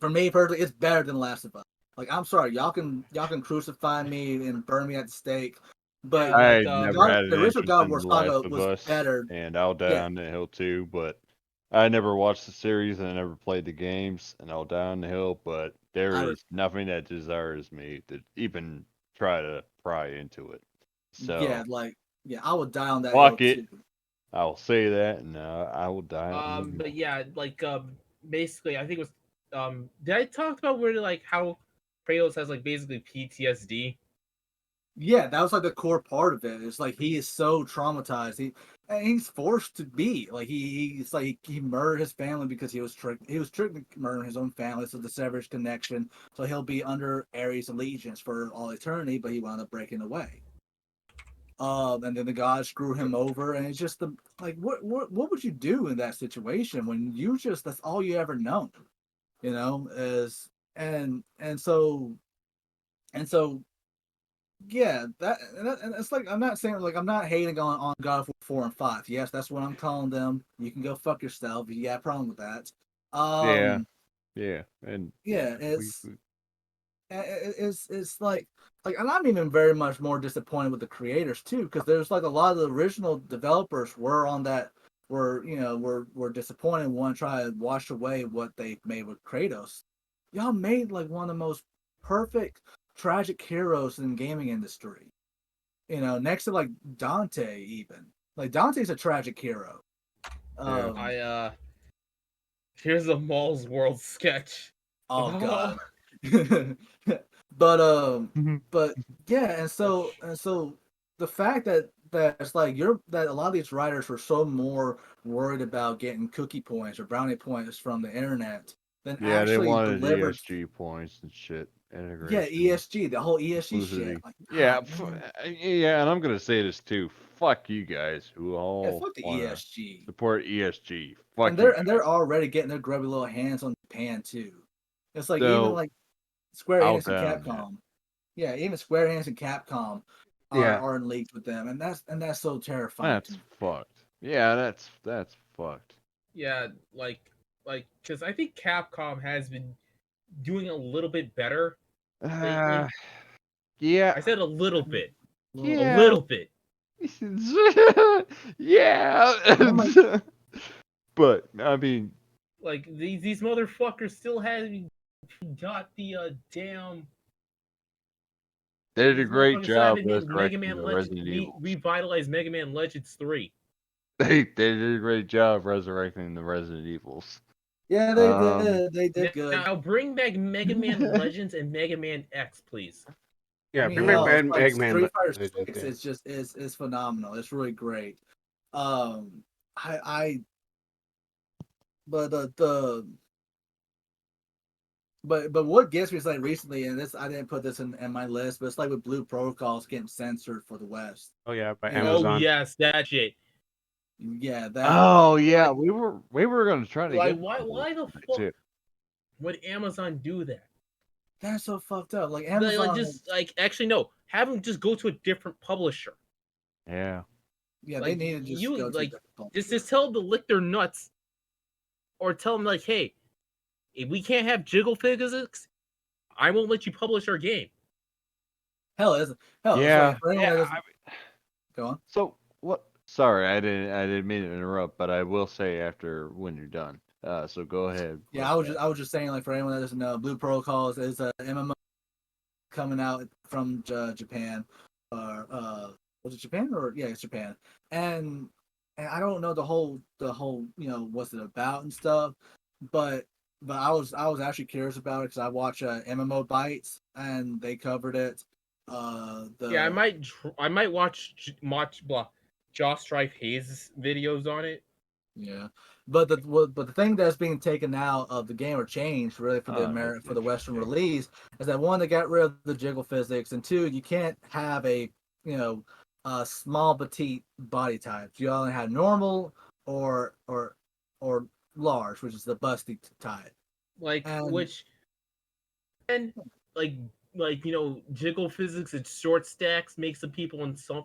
For me personally, it's better than Last of Us. Like I'm sorry, y'all can crucify me and burn me at the stake, but Yeah, I like, never had an the original interest God of in War The Last saga of was Us, better. and I'll die Yeah, on the hill too. But I never watched the series, and I never played the games, and I'll die on the hill. But there is nothing that desires me to even try to pry into it. So I would die on that fuck hill it. too. I'll say that, and I will die. But yeah, like basically, I think it was did I talk about where like how Kratos has like basically PTSD? Yeah, that was like the core part of it. It's like he is so traumatized. He's forced to be like he's like he murdered his family because he was tricked. He was tricked to murder his own family, so the severed connection. So he'll be under Ares' allegiance for all eternity, but he wound up breaking away. And then the gods screw him over, and it's just what would you do in that situation when you just that's all you ever known, is and so yeah, and it's like I'm not saying like I'm not hating on God of War 4 and 5. Yes, that's what I'm calling them. You can go fuck yourself if you got a problem with that. Yeah, and it's like and I'm even very much more disappointed with the creators too, because there's like a lot of the original developers were disappointed and want to try to wash away what they made with Kratos. Y'all made like one of the most perfect tragic heroes in the gaming industry. Next to like Dante, even like Dante's a tragic hero. Here's a Mall's World sketch. Oh God. but yeah, and so the fact that it's like that a lot of these writers were so more worried about getting cookie points or brownie points from the internet than yeah, they actually wanted delivered. ESG points and shit. Yeah, Integration. ESG, the whole ESG shit. Exclusivity. Like, Yeah, God, yeah, and I'm gonna say this too. Fuck you guys who yeah, all fuck the wanna ESG. support ESG. And Fuck you they're guys. already getting their grubby little hands on Japan too. It's like even So like Square I'll Enix and down that. Capcom. Yeah, even Square Enix and Capcom Yeah. are in leagues with them, and that's so terrifying to That's me. fucked. Yeah, that's fucked. Yeah, because I think Capcom has been doing a little bit better Uh, lately. yeah, I said a little bit, A little a bit. yeah, little bit. yeah. But I mean, Like these motherfuckers still haven't got the damn. they did a These great motherfuckers still job haven't made Mega resurrecting Man the Legend Resident Evils. revitalized Mega Man Legends 3. They did a great job resurrecting the Resident Evils. Yeah, they did. They did good. Now bring back Mega Man Legends and Mega Man X, please. I Yeah, mean, bring back hell, it's like Eggman. Street Fighter Legends, 6 yeah. is just is phenomenal. It's really great. Um, I but but what gets me is like recently, and this I didn't put this in my list, but it's like with Blue Protocols getting censored for the West. Oh yeah, by You know? Oh Amazon. yes, that shit. Yeah, that Oh yeah, Like, we were gonna try to like get why the fuck too. would Amazon do that? that's so fucked up. Like Like Amazon, just like actually no, have them just go to a different publisher. Yeah. yeah, they Like need to just you go to a like different publisher. just tell them to lick their nuts, or tell them like, hey, if we can't have jiggle physics, I won't let you publish our game. Hell, it's Yeah. like for anyone Yeah. that doesn't go on. So what? Sorry, I didn't mean to interrupt, but I will say after when you're done. So go ahead. Yeah, I was just saying like for anyone that doesn't know, Blue Protocols is a MMO coming out from Japan, or was it Japan or yeah, it's Japan, and I don't know the whole what's it about and stuff, but I was actually curious about it because I watch MMO Bites and they covered it. Yeah, The I might watch Josh Strife Hayes videos on it. Yeah, but the thing that's being taken out of the game or changed really for the for the Western release is that one, they got rid of the jiggle physics, and two, you can't have a small petite body types. You only have normal or large, which is the busty type. Like And which and like jiggle physics and short stacks makes the people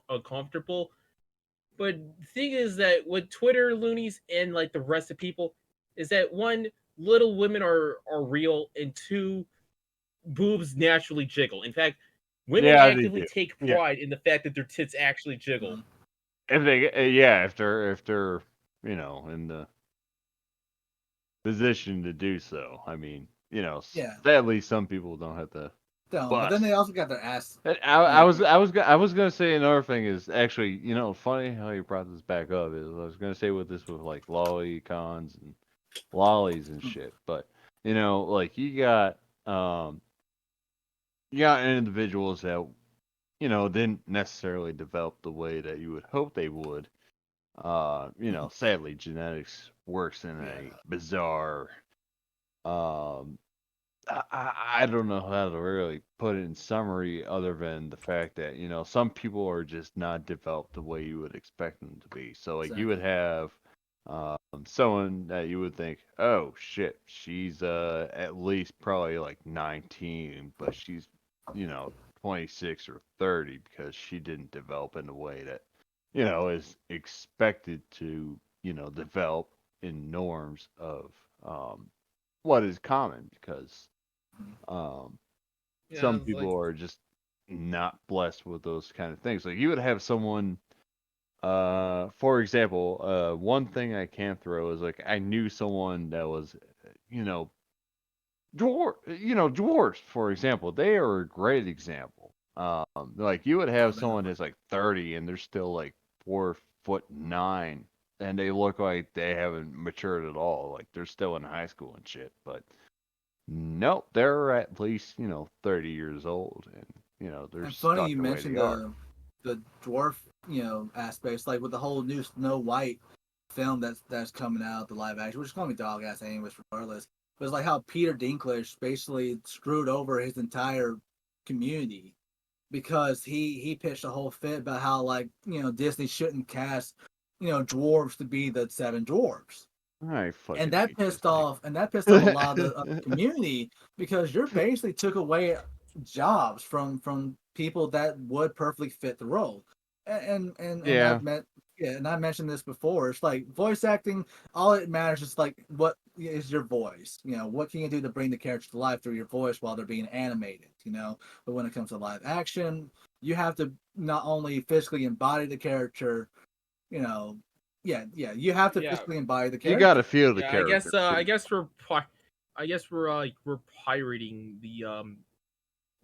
uncomfortable. But the thing is that with Twitter loonies and like the rest of people is that one, little women are real, and two, boobs naturally jiggle. In fact, women Yeah, they actively do. take Yeah. pride in the fact that their tits actually jiggle. If they, yeah, if they're, in the position to do so. I mean, sadly, some people don't have to. But then they also got their ass. I was gonna say another thing is actually, funny how you brought this back up is I was gonna say with this with like lolicons and lollies and shit, but like you got individuals that didn't necessarily develop the way that you would hope they would. Sadly, genetics works in a bizarre. Um, I don't know how to really put it in summary, other than the fact that some people are just not developed the way you would expect them to be. So like you would have someone that you would think, oh shit, she's at least probably like 19, but she's 26 or 30 because she didn't develop in the way that is expected to develop in norms of what is common because some people are just not blessed with those kind of things. Like you would have someone for example, one thing I can throw is like I knew someone that was, you know, dwarfs, for example. They are a great example. Like you would have someone that's like 30 and they're still like 4'9", and they look like they haven't matured at all. Like they're still in high school and shit. But nope, they're at least 30 years old, and they're And funny stuck you the way mentioned they are. the dwarf aspects, like with the whole new Snow White film that's coming out, the live action, which is gonna be dog ass anyways, regardless. But it's like how Peter Dinklage basically screwed over his entire community because he pitched a whole fit about how like Disney shouldn't cast dwarves to be the seven dwarves. I And fucking that hate pissed Disney. off a lot of the community because you're basically took away jobs from people that would perfectly fit the role. And Yeah, I mentioned this before. It's like voice acting, all it matters is like what is your voice. What can you do to bring the character to life through your voice while they're being animated, But when it comes to live action, you have to not only physically embody the character, you know, you have to physically embody the you got to character. feel the Yeah, I guess character too. I guess we're pirating the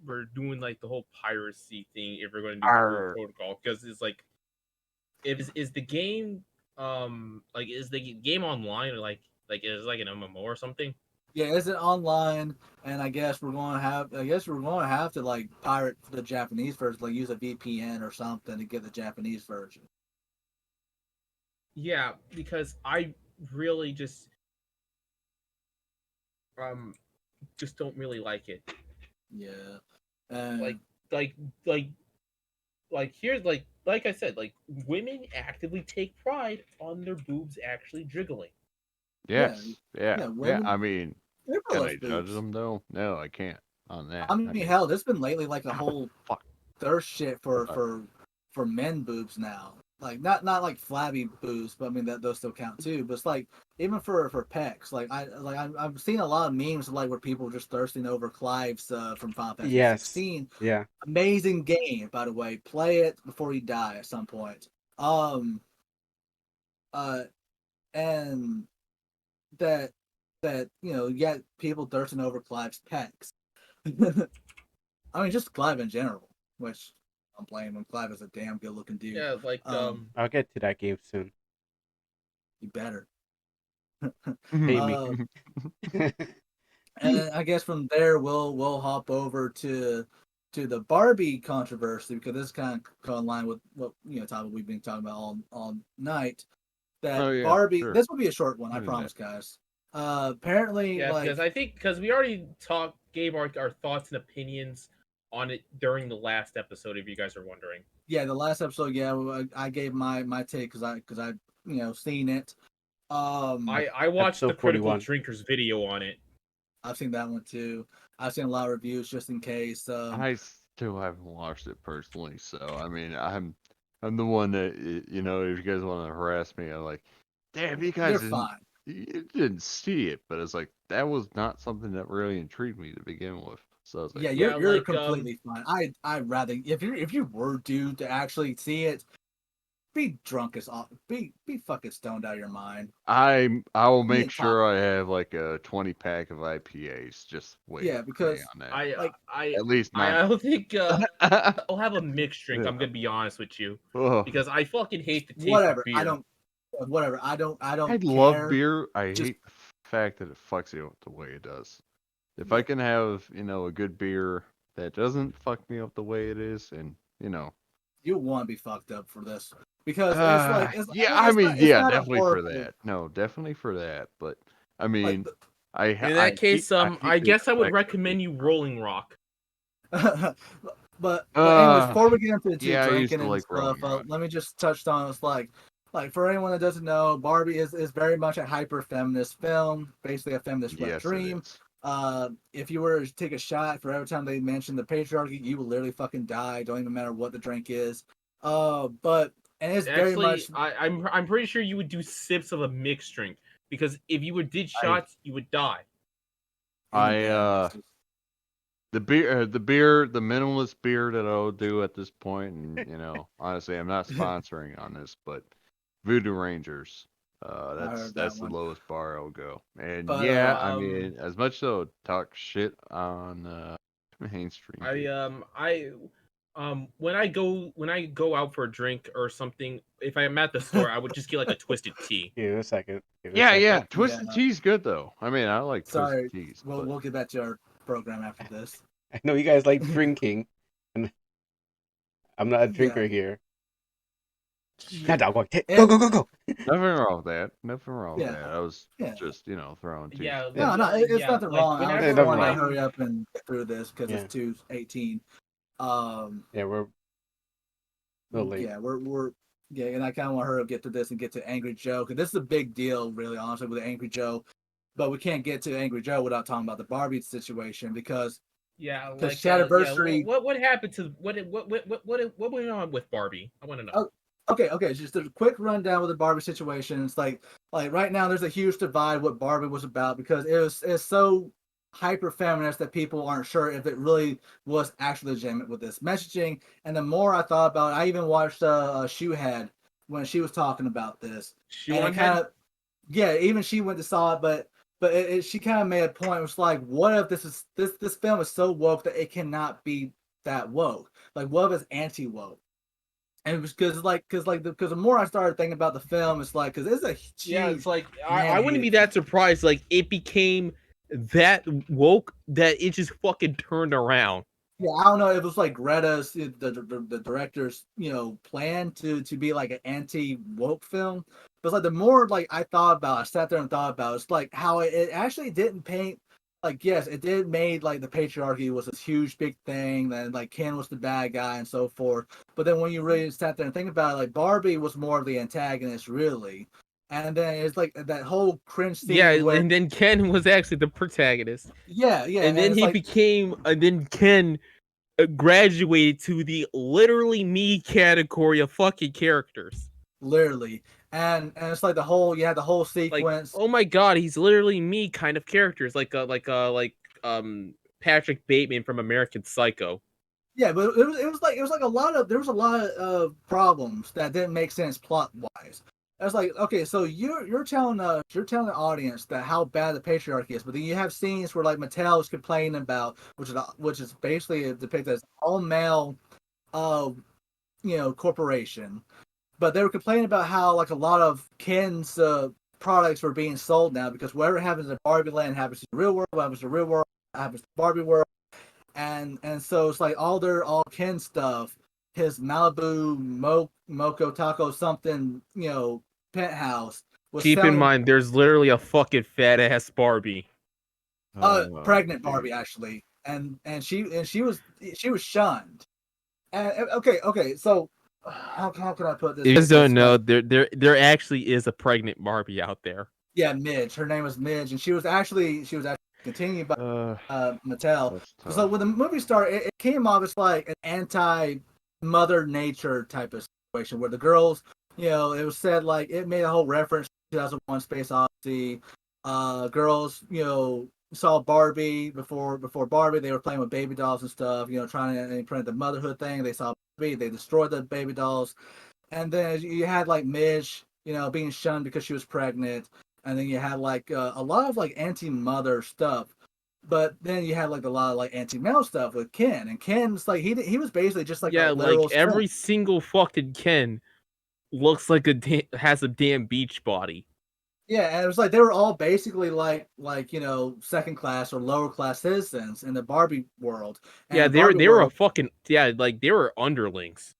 we're doing like the whole piracy thing if we're going to do group Arr. protocol because it's like is the game like is the game online or like is it like an MMO or something? Yeah, is it online? And I guess we're going to have to like pirate the Japanese version, like use a VPN or something to get the Japanese version. Yeah, because I really um just don't really like it. Yeah, Like and like like here's like I said, like women actively take pride on their boobs actually jiggling. yeah, Yes, yeah, yeah, yeah. women I mean, everybody can loves I judge boobs. them though? No, I can't on that. I I mean, mean, hell, there's been lately like a God, whole fuck. thirst shit for But, men boobs now. Like not like flabby boobs, but I mean that those still count too. But it's like even for pecs. I've seen a lot of memes like where people just thirsting over Clive's from Final Fantasy Yes. 16. Yeah. Amazing game, by the way. Play it before you die at some point. Um uh and that yet people thirsting over Clive's pecs. I mean just Clive in general, which I'm playing when Clive is a damn good looking dude. Yeah, like I'll get to that game soon. You better. Pay me. Uh, and I guess from there we'll hop over to the Barbie controversy because this kind of go in line with what topic we've been talking about all night. oh That yeah, Barbie, sure. this will be a short one, I I'm in that. promise, guys. Apparently, yeah, because like I think because we already gave our thoughts and opinions on it during the last episode. If you guys are wondering, the last episode, I gave my take because I seen it. I watched the Episode Critical 41. Drinkers video on it. I've seen that one too. I've seen a lot of reviews just in case. I still haven't watched it personally, so I mean, I'm the one that if you guys want to harass me, I'm like, damn, you You're guys fine. you didn't see it, but it's like that was not something that really intrigued me to begin with. So I was like, Yeah, look, Yeah, you're like completely fine. I'd rather if you were due to actually see it, be drunk as all, be fucking stoned out of your mind. I will Me make and sure I have like a 20-pack of IPAs. Just wait Yeah, for me because on that. like At least I not. don't think I'll have a mixed drink. Yeah. I'm gonna be honest with you Ugh. because I fucking hate the taste whatever. of beer. I don't I love care. beer. I Just- hate the fact that it fucks you up the way it does. If Yeah. I can have, a good beer that doesn't fuck me up the way it is, and You want to be fucked up for this because it's like it's not a definitely for horrible that. No, definitely for that. But I like. mean, In that case, I hate I the guess I would effects of recommend you Rolling Rock. But anyways, before we get into the yeah, I used drinking to and like stuff, Rolling Rock. let me just touch on it's like for anyone that doesn't know, Barbie is very much a hyper feminist film, basically a feminist wet Yes, dream. it is. If you were to take a shot for every time they mention the patriarchy, you will literally fucking die. Don't even matter what the drink is. But and it's very much Actually, I'm pretty sure you would do sips of a mixed drink because if you did shots, you would die. even I then, it's just- the minimalist beer that I'll do at this point, and honestly, I'm not sponsoring on this, but Voodoo Rangers. I heard that That's the one. lowest bar I'll go. And But, yeah, I mean, as much so talk shit on mainstream. When I go out for a drink or something, if I'm at the store, I would just get like a twisted tea. Give it a second. Yeah, Twisted Tea's good though. I mean, I like sorry, Twisted Teas. we'll get back to our program after this. I know you guys like drinking, and I'm not a drinker here. Not dog. Go, go, go, go. Nothing wrong with that. Nothing wrong with Yeah. that. I was Yeah. just, throwing two. Yeah, No, it's yeah, nothing like, wrong. I whenever just nothing want to wrong. hurry up and get through this because Yeah. it's 2:18. Yeah, we're a little late. Yeah, we're and I kind of want her to get to this and get to Angry Joe because this is a big deal, really, honestly, with Angry Joe. But we can't get to Angry Joe without talking about the Barbie situation because yeah, like Shadiversity. what happened to what went on with Barbie? I want to know. Okay. Just a quick rundown with the Barbie situation. It's like right now there's a huge divide what Barbie was about because it's so hyper feminist that people aren't sure if it really was actually legitimate with this messaging. And the more I thought about it, I even watched Shoehead when she was talking about this. And it kind of even she went to saw it, but she kind of made a point. It was like, what if this film is so woke that it cannot be that woke? Like, what if it's anti woke? And it was because the more I started thinking about the film, it's like because it's a huge it's like I wouldn't be that surprised. Like it became that woke that it just fucking turned around. Yeah, I don't know. It was like Greta's the director's plan to be like an anti woke film. But it's like the more like I sat there and thought about it, it's like how it actually didn't paint. Like yes, it did made like the patriarchy was this huge big thing, then like Ken was the bad guy and so forth. But then when you really sat there and think about it, like Barbie was more of the antagonist, really. And then it's like that whole cringe scene. Yeah, and then Ken was actually the protagonist. Yeah. And then then Ken graduated to the literally me category of fucking characters. Literally. And it's like the whole sequence. Like, oh my god, he's literally me kind of characters, like Patrick Bateman from American Psycho. Yeah, but it was like a lot of problems that didn't make sense plot wise. It's like, okay, so you're telling the audience that how bad the patriarchy is, but then you have scenes where like Mattel is complaining about which is basically depicted as all male corporation. But they were complaining about how like a lot of Ken's products were being sold now because whatever happens in Barbie Land happens in the real world, what happens in the real world happens in Barbie world. And so it's like all Ken stuff, his Malibu Moco Taco something, penthouse was Keep selling, in mind, there's literally a fucking fat ass Barbie. pregnant Barbie actually, and she was shunned. And okay, so how can I put this? If you guys don't know, there actually is a pregnant Barbie out there. Yeah, Midge. Her name was Midge, and she was actually continued by Mattel. So when the movie started, it came off as like an anti-Mother Nature type of situation where the girls, it was said like it made a whole reference to 2001: Space Odyssey. Girls, saw Barbie before Barbie. They were playing with baby dolls and stuff, trying to imprint the motherhood thing. They saw Barbie, they destroyed the baby dolls. And then you had like Midge, being shunned because she was pregnant, and then you had like a lot of like anti-mother stuff. But then you had like a lot of like anti-male stuff with Ken, and Ken's like he was basically just like a Yeah, like literal every simp. single fucking Ken looks like has a damn beach body. Yeah, and it was like they were all basically like second class or lower class citizens in the Barbie world. And Yeah, the Barbie they were a world, fucking like they were underlings.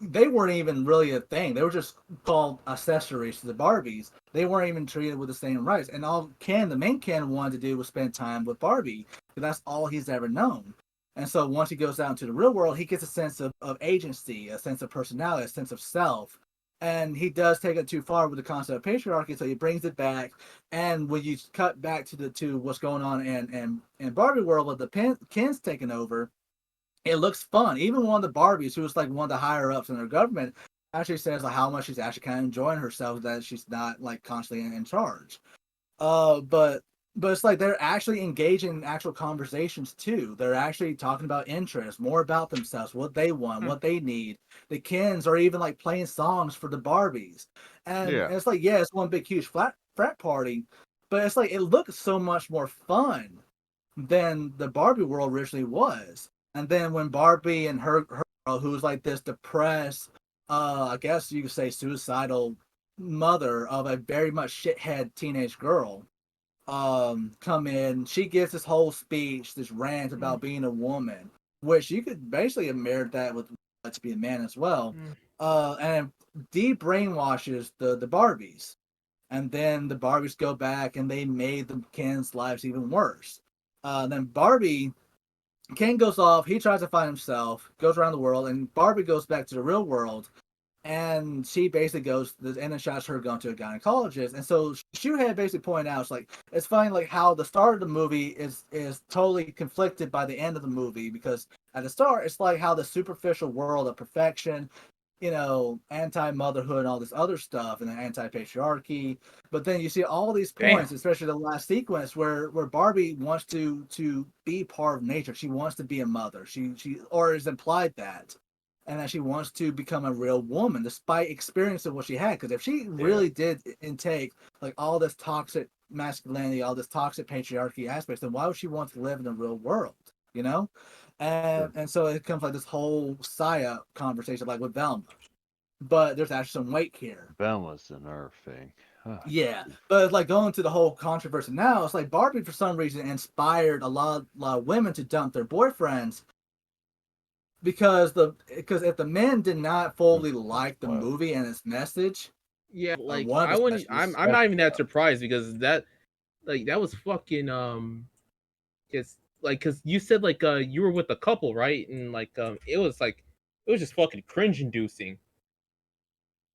they weren't even really a thing. They were just called accessories to the Barbies. They weren't even treated with the same rights. And all Ken, the main Ken, wanted to do was spend time with Barbie, because that's all he's ever known. And so once he goes out into the real world, he gets a sense of agency, a sense of personality, a sense of self. And he does take it too far with the concept of patriarchy, so he brings it back. And when you cut back to what's going on in Barbie world with the Ken's taking over, it looks fun. Even one of the Barbies, who was like one of the higher ups in their government, actually says like how much she's actually kind of enjoying herself, that she's not like constantly in charge. But it's like they're actually engaging in actual conversations too. They're actually talking about interests, more about themselves, what they want, what they need. The Kens are even like playing songs for the Barbies, and Yeah. it's like, yeah, it's one big huge frat party, but it's like it looks so much more fun than the Barbie world originally was. And then when Barbie and her girl, who's like this depressed, I guess you could say suicidal mother of a very much shithead teenage girl, come in, she gives this whole speech, this rant about being a woman, which you could basically have mirrored that with to be a man as well. And de-brainwashes the Barbies. And then the Barbies go back and they made the Ken's lives even worse. Then Ken goes off, he tries to find himself, goes around the world, and Barbie goes back to the real world, and she basically goes, and then shots her going to a gynecologist. And so Shoehead basically pointed out, it's funny like how the start of the movie is totally conflicted by the end of the movie, because at the start it's like how the superficial world of perfection, anti-motherhood and all this other stuff, and the anti-patriarchy. But then you see all these points, especially the last sequence where Barbie wants to be part of nature. She wants to be a mother. She or is implied that, and that she wants to become a real woman despite experiencing what she had. Because if she really did intake like all this toxic masculinity, all this toxic patriarchy aspects, then why would she want to live in the real world? You know? And so it comes like this whole Saya conversation, like with Velma. But there's actually some weight here. Velma's the nerve thing. Yeah, but it's like going to the whole controversy now. It's like Barbie, for some reason, inspired a lot of women to dump their boyfriends, because if the men did not fully like the movie and its message, Yeah, like one of I its wouldn't. messages, I'm not even that surprised, because that was fucking because you said like you were with a couple, right? And like it was just fucking cringe inducing.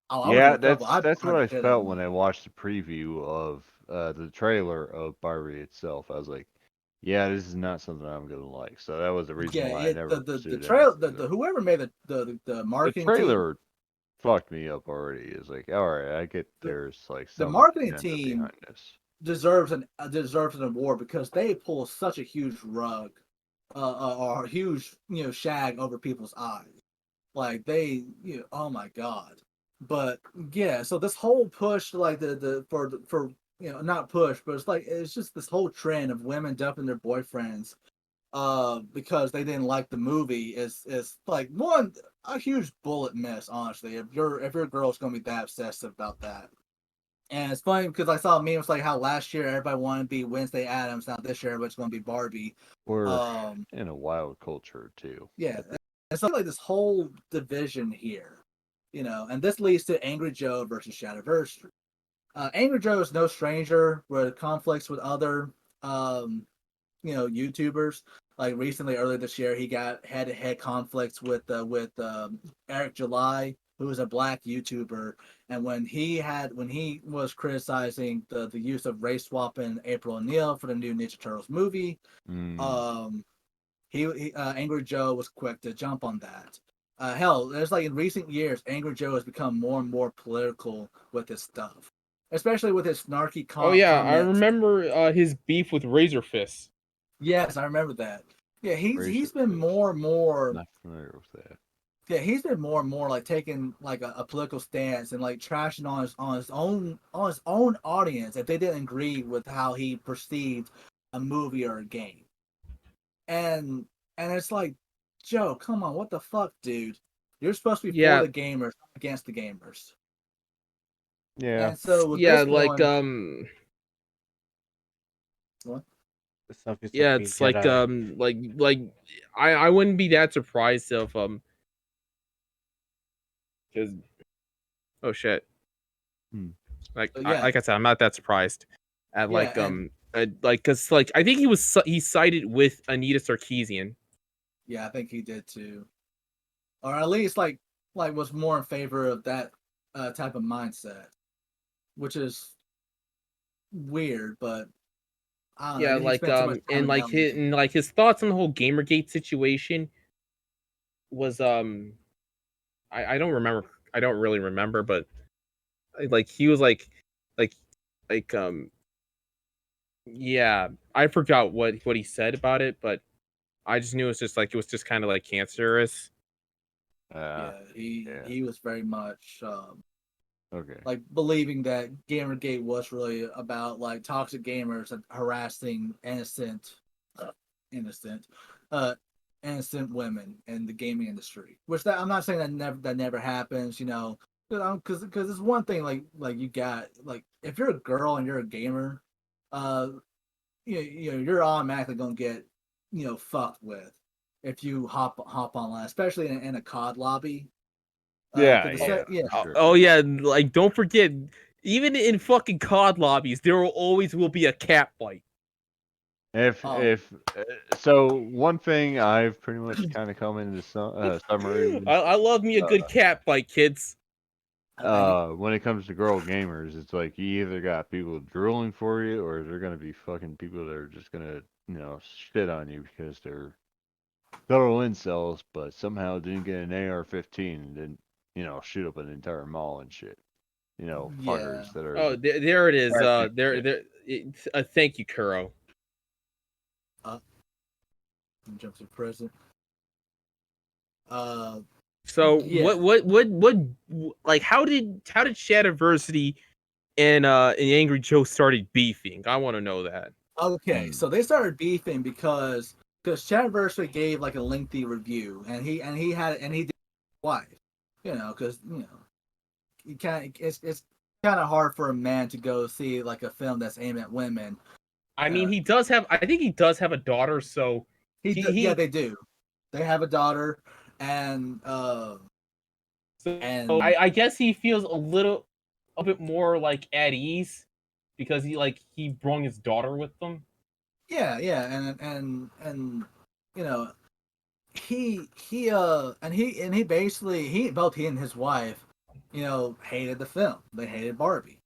oh, I was in Yeah, a couple. I that's what burned I the shit out of felt them. when I watched the preview of the trailer of Barbie itself. I was like, yeah, this is not something I'm gonna like. So that was the reason Yeah, why I the never the pursued trail anything. the whoever made the The marketing team, trailer fucked me up already. It's like, all right, I get the, there's like the some marketing agenda team behind this. deserves an award, because they pull such a huge rug, or a huge shag over people's eyes. Like they, oh my god. But yeah, so this whole push, like for not push, but it's just this whole trend of women dumping their boyfriends, because they didn't like the movie, is like one a huge bullet miss, honestly. If your girl's gonna be that obsessive about that. And it's funny because I saw a meme. It's like how last year everybody wanted to be Wednesday Addams. Now this year everybody's going to be Barbie. We're Um, in a wild culture too. yeah, it's like this whole division here, and this leads to Angry Joe versus Shadiversity. Angry Joe is no stranger with conflicts with other, YouTubers. Like recently, earlier this year, he got head-to-head conflicts with Eric July, who is a black YouTuber, and when he was criticizing the use of race swapping April O'Neil for the new Ninja Turtles movie, Mm. um, Angry Joe was quick to jump on that. Hell, there's like in recent years, Angry Joe has become more and more political with his stuff, especially with his snarky Oh yeah, I comments. remember his beef with Razor Fist. Yes, I remember that. Yeah, he's Razor been Fist. more and more. Not familiar with that. yeah, he's been more and more like taking like a political stance and like trashing on his own audience if they didn't agree with how he perceived a movie or a game. And it's like, Joe, come on, what the fuck, dude? You're supposed to be for Yeah, the gamers, not against the gamers. Yeah. And so with yeah, this like one, what? The stuff is yeah, to be it's like Jedi. like I wouldn't be that surprised if because oh shit, Hmm. like So yeah, like I said, I'm not that surprised at yeah, and like because like I think he sided with Anita Sarkeesian. yeah, I think he did too, or at least like was more in favor of that type of mindset, which is weird, but I don't know. I Yeah, guess he like spent too much time in LA. and like his thoughts on the whole Gamergate situation was I don't remember, I don't really remember, but like he was like like yeah, I forgot what he said about it, but I just knew it was just kind of like cancerous. Yeah, Yeah. he was very much Okay. like believing that Gamergate was really about like toxic gamers and harassing uh, innocent, uh, innocent women in the gaming industry. Which that I'm not saying that never happens, you know, because it's one thing like you got like if you're a girl and you're a gamer, uh, you know you're automatically gonna get fucked with if you hop online, especially in a COD lobby. Yeah, Because yeah, yeah, for Oh, sure. oh yeah, like don't forget, even in fucking COD lobbies, there will always will be a cat fight. oh If so, one thing I've pretty much kind of come into summary I love me a uh, good cat fight, kids. when it comes to girl gamers, it's like you either got people drooling for you, or they're gonna be fucking people that are just gonna shit on you because they're total incels, but somehow didn't get an AR-15 and didn't shoot up an entire mall and shit. yeah. Fuckers that are Oh, there it is. practicing shit. Thank you, Kuro. Uh, jump to present. So Yeah. like how did Shadiversity and Angry Joe started beefing? I want to know that. Okay, Hmm. so they started beefing because Chadversary gave like a lengthy review, and he did wife, because you can't. It's kind of hard for a man to go see like a film that's aimed at women. I mean, Uh, he does have. I think he does have a daughter. So yeah, he they do. They have a daughter, and so and I guess he feels a bit more like at ease because he brought his daughter with them. yeah, and you know he basically both he and his wife hated the film. They hated Barbie.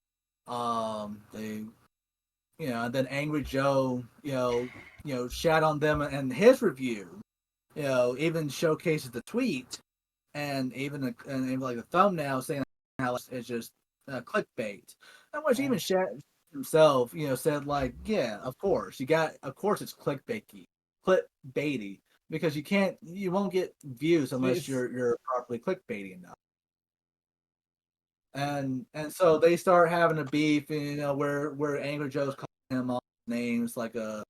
They and then Angry Joe shat on them, and his review even showcases the tweet and even like the thumbnail saying how it's just clickbait, and which even Shat himself said like, yeah, of course of course it's clickbaity, because you won't get views unless This you're properly clickbaity enough. And so they start having a beef, where Angry Joe's calling him all names like a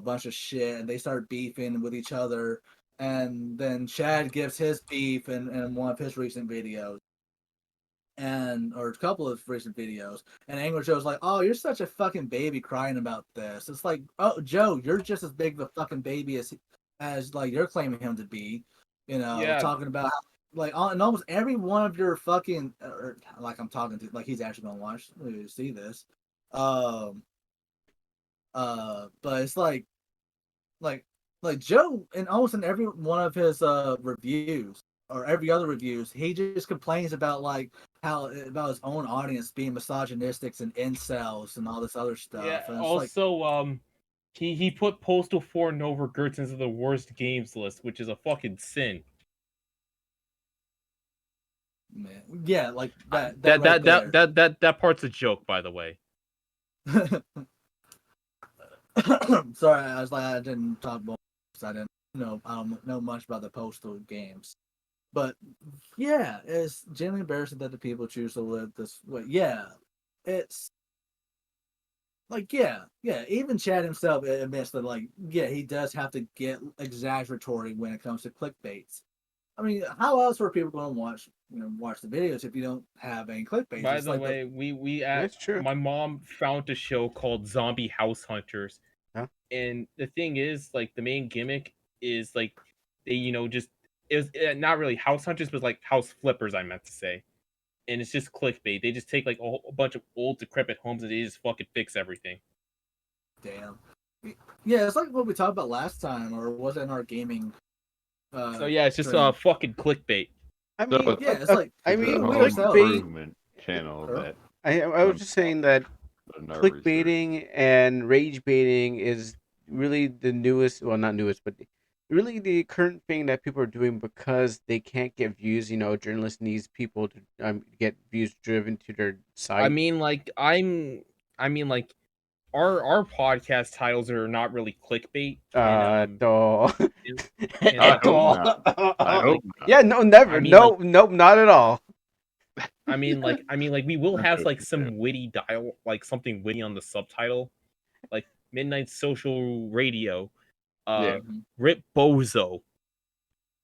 bunch of shit, and they start beefing with each other. And then Chad gives his beef in one of his recent videos, or a couple of recent videos, and Angry Joe's like, "Oh, you're such a fucking baby crying about this." It's like, "Oh, Joe, you're just as big of a fucking baby as like you're claiming him to be." yeah. Talking about how, like, in almost every one of your fucking, or like I'm talking to, like he's actually gonna see this. Um, but it's like like Joe, and almost in every one of his reviews or every other reviews, he just complains about like how about his own audience being misogynistic and incels and all this other Yeah. stuff, and it's like, Also, he put Postal 4 Nova Gertz into the worst games list, which is a fucking sin. man, yeah, like that That right that that there. that that that part's a joke, by the way. Sorry, I didn't talk about. I don't know much about the Postal games. But yeah, it's genuinely embarrassing that the people choose to live this way. Yeah, it's like yeah. Even Chad himself admits that like yeah, he does have to get exaggeratory when it comes to clickbaits. I mean, how else are people going to watch the videos if you don't have any clickbaits? By It's the like way, we at That's true. my mom found a show called Zombie House Hunters, Huh? and the thing is, like, the main gimmick is like they just it was not really house hunters, but like house flippers. I meant to say, and it's just clickbait. They just take like a bunch of old decrepit homes and they just fucking fix everything. damn. Yeah, it's like what we talked about last time, or was it in our gaming? So yeah, it's just stream? fucking clickbait. I So mean, Yeah, it's like I it's a mean, even we home ourselves. clickbait. improvement channel Huh? that I was just saying that done our research. clickbaiting and rage baiting is really the newest, well, not newest, but really the current thing that people are doing because they can't get views. You know, journalists needs people to get views driven to their I site. mean, like I mean, like our podcast titles are not really clickbait, and No. and, and I like At hope we all. not. I like hope not. Yeah, no, never. I mean like Nope, not at all. I mean like we will I'm have like joking, some witty dial, like something witty on the subtitle, like Midnight Social Radio, Yeah. Rip Bozo.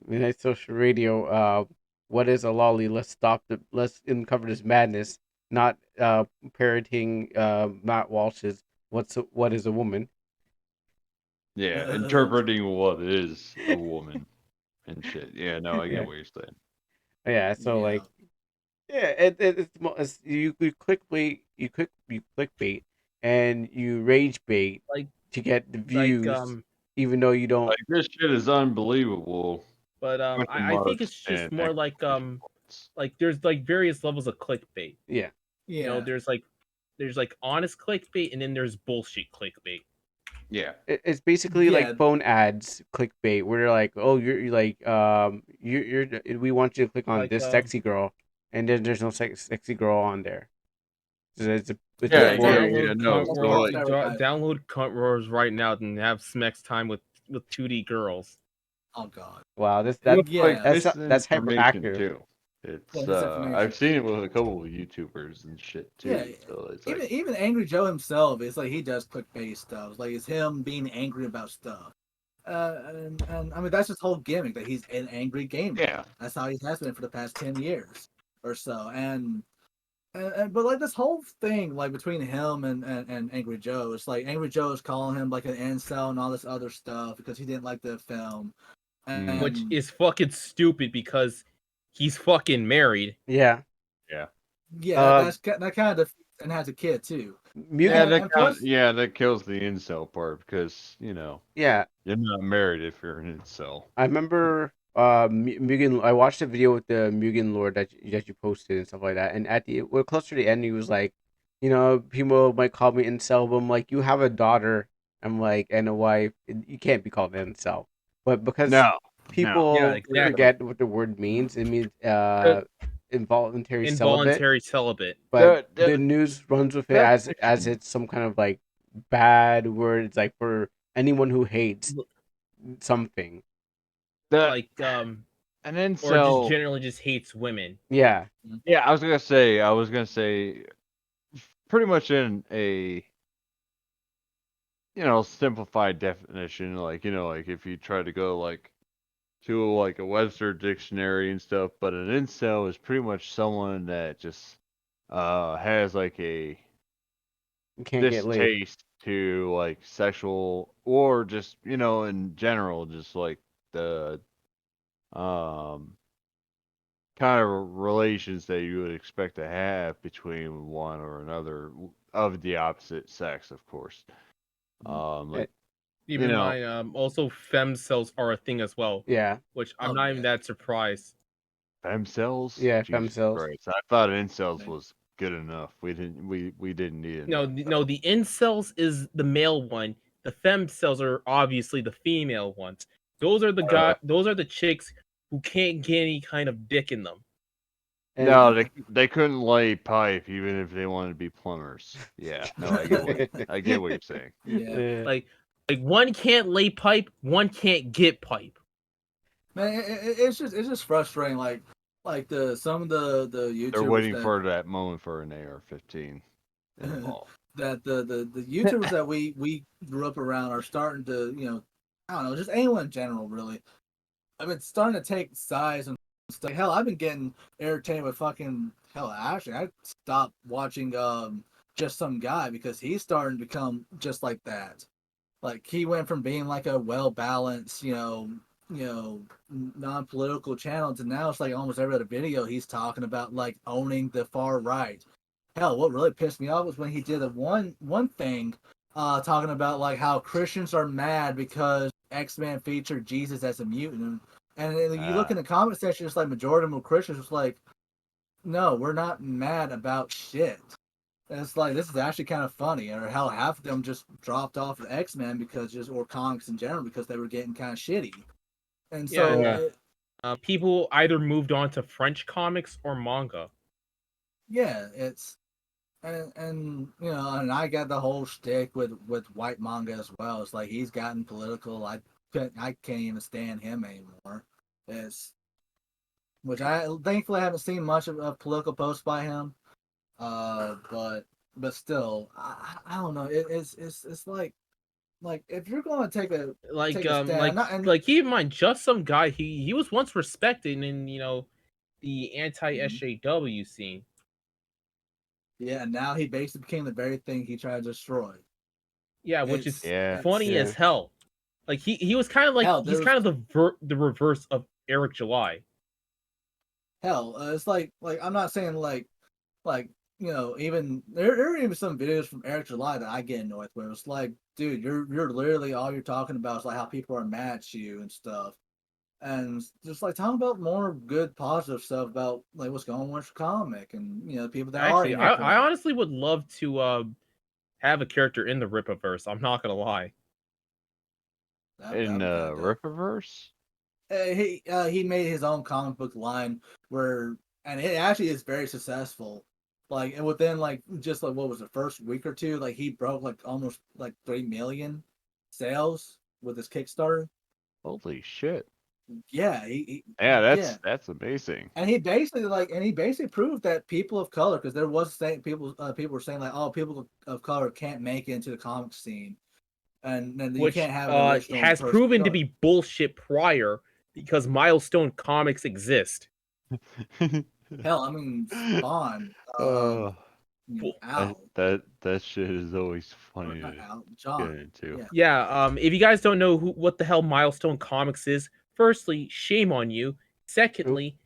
Midnight Social Radio. What is a lolly? Let's uncover this madness. Not parroting Matt Walsh's what is a woman. Yeah, interpreting what is a woman and shit. Yeah, no, I get Yeah, what you're saying. yeah. So Yeah. like, yeah, it's you clickbait and you rage bait Like to get the like views, even though you don't. Like this shit is unbelievable. but Question I think marks it's just and more exclamation points. like there's like various levels of clickbait. Yeah, Yeah. There's like honest clickbait and then there's bullshit clickbait. Yeah. it's basically like Yeah. phone ads clickbait where they're like, oh, you're like we want you to click on Like this sexy girl, and then there's no sexy girl on there. So it's Yeah, a Yeah, yeah, for yeah. download No, cunt That's so false roars, like, advertising. download cunt roars right now and have Smex time with 2D girls. Oh god. wow, looks like Yeah. that's misinformation hyperactive. too. Yeah, It's misinformation. I've seen it with a couple of YouTubers and shit Yeah. too. So it's Even like, even Angry Joe himself, it's like he does clickbait stuff. Like it's him being angry about stuff. And I mean that's his whole gimmick that he's an angry gamer. yeah, That's how he has been for the past 10 years or so. And but like this whole thing like between him and Angry Joe, it's like Angry Joe is calling him like an incel and all this other stuff because he didn't like the film. Which And is fucking stupid because he's fucking married. Yeah. yeah, yeah, Uh, that kind of and has a kid too. yeah. Mugen. And plus, That kills the incel part because Yeah, you're not married if you're an incel. I remember. Mugen. I watched a video with the Mugen Lord that you posted and stuff like that. And at the we're closer to the end, he was like, people might call me incel, but I'm like, you have a daughter. I'm like, and a wife. You can't be called an incel. But because No, no. Yeah, people exactly. forget what the word means, it means involuntary celibate. Involuntary celibate. But The the news runs with it that as it's some kind of like bad word. It's like for anyone who hates something. the Like an or just incel. generally just hates women. Yeah. Yeah, I was gonna say, pretty much in a simplified definition, like like if you try to go like to like a Webster dictionary and stuff, but an incel is pretty much someone that just has like a You can't get laid. distaste to like sexual or just in general just like the um kind of relations that you would expect to have between one or another of the opposite sex, of course. Eh, Like Even my also fem cells are a thing as well, Yeah. which I'm oh not yeah, even that surprised. fem cells. Yeah, fem Jesus cells. Christ! I thought incels was good enough. We didn't need No, enough. no, the incels is the male one. The fem cells are obviously the female ones. Those are those are the chicks who can't get any kind of dick in them. And No, they couldn't lay pipe even if they wanted to be plumbers. Yeah, no, I get what you're saying. yeah. Like one can't lay pipe, one can't get pipe. Man, it's just frustrating. Like some of the They're YouTubers waiting that for that moment for an AR-15 in the mall. that the YouTubers that we grew up around are starting to, I don't know, just anyone in general really. I've been starting to take sides and stuff. Hell, I've been getting irritated with fucking hell. Actually, I stopped watching just some guy because he's starting to become just like that. Like he went from being like a well balanced, non political channel to now it's like almost every other video he's talking about like owning the far right. Hell, what really pissed me off was when he did a one thing talking about like how Christians are mad because X-Men featured Jesus as a mutant. And then you look in the comment section, it's like majority of Christians was like, no, we're not mad about shit. And it's like this is actually kind of funny. Or hell, half of them just dropped off of X-Men because or comics in general because they were getting kind of shitty. And so people either moved on to French comics or manga. Yeah, it's and and I got the whole shtick with white manga as well. It's like he's gotten political. I can't even stand him anymore. It's which I thankfully haven't seen much of political posts by him. But still, I don't know. It's like if you're going to take a stand, keep in mind, just some guy. He was once respected in the anti SJW scene. Yeah, and now he basically became the very thing he tried to destroy. Yeah, which is funny as hell. Like he was kind of like he's kind of the reverse of Eric July. Hell, it's like I'm not saying like even there are even some videos from Eric July that I get annoyed with. It's like, dude, you're literally all you're talking about is like how people are mad at you and stuff, and just like talking about more good positive stuff about like what's going on with your comic and people that actually are. I honestly would love to have a character in the Rippaverse. I'm not gonna lie. In Rippaverse? He made his own comic book line and it actually is very successful. Like, and within like just like what was the first week or two, like he broke like almost like 3 million sales with his Kickstarter. Holy shit! Yeah, that's amazing. And he basically proved that people of color, because there was saying people were saying like, oh, people of color can't make it into the comic scene, and then you can't have an original has proven to be bullshit prior because Milestone Comics exist. Hell, I mean, Spawn. That shit is always funny to get into. Yeah. If you guys don't know what the hell Milestone Comics is, firstly, shame on you. Secondly,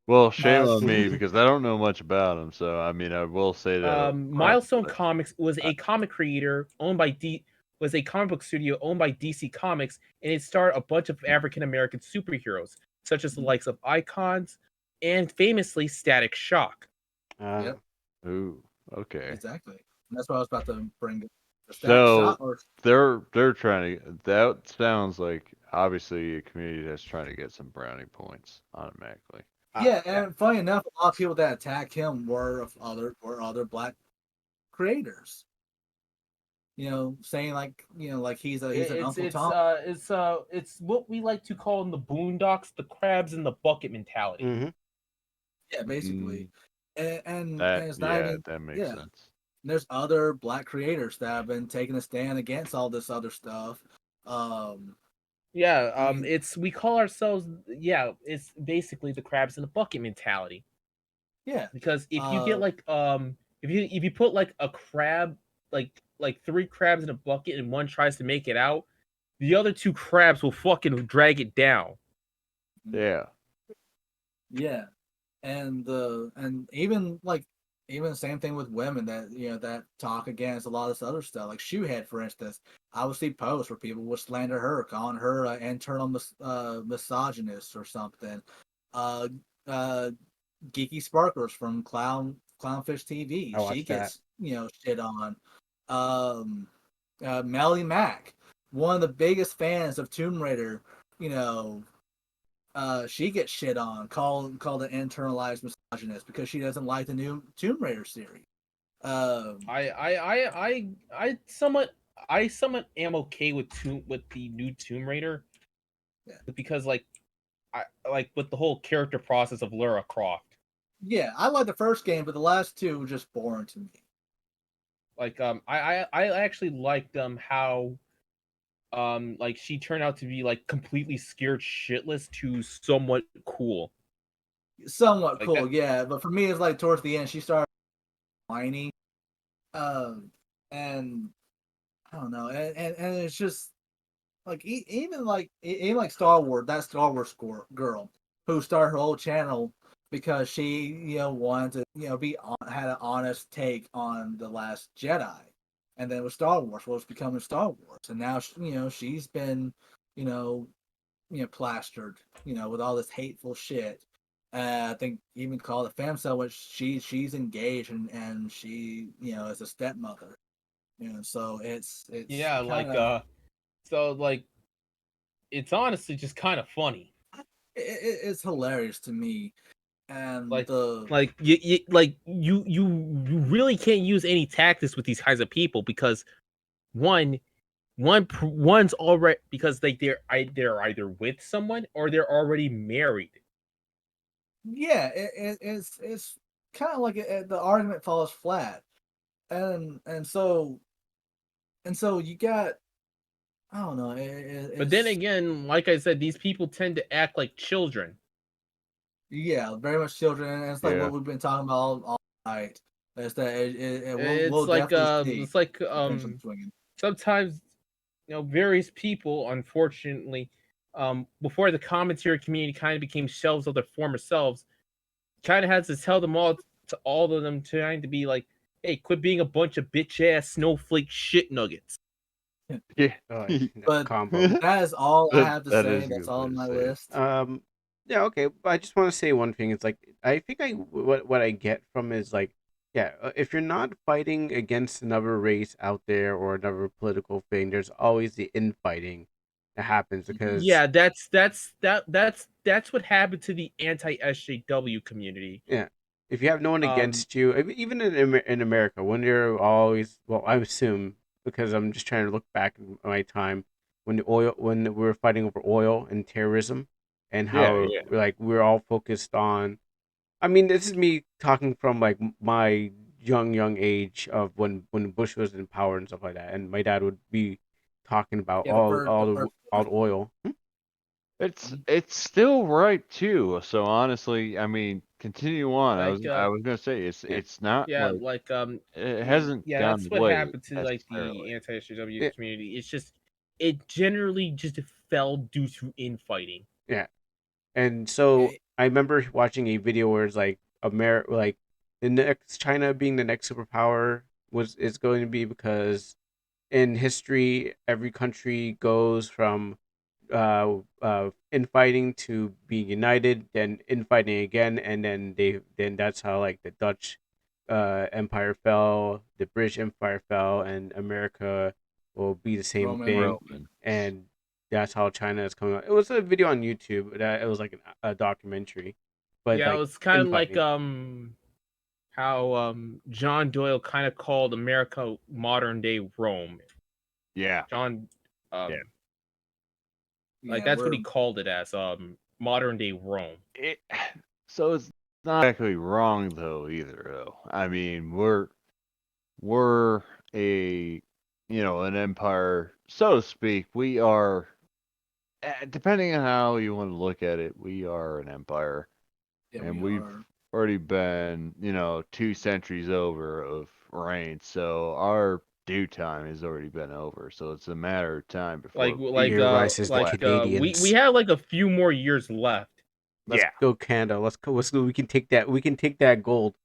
well, shame on me because I don't know much about them. So I mean, I will say that Milestone Comics was a comic creator was a comic book studio owned by DC Comics, and it starred a bunch of African American superheroes, such as the likes of Icons and famously Static Shock. Yep. Ooh, okay. Exactly. And that's what I was about to bring. So they're trying to. That sounds like obviously a community that's trying to get some brownie points automatically. Yeah, and funny enough, a lot of people that attacked him were other black creators. Saying like he's an Uncle Tom. It's what we like to call in the Boondocks the crabs in the bucket mentality. Mm-hmm. Yeah, basically, and it's not even, that makes sense. There's other black creators that have been taking a stand against all this other stuff. It's we call ourselves it's basically the crabs in the bucket mentality. Yeah, because if you get like if you put like a crab like 3 crabs in a bucket and one tries to make it out, the other 2 crabs will fucking drag it down. Yeah. Yeah, and even the same thing with women that that talk against a lot of this other stuff, like Shoehead, for instance. I would see posts where people would slander her, calling her internal misogynist or something. Geeky Sparklers from Clownfish TV. She gets shit on. Melly Mac, one of the biggest fans of Tomb Raider. She gets shit on, called an internalized misogynist because she doesn't like the new Tomb Raider series. I somewhat am okay with the new Tomb Raider. because I like with the whole character process of Lara Croft. Yeah, I like the first game, but the last two were just boring to me. Like I actually liked how like she turned out to be like completely scared shitless to somewhat cool. Somewhat Like that. cool, yeah. But for me, it's like towards the end, she started whining, and I don't know, and it's just like even like Star Wars, that Star Wars girl who started her whole channel because she wanted to had an honest take on the Last Jedi, and then with Star Wars was becoming Star Wars, and now she's been you know plastered with all this hateful shit. I think even called a femcel, which she's engaged and she is a stepmother. So it's Yeah, kind of so like it's honestly just kind of funny. it's hilarious to me, and Like you really can't use any tactics with these kinds of people because one one's already because like they're either with someone or they're already married. yeah, it's kind of like the argument falls flat, and so you got I don't know But then it's again, like I said, these people tend to act like children. yeah, very much children, and it's like Yeah. what we've been talking about all night. Is that we'll It's like definitely see the pendulum swinging. sometimes various people, unfortunately, before the commentary community kind of became shelves of their former selves, kind of has to tell them all to all of them trying to be like, hey, quit being a bunch of bitch ass snowflake shit nuggets. Yeah. But Combo. that is all I have to That say. is a That's good all way on to my say it. list. Yeah, okay. But I just want to say one thing. It's like I think what I get from is like, yeah, if you're not fighting against another race out there or another political thing, there's always the infighting that happens because Yeah, that's what happened to the anti SJW community. yeah, if you have no one Um, against you, even in America, when you're always well, I assume because I'm just trying to look back in my time when we were fighting over oil and terrorism, and Yeah, how yeah. like we're all focused on. I mean, this is me talking from like my young age of when Bush was in power and stuff like that, and my dad would be talking about Yeah, the first all the oil. It's still right too. So honestly, I mean, continue on. like I was gonna say Yeah, it's not yeah, like like it hasn't yeah, gone that's what away happened to like the necessarily. anti SJW yeah, community. It's just it generally just fell due to infighting. yeah. And so yeah, I remember watching a video where it's like like the next China being the next superpower was is going to be because in history every country goes from infighting to being united, then infighting again, and then that's how like the Dutch empire fell, the British Empire fell, and America will be the same Roman. thing, Roman. and that's how China is coming out. It was a video on YouTube that it was like a documentary, but Yeah, it like was kind of like infighting. how John Doyle kind of called America modern day Rome. Yeah. John Yeah. like Yeah, that's what we're he called it as modern day Rome. It, so it's not exactly wrong though either though. I mean, we're a an empire, so to speak. We are depending on how you want to look at it, we are an empire. yeah And we we've are. already been, 2 centuries over of reign, so our due time has already been over. So it's a matter of time Like before we like Here uh rises the like reflect. we Canadians. have like a few more years left. Let's Yeah, go Canada. Let's go. Let's go. We can take that. We can take that gold.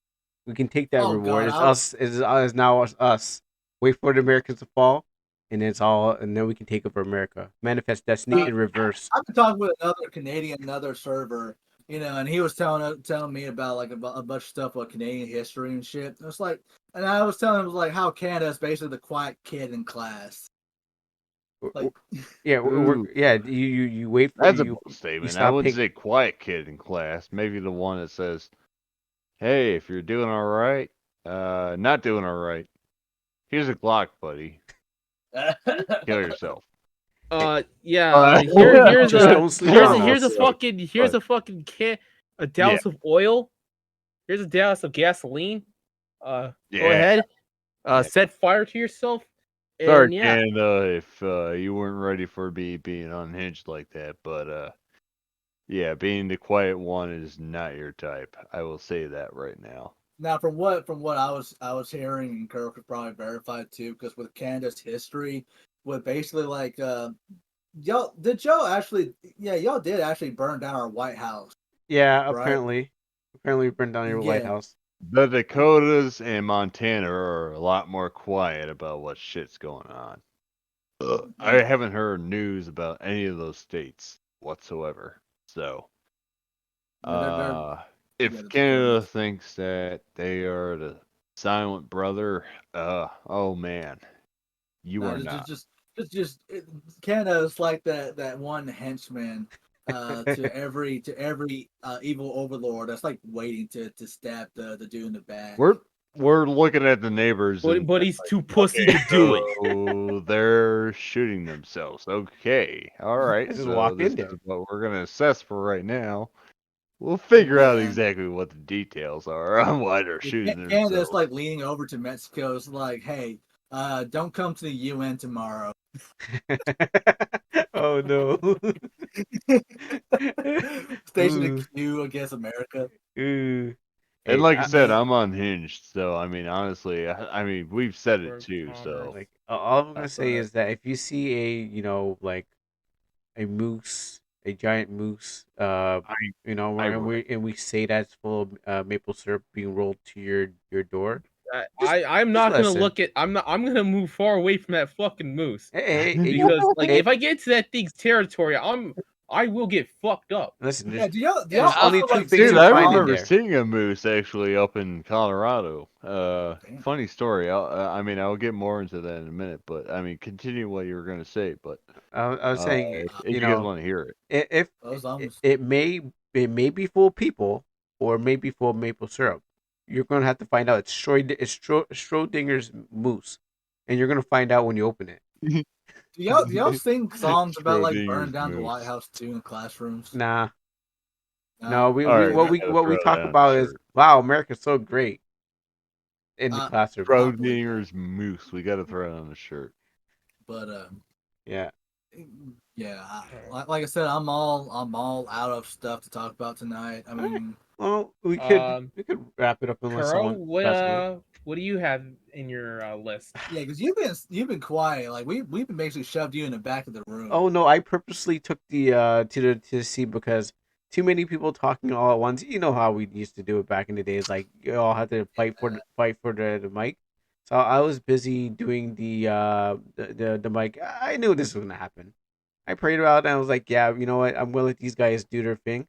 We can take that Oh reward. God, It's us. It's now us. Wait for the Americans to fall, and it's all. And then we can take over America. Manifest destiny I, in reverse. I've been talking with another Canadian, another server, and he was telling me about like a bunch of stuff about Canadian history and shit. It's like, and I was telling him like how Canada is basically the quiet kid in class. Like, Yeah, ooh, yeah. You wait for that's a you. bold You statement. I stop wouldn't paying. say quiet kid in class. Maybe the one that says, "Hey, if you're doing all right, not doing all right, here's a Glock, buddy. Kill yourself." Yeah. Just Here's don't sleep on here's a us. fucking a douse of oil. Here's a douse of gasoline. Go Yeah. ahead. Yeah. Set fire to yourself. Sorry, And yeah, Canada, if you weren't ready for me being unhinged like that, but yeah, being the quiet one is not your type. I will say that right now. Now, from what I was hearing, and Kirk could probably verify it too, because with Canada's history, with basically like y'all actually, yeah, y'all did actually burn down our White House, Yeah, right? apparently we burned down your White Yeah. House. The Dakotas and Montana are a lot more quiet about what shit's going on. I haven't heard news about any of those states whatsoever. So, They're if the Canada Dakotas. thinks that they are the silent brother, oh man, you No, are not. Canada is like that one henchman to every evil overlord that's like waiting to stab the dude in the back. We're looking at the neighbors and but he's too pussy okay, to do it. so they're shooting themselves. Okay, all right. I just So walked this in there. is what we're gonna assess for right now. We'll figure out Yeah. exactly what the details are on why they're shooting Canada's themselves. like leaning over to Mexico. It's like, hey, don't come to the UN tomorrow. Oh no. Station Ooh, a Q against America. ooh. And Hey, like I I said, mean, I'm unhinged. So I mean, honestly, I mean, we've said it For too. So commerce. like all I'm gonna uh, say but is that if you see like a moose, a giant moose, I I and we say that's full of maple syrup being rolled to your door, just I'm just not gonna listen. look at. I'm gonna move far away from that fucking moose Hey, because like hey, if I get into that thing's territory, I will get fucked up. listen. yeah, do y'all There's only also two like things dude, stay you'll I find in remember there. seeing a moose actually up in Colorado. Damn. Funny story. I mean, I'll get more into that in a minute, but I mean, continue what you were gonna say. But I was saying, if you guys want to hear it, if Those it may be full of people or it may be full of maple syrup. You're gonna have to find out. It's Schrodinger's moose, and you're gonna find out when you open it. do y'all sing songs about like burning Schrodinger's down the White moose. House too in classrooms? Nah, no. No. All right, we gotta What we throw that talk on a about is shirt. wow, America's so great in the Uh, classroom. I believe that. Schrodinger's moose. We gotta throw it on a shirt. But Yeah. yeah, like I said, I'm all out of stuff to talk about tonight. I All right. mean, Well, Um, we could wrap it up unless Kuro, someone got something. what do you have in your list? yeah, because you've been quiet. Like we've been basically shoved you in the back of the room. Oh no, I purposely took the to the seat because too many people talking all at once. You know how we used to do it back in the days. Like you all had to fight for the mic. So I was busy doing the mic. I knew this was gonna happen. I prayed about it and I was like, yeah, you know what? I'm gonna let these guys do their thing,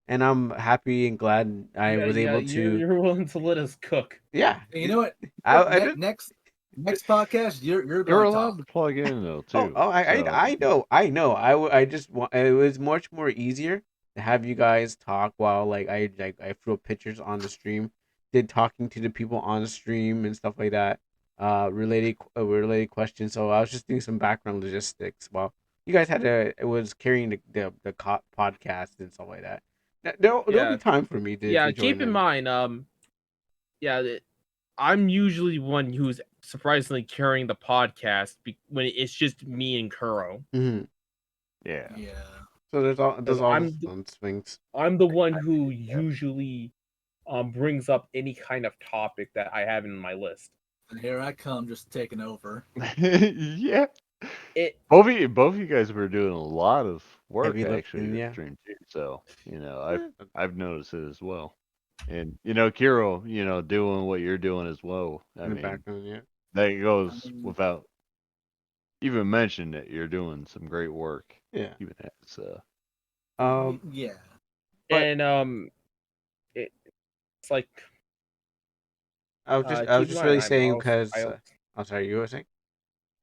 and I'm happy and glad I was able to. You're willing to let us cook. Yeah, And you know what? I did. Next podcast, you're You're going to allowed talk. to plug in though too. So I know, I know. I just want. It was much more easier to have you guys talk while I threw up pictures on the stream, did talking to the people on the stream and stuff like that. Related questions. So I was just doing some background logistics while you guys it was carrying the podcast and stuff like that. There'll be Yeah, time for me to yeah. join Keep in in. mind, yeah, I'm usually one who's surprisingly carrying the podcast when it's just me and Kuro. Hmm. yeah. Yeah. So there's 'Cause all those fun swings. I'm the one who usually brings up any kind of topic that I have in my list. And here I come, just taking over. Yeah. It Both of you guys were doing a lot of work Heavy actually lifting, this yeah. stream too. So, Yeah. I've noticed it as well. And Kiro, doing what you're doing as well. I In the mean, background, yeah. that I goes mean, without even mentioning that you're doing some great work. Yeah. Even that. So yeah. But and it's like I was keep in just mind really saying I because also I'm sorry, you were saying.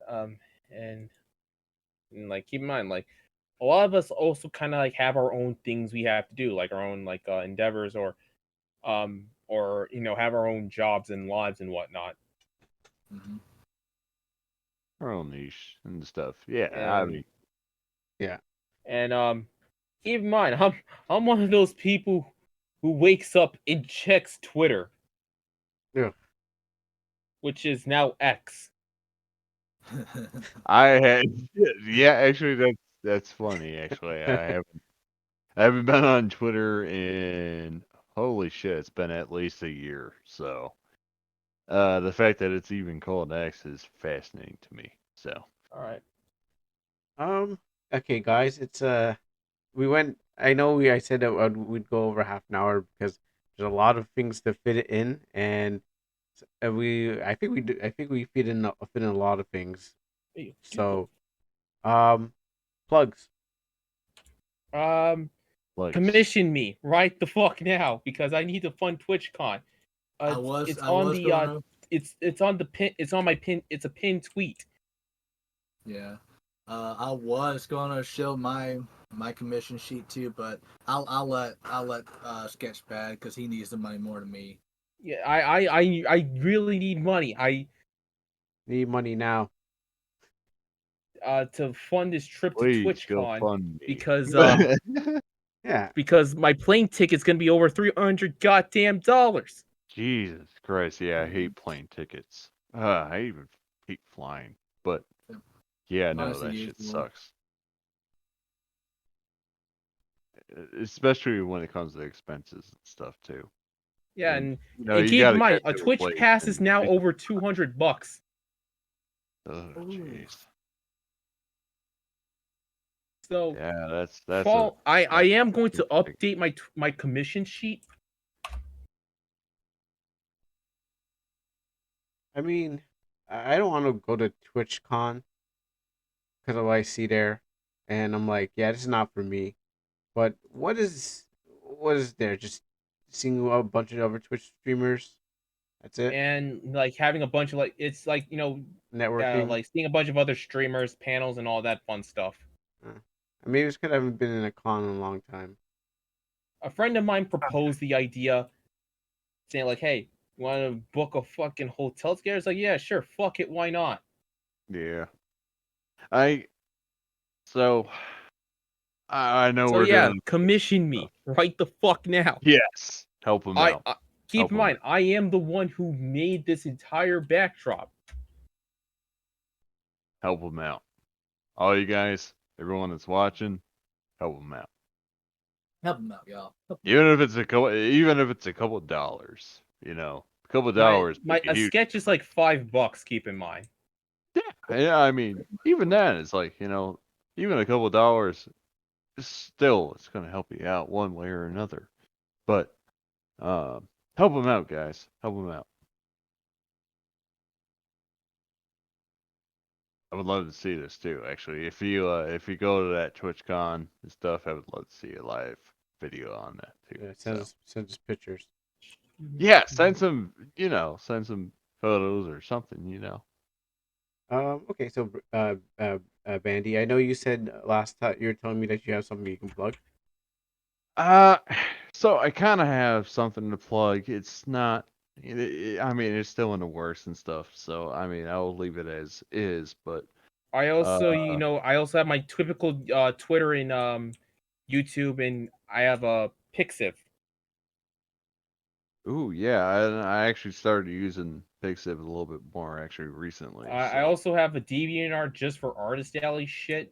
um and, like keep in mind like a lot of us also kind of like have our own things we have to do, like our own like endeavors or have our own jobs and lives and whatnot. Mhm. our own niche and stuff. Yeah, I And mean, Yeah. And keep in mind, I'm one of those people who wakes up and checks Twitter, Yeah. which is now X. I had, yeah, actually, that's funny. Actually, I haven't been on Twitter in holy shit. It's been at least a year. So, the fact that it's even called X is fascinating to me. So, All right. Okay, guys, it's we went. I know I said that we'd go over half an hour because there's a lot of things to fit it in, and I think we do. I think we fit in a lot of things. Hey, So, um, plugs. Um, like, commission me right the fuck now because I need to fund TwitchCon. I It's was on the gonna. it's on the pin. It's on my pin. It's a pin tweet. Yeah. I was gonna show my commission sheet too, but I'll let Sketchpad because he needs the money more than me. Yeah, I really need money. Need money now. To fund this trip to please go TwitchCon fund me. Yeah. because my plane ticket's gonna be over $300 goddamn dollars. Jesus Christ, yeah, I hate plane tickets. I even hate flying. But yeah, no, Honestly, that shit usual. sucks. Especially when it comes to expenses and stuff too. Yeah, And and, you know, and you keep in gotta mind, catch a every Twitch place pass is and now make over $200. oh jeez. So Yeah, that's fall, I am going to that's update my commission sheet. I mean, I don't want to go to TwitchCon because of what I see there, and I'm like, yeah, this is not for me. But what is there? Just seeing a bunch of other Twitch streamers. That's it. And like having a bunch of it's like Networking. like seeing a bunch of other streamers, panels, and all that fun stuff. Maybe it's because I haven't been in a con in a long time. A friend of mine proposed the idea, saying like, "Hey, you want to book a fucking hotel together?" It's like, "Yeah, sure, fuck it, why not?" yeah. I so I know So we're yeah, doing commission me right the fuck now. yes. Help him out. I keep Help in him mind, I am the one who made this entire backdrop. help him out. All you guys, everyone that's watching, help him out. Help him out, y'all. Even if it's a couple dollars, you know, a couple My dollars my make a a huge sketch is like $5. Keep in mind. yeah. I mean, even then, it's like even a couple dollars, it's gonna help you out one way or another. But help him out, guys. Help him out. I would love to see this too. Actually, if you go to that TwitchCon and stuff, I would love to see a live video on that too. Yeah, So send us pictures. yeah, send some photos or something. Okay, so Bandy, I know you said last time you were telling me that you have something you can plug. Uh, so I kind of have something to plug. It's not. I mean, it's still in the works and stuff. So I mean, I'll leave it as is. But I uh, also, I also have my typical Twitter and YouTube, and I have a Pixiv. ooh, yeah, I actually started using Pixiv a little bit more actually recently. I So also have a DeviantArt just for artist alley shit.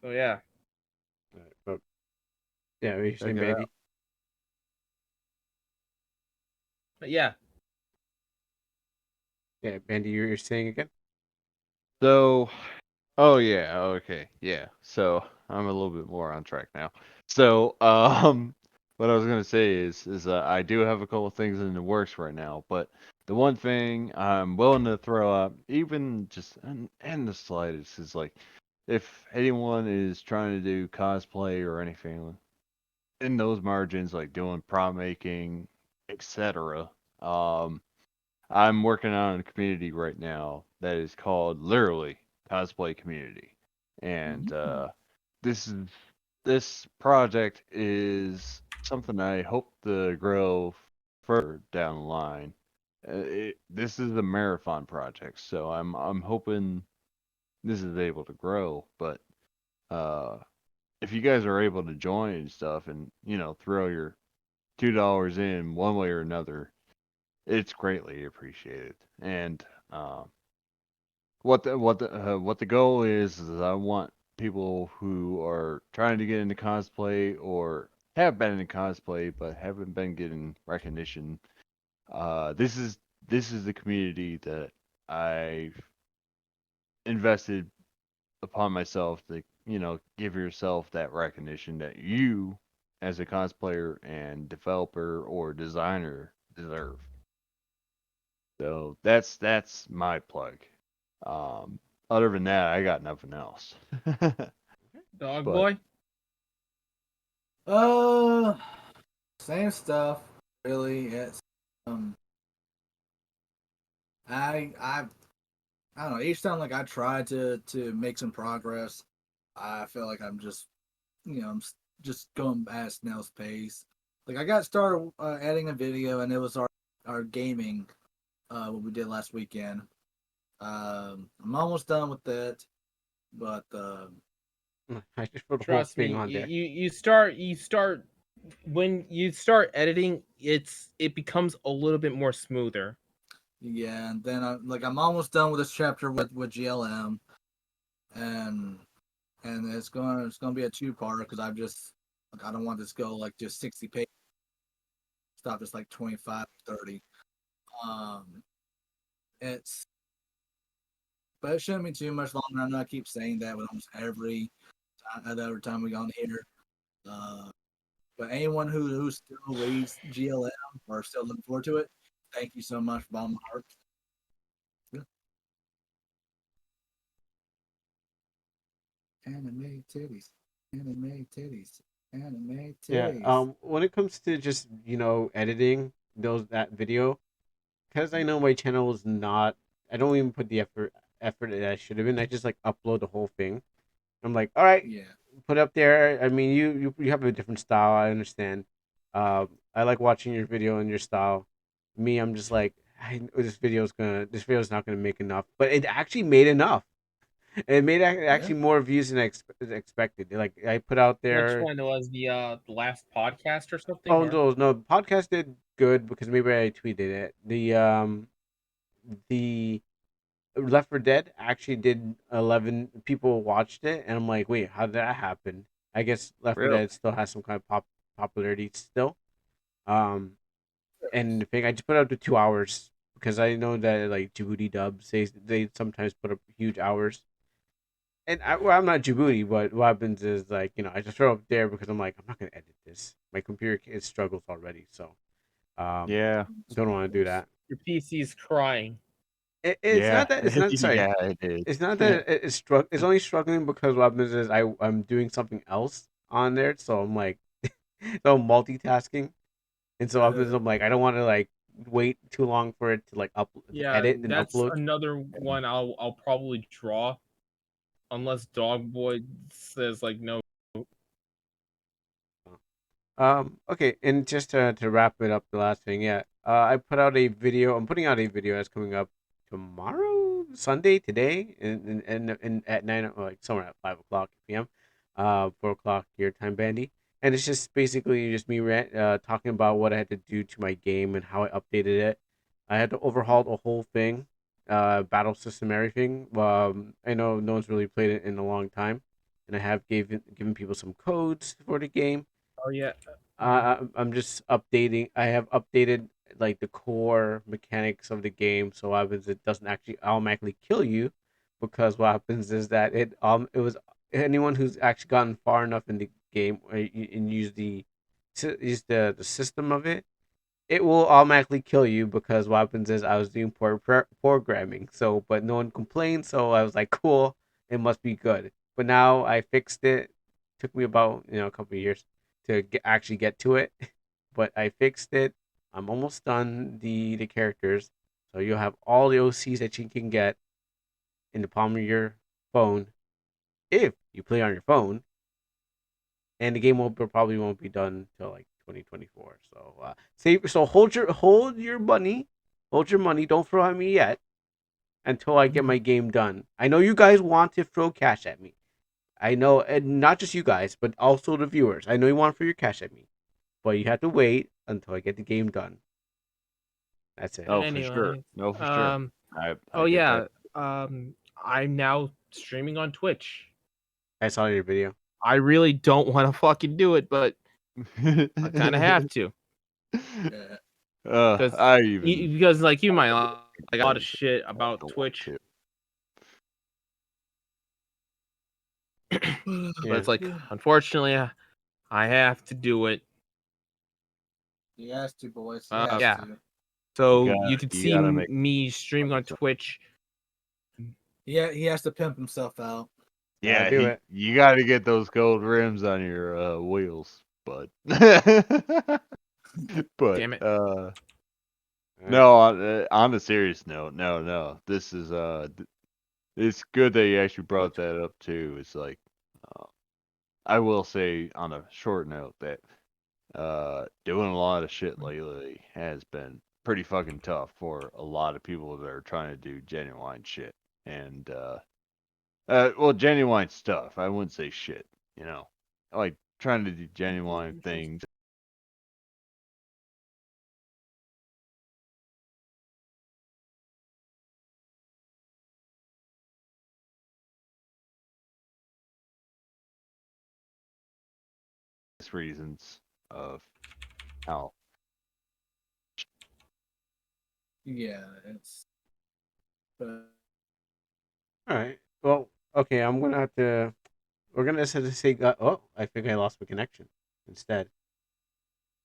So yeah, But yeah, what are you check saying, it out. Bandy? but yeah, Yeah, Bandy, you're saying again? So, oh yeah, okay, yeah. So I'm a little bit more on track now. So, what I was gonna say is I do have a couple of things in the works right now, but the one thing I'm willing to throw out, even just and the slightest, is like if anyone is trying to do cosplay or anything in those margins, like doing prop making, etc. Um, I'm working on a community right now that is called literally Cosplay Community, and this is this project is something I hope to grow further down the line. This is a marathon project, so I'm hoping this is able to grow. But if you guys are able to join and stuff, and throw your $2 in one way or another, it's greatly appreciated. And what the goal is I want people who are trying to get into cosplay or have been in cosplay but haven't been getting recognition. This is the community that I've invested upon myself to give yourself that recognition that you as a cosplayer and developer or designer deserve. So that's my plug. Um, Other than that, I got nothing else. Dog But boy. Uh, Same stuff. Really, it's um, I I don't know. Each time like I try to make some progress, I feel like I'm just just going at snail's pace. Like I got started editing a video, and it was our gaming what we did last weekend. I'm almost done with that, but I just put the whole Trust thing me, on there. you start when you start editing, it becomes a little bit more smoother. yeah, and then I'm almost done with this chapter with GLM, and it's gonna be a two-parter because I don't want this to go like just 60 pages. Stop just like 25, 30. Um, it's but it shouldn't be too much longer. I know I keep saying that with almost every time we go on here. Uh, but anyone who still reads GLM or still looking forward to it, thank you so much from all my heart. Yeah. Anime titties, anime titties, anime Yeah. titties. When it comes to just editing that video, because I know my channel is not. I don't even put the effort that I should have been. I just like upload the whole thing. I'm like, all right, Yeah. put it up there. I mean, you have a different style. I understand. I like watching your video and your style. Me, I'm just like, this video's not gonna make enough, but it actually made enough. It made Yeah. actually more views than expected. Like I put out Which there. one was the last podcast or something? Oh Or no, podcast did good because maybe I tweeted it. The Left 4 Dead actually did 11 people watched it, and I'm like, wait, how did that happen? I guess Left 4 really, Dead still has some kind of popularity still. Um, and the thing I just put up to 2 hours because I know that like Djibouti dubs they sometimes put up huge hours. And I'm not Djibouti, but what happens is like I just throw up there because I'm like I'm not gonna edit this. My computer it struggles already, so um, yeah, don't want to do that. your PC's crying. It's yeah, not that it's not sorry. yeah, it is. It's not that it's only struggling because what happens is I'm doing something else on there, so I'm like so I'm multitasking, and so what happens I'm like I don't want to like wait too long for it to like to Yeah, edit and that's upload. another one I'll probably draw unless Dog Boy says like no. Okay, and just to wrap it up, the last thing, yeah, I put out a video. I'm putting out a video that's coming up tomorrow, Sunday, today, and at 9, like somewhere at 5 o'clock p.m., 4 o'clock your time, Bandy, and it's just basically just me talking about what I had to do to my game and how I updated it. I had to overhaul the whole thing, battle system, everything. I know no one's really played it in a long time, and I have given people some codes for the game. Oh yeah. Mhm. I'm just updating. I have updated like the core mechanics of the game, so what happens it doesn't actually automatically kill you, because what happens is that it was anyone who's actually gotten far enough in the game and use the system of it, it will automatically kill you because what happens is I was doing programming, so but no one complained, so I was like, cool, it must be good. But now I fixed it. Took me about a couple of years to actually get to it, but I fixed it. I'm almost done the characters, so you'll have all the OCs that you can get in the palm of your phone if you play on your phone, and the game probably won't be done till like 2024. So save. So hold your money, hold your money. Don't throw at me yet. until I get my game done. I know you guys want to throw cash at me. I know, and not just you guys, but also the viewers. I know you want to throw your cash at me, but you have to wait until I get the game done. That's it. Oh, for sure. Anyway, No, for sure. I oh get yeah, that. I'm now streaming on Twitch. I saw your video. I really don't want to fucking do it, but I kind of have to. Yeah. Because I even because like you might like a lot of shit about don't want Twitch, to. but it's like unfortunately I have to do it. He has to, boys. He has Yeah. to. So you could see gotta make me streaming on something. Twitch. Yeah, he has to pimp himself out. Yeah, do it. you got to get those gold rims on your wheels, but but Damn it. no. On a serious note, no. This is it's good that you actually brought that up too. It's like I will say on a short note that doing a lot of shit lately has been pretty fucking tough for a lot of people that are trying to do genuine shit and well, genuine stuff. I wouldn't say shit, you know. Like trying to do genuine things. Reasons of how. Yeah, it's. But All right. Well, okay. I'm gonna have to. We're gonna have to say. Oh, I think I lost my connection instead.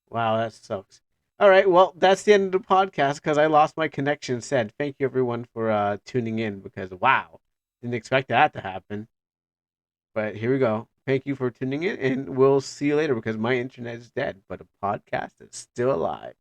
Wow, that sucks. All right. Well, that's the end of the podcast because I lost my connection instead. Thank you everyone for tuning in because wow, didn't expect that to happen. But here we go. Thank you for tuning in, and we'll see you later because my internet is dead, but the podcast is still alive.